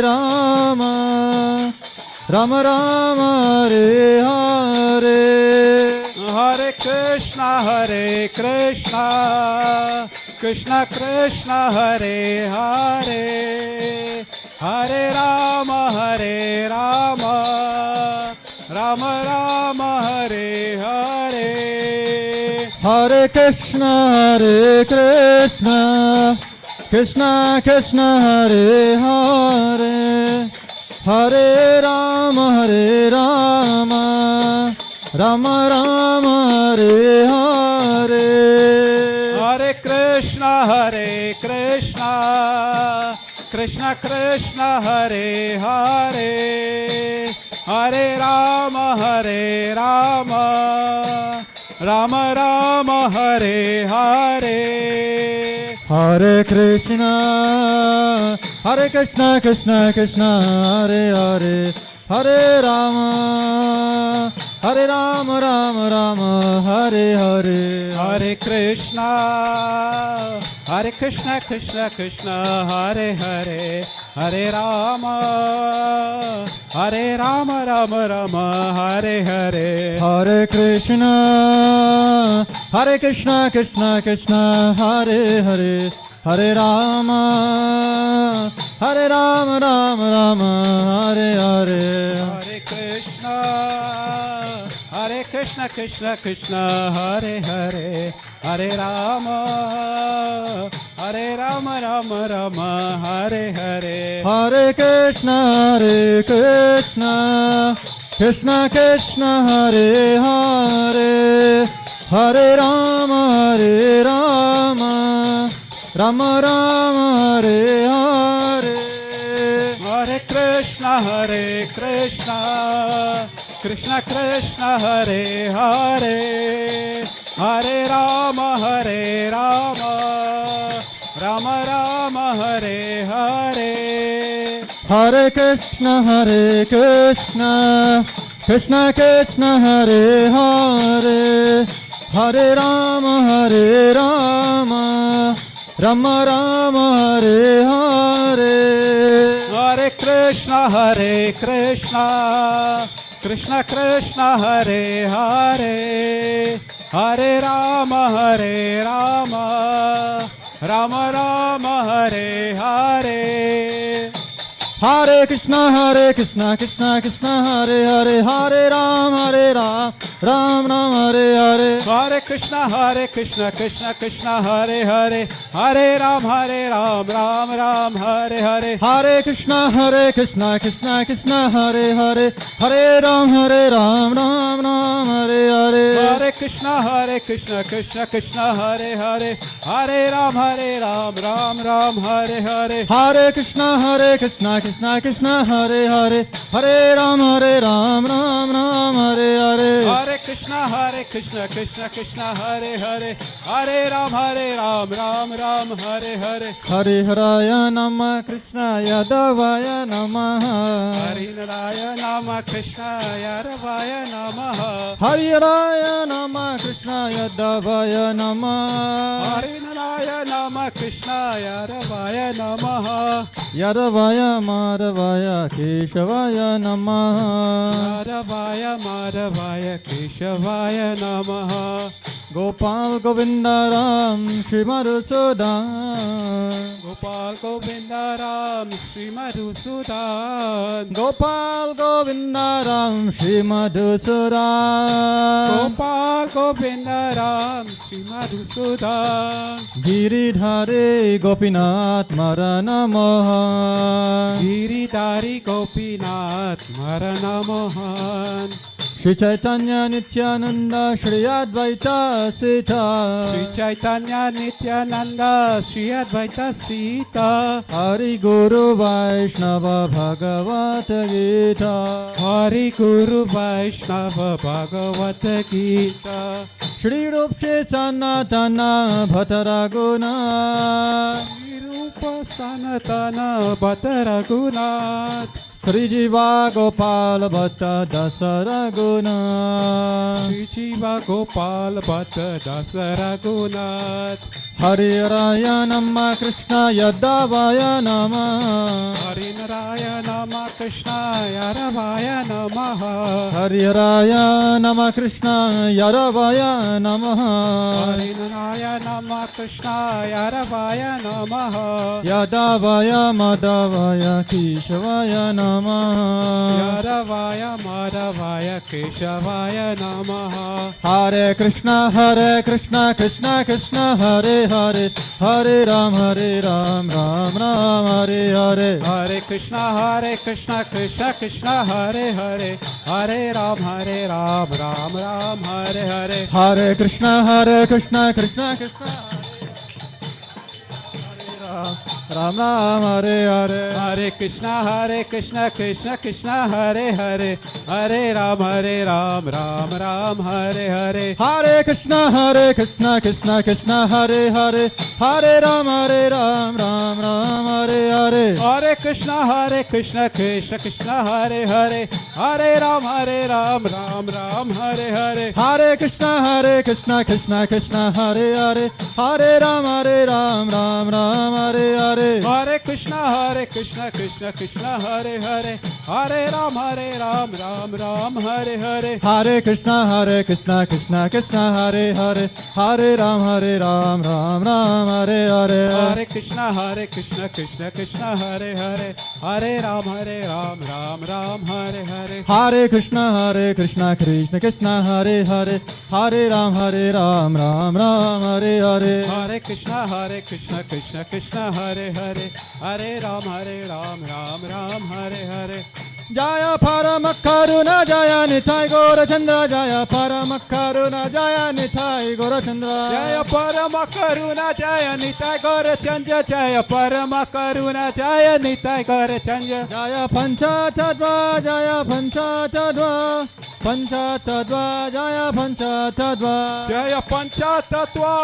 Rama, Rama Rama, Hare Hare. Hare Krishna, Krishna Krishna, Hare Hare, Hare Rama, Rama Rama, Hare Hare. Hare Krishna, Krishna Krishna, Hare Hare, Hare Rama, Rama Rama, Hare Hare. Hare Krishna, Krishna Krishna, Hare Hare, Hare Rama, Rama Rama, Hare Hare. Hare Krishna, Krishna Krishna, Hare Hare, Hare Rama, Rama Rama, Hare Hare. Hare Krishna, Krishna Krishna, Hare Hare, Hare Rama, Rama Rama, Hare Hare. Hare Krishna, Krishna Krishna, Hare Hare, Hare Rama, Rama Rama, Hare Hare. Hare Krishna, Krishna, Hare Hare, Hare Rama, Rama Rama, Hare Hare. Hare Krishna, Krishna Krishna, Hare Hare, Hare Rama, Rama Rama, Hare Hare. Hare Krishna, Krishna Krishna, Hare Hare, Hare Rama, Rama Rama, Hare Hare. Hare Krishna, Krishna Krishna, Hare Hare, Hare Rama, Rama Rama, Hare Hare. Hare Krishna, Krishna Krishna, Hare Hare, Hare Rama, Rama Rama, Hare Hare. Hare Krishna, Krishna Krishna, Hare Hare, Hare Rama, Ram Ram, Hare Hare. Hare Krishna, Krishna Krishna, Hare Hare, Hare Ram, Ram Ram, Hare Hare. Hare Krishna, Krishna Krishna, Hare Hare, Hare Ram, Ram Ram, Hare Hare. Hare Krishna, Krishna, Hare Hare, Hare Ram, Ram Ram, Hare Hare. Hare Krishna, Krishna Hare Hare, Hare Ram, Ram Ram, Hare Hare. Hare Krishna, Krishna, Hare Hare, Hare Ram, Ram Hare Hare. Hare Haraya Namah, Krishna Yadavaya Namah. Hari Naraya Nama, Krishna Yaravaya Namaha. Hare Haraya Namah, Krishna Yadavaya Namah. Hari Naraya Nama, Krishna Yaravaya Namaha. Yadavaya Madhavaya Keshavaya Namah. Yaravaya Madhavaya Keshavaya Namaha. Gopal Govinda Ram Shri Madhusudan. Gopal Govinda Ram Sri Madhusudan. Gopal Govinda Ram Shri Madhusudan. Gopal Govinda Ram Sri Madhusudan. Giridhare Gopinath Marana Mohan. Giridhari Gopinath Marana Mohan. Shri Chaitanya Nityananda Shri Advaita Sita. Sri Chaitanya Nityananda Sri Advaita Sita. Hari Guru Vaishnava Bhagavata Gita. Hari Guru Vaishnava Bhagavata Gita. Shri Rup Sanatana Bhattaraguna. Shri Rupa Sanatana Bhattaragunath. Sri Jiva Gopal Bhatta Dasa Raghunath Sri Jiva Gopal Bhatta Dasa Raghunath Hari Raya Nama Krishna Yadavaya Nama Hari Naraya Nama Krishna Yaravaya Namaha Hari Raya Nama Krishna Yaravaya Namaha Hari Naraya Nama Krishna Yaravaya Namaha Yadavaya Madhavaya Keshavaya Namaha Yaravaya Madhavaya Keshavaya Namaha Hare Krishna Krishna Krishna Hare Hare Hare Ram Ram Ram Hare Hare Hare Krishna Krishna Krishna Hare Hare Hare Ram Ram Ram Hare Hare Hare Krishna Krishna Krishna Ram Ram Hare Hare Hare Krishna Krishna Hare Hare Hare Ram Ram Ram Hare Hare Hare Krishna Krishna Hare Hare Hare Ram Ram Ram Hare Hare Hare Krishna Krishna Hare Hare Hare Ram Ram Hare Hare Hare Krishna Krishna Hare Hare Hare Ram Ram Ram Hare Hare Hare Krishna Krishna Hare Hare Hare Ram Ram Hare Hare Hare Krishna Krishna Hare Hare Hare Ram Ram Hare Hare Hare Krishna Krishna Hare Hare Hare Ram Ram Hare Hare Hare Krishna Krishna Hare Hare Hare Ram Ram Hare Hare Hare Krishna Krishna Hare Hare Hare Ram Ram Hare Hare Jaya Paramakaruna Jaya Nitai Gaurachandra Jaya Paramakaruna Jaya Nitai Gaurachandra Jaya Parama Karuna Jaya Nitai Gaurachandra Jaya Parama Karuna Jaya Nitai Gaurachandra Jaya Panchatadva Jaya Panchatadva Panchatadva Jaya Panchatadva Jaya Panchatattva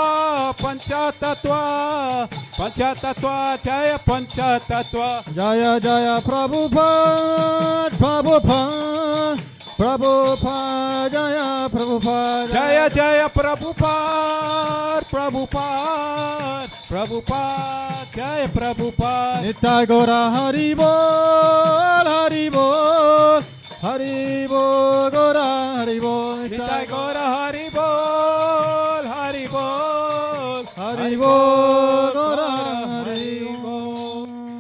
Jaya Panchatattva Jaya Jaya Prabhupada Prabhupada Prabhupada Jaya Prabhupada Jaya Jaya Prabhupada Jaya Prabhupada Nitai Gaura Hari Bol Hari Bol Hari Bol Gaura Hari Bol Nitai Gaura Hari Bol Hari Bol Hari Bol Gaura Hari Bol.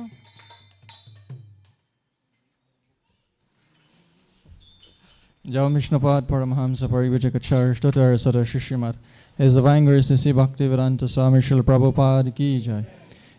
Jai Mishnapad Paramahamsa Parivajakacharyya Stotar Sada Shishimat. His Divine Grace Sri Bhaktivedanta Swami Srila Prabhupada Ki Jai.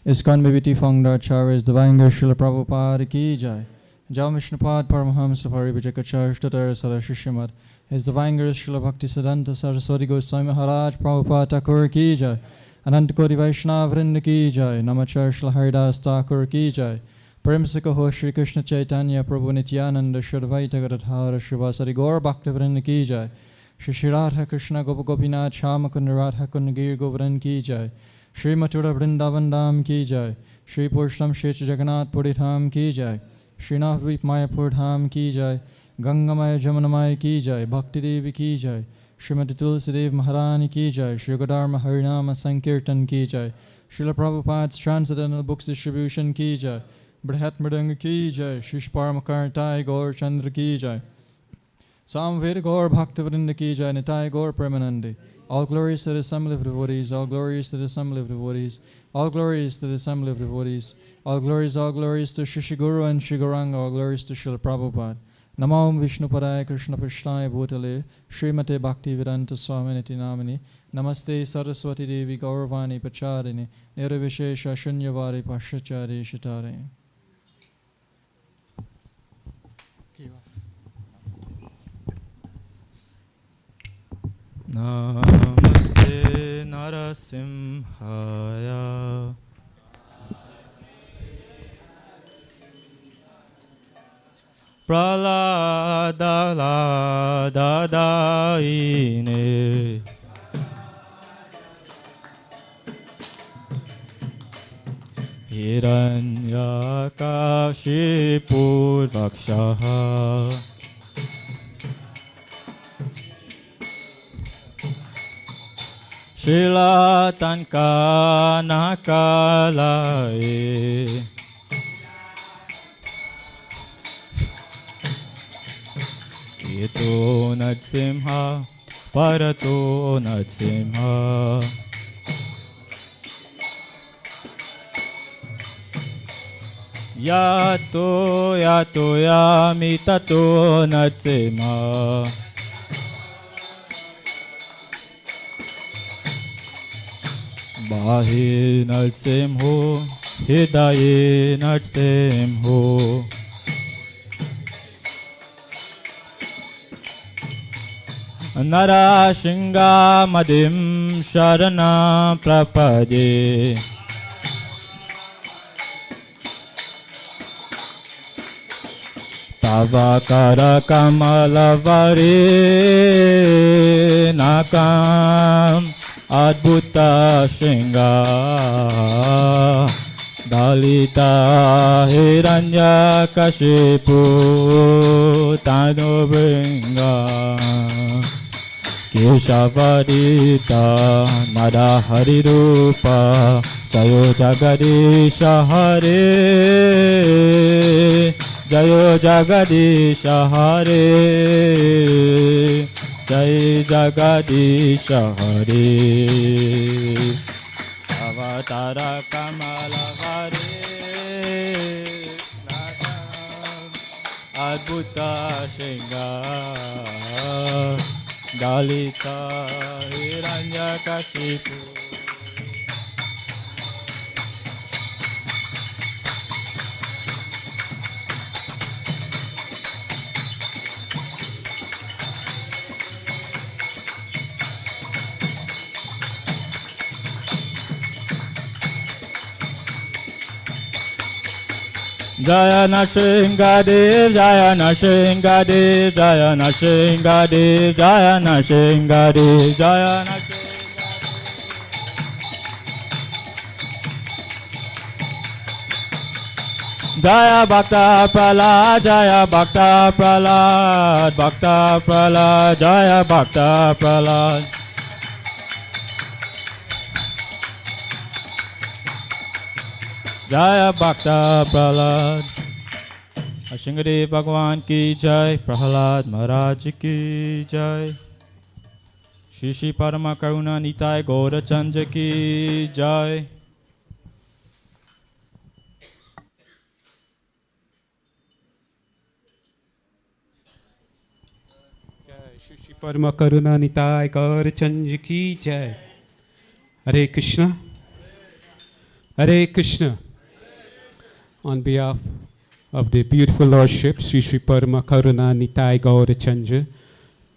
ISKCON BBT founder Acharya His Divine Grace Srila Prabhupada Ki Jai. Jai Mishnapad Paramahamsa Parivajakacharyya Stotar Sada Shishimat. His Divine Grace Srila Bhaktisiddhanta Saraswati Goswami Maharaj Prabhupada Thakur Ki Jai. Anant Koti Vaishnava Vrinda Ki Jai. Namachar Srila Haridas Thakur Ki Jai. Paramsika Ho Shri Krishna Chaitanya Prabhu Nityananda Shradvaita Gadadhara Shrivasari Gaur Bhaktivinoda Ki Jai. Shri Shri Radha Krishna Gopa Gopinath Shyamakund Radha Kund Gir Govardhan Ki Jai. Shri Mathura Vrindavan Dham Ki Jai. Shri Purushottam Shri Jagannath Puri Dham Ki Jai. Shri Navadvip Mayapur Dham Ki Jai. Gangamaya Jamunamaya Ki Jai. Bhakti Devi Ki Jai. Srimati Tulsi Dev Maharani Ki Jai. Shri Godharma Harinama Sankirtan Ki Jai. Srila Prabhupada's Transcendental Books Distribution Ki Jai. Brihat Mridanga Ki Jai. Shri Paramakartai Gaur Chandra Ki Jai. Samved Gaur Bhaktivinoda Ki Jai. Nitai Gaur Premanande. All glories to the assembly of devotees. All glories to the assembly of devotees. All glories to the assembly of devotees. All glories to Shri Guru and Shri Gauranga. All glories to Srila Prabhupada. Namo Vishnupadaya Krishna Prishnaya Bhutale Srimate Bhaktivedanta Swaminiti Namini Namaste Saraswati Devi Gauravani Pacharini Nirvishesha Shunyavadi Pashachari Shatare. Namaste Narasimhaya Praladadaine Hiranyakashipu Rakshaha Shila Tankana Kalae Ito Nadsimha Parato Nadsimha Yato Yato Yamitato Nadsimha Bahi Nadsimho Hidaye Nadsimho Narashinga Madim Sharana Prapade Tavakara Kamalavari Nakam Adbhuta Shinga Dalita Hiranya Kashipu Tanubringa Keshavadita Madahari Rupa Jayo Jagadisha Hare Jayo Jagadisha Hare Jai Jagadisha Hare Avatara Kamala Hare Adbhuta Shinga Dalita Hiranyakashipu Jaya Nashingadev, Jaya Nashingadev, Jaya Nashingadev, Jaya Nashingadev, Jaya Nashingadev. Jaya Bhakta Prahlad, Jaya Bhakta Prahlad, Bhakta Prahlad, Jaya Bhakta Prahlad. Jaya Bhakta Prahlad. Ashingade Bhagwan ki jai, Prahlad Maharaj ki jai. Shri Shri Parama Karuna Nitai Gaurachandra ki jai. Shri Shri Parama Karuna Nitai Gaurachandra ki jai. Hare Krishna. Hare Krishna. On behalf of the beautiful Lordship, Sri Sri Parama Karuna Nitai Gaurachandra,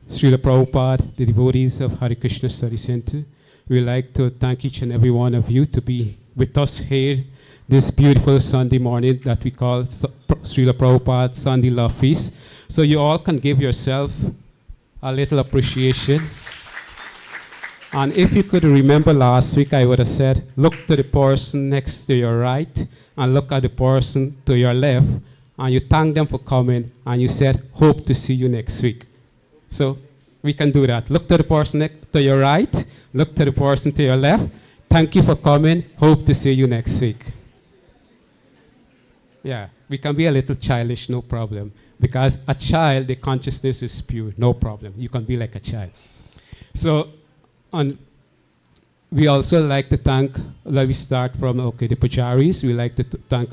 Srila Prabhupada, the devotees of Hare Krishna Study Center, we would like to thank each and every one of you to be with us here this beautiful Sunday morning that we call Srila Prabhupada Sunday Love Feast. So you all can give yourself a little appreciation. And if you could remember last week, I would have said, look to the person next to your right and look at the person to your left, and you thank them for coming, and you said, hope to see you next week. So we can do that. Look to the person next to your right, look to the person to your left. Thank you for coming. Hope to see you next week. Yeah, we can be a little childish, no problem. Because a child, the consciousness is pure, no problem. You can be like a child. So, we also like to thank, let me start from, the Pujaris. We like to thank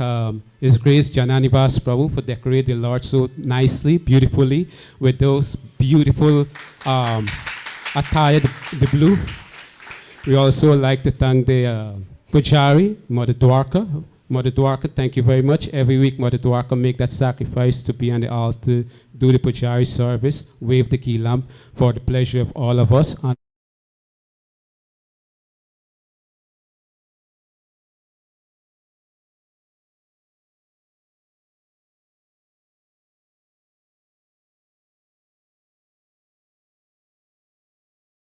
His Grace Jananivas Prabhu for decorating the Lord so nicely, beautifully, with those beautiful attire, the blue. We also like to thank the Pujari, Mother Dwarka. Mother Dwarka, thank you very much. Every week, Mother Dwarka make that sacrifice to be on the altar, do the Pujari service, wave the key lamp for the pleasure of all of us.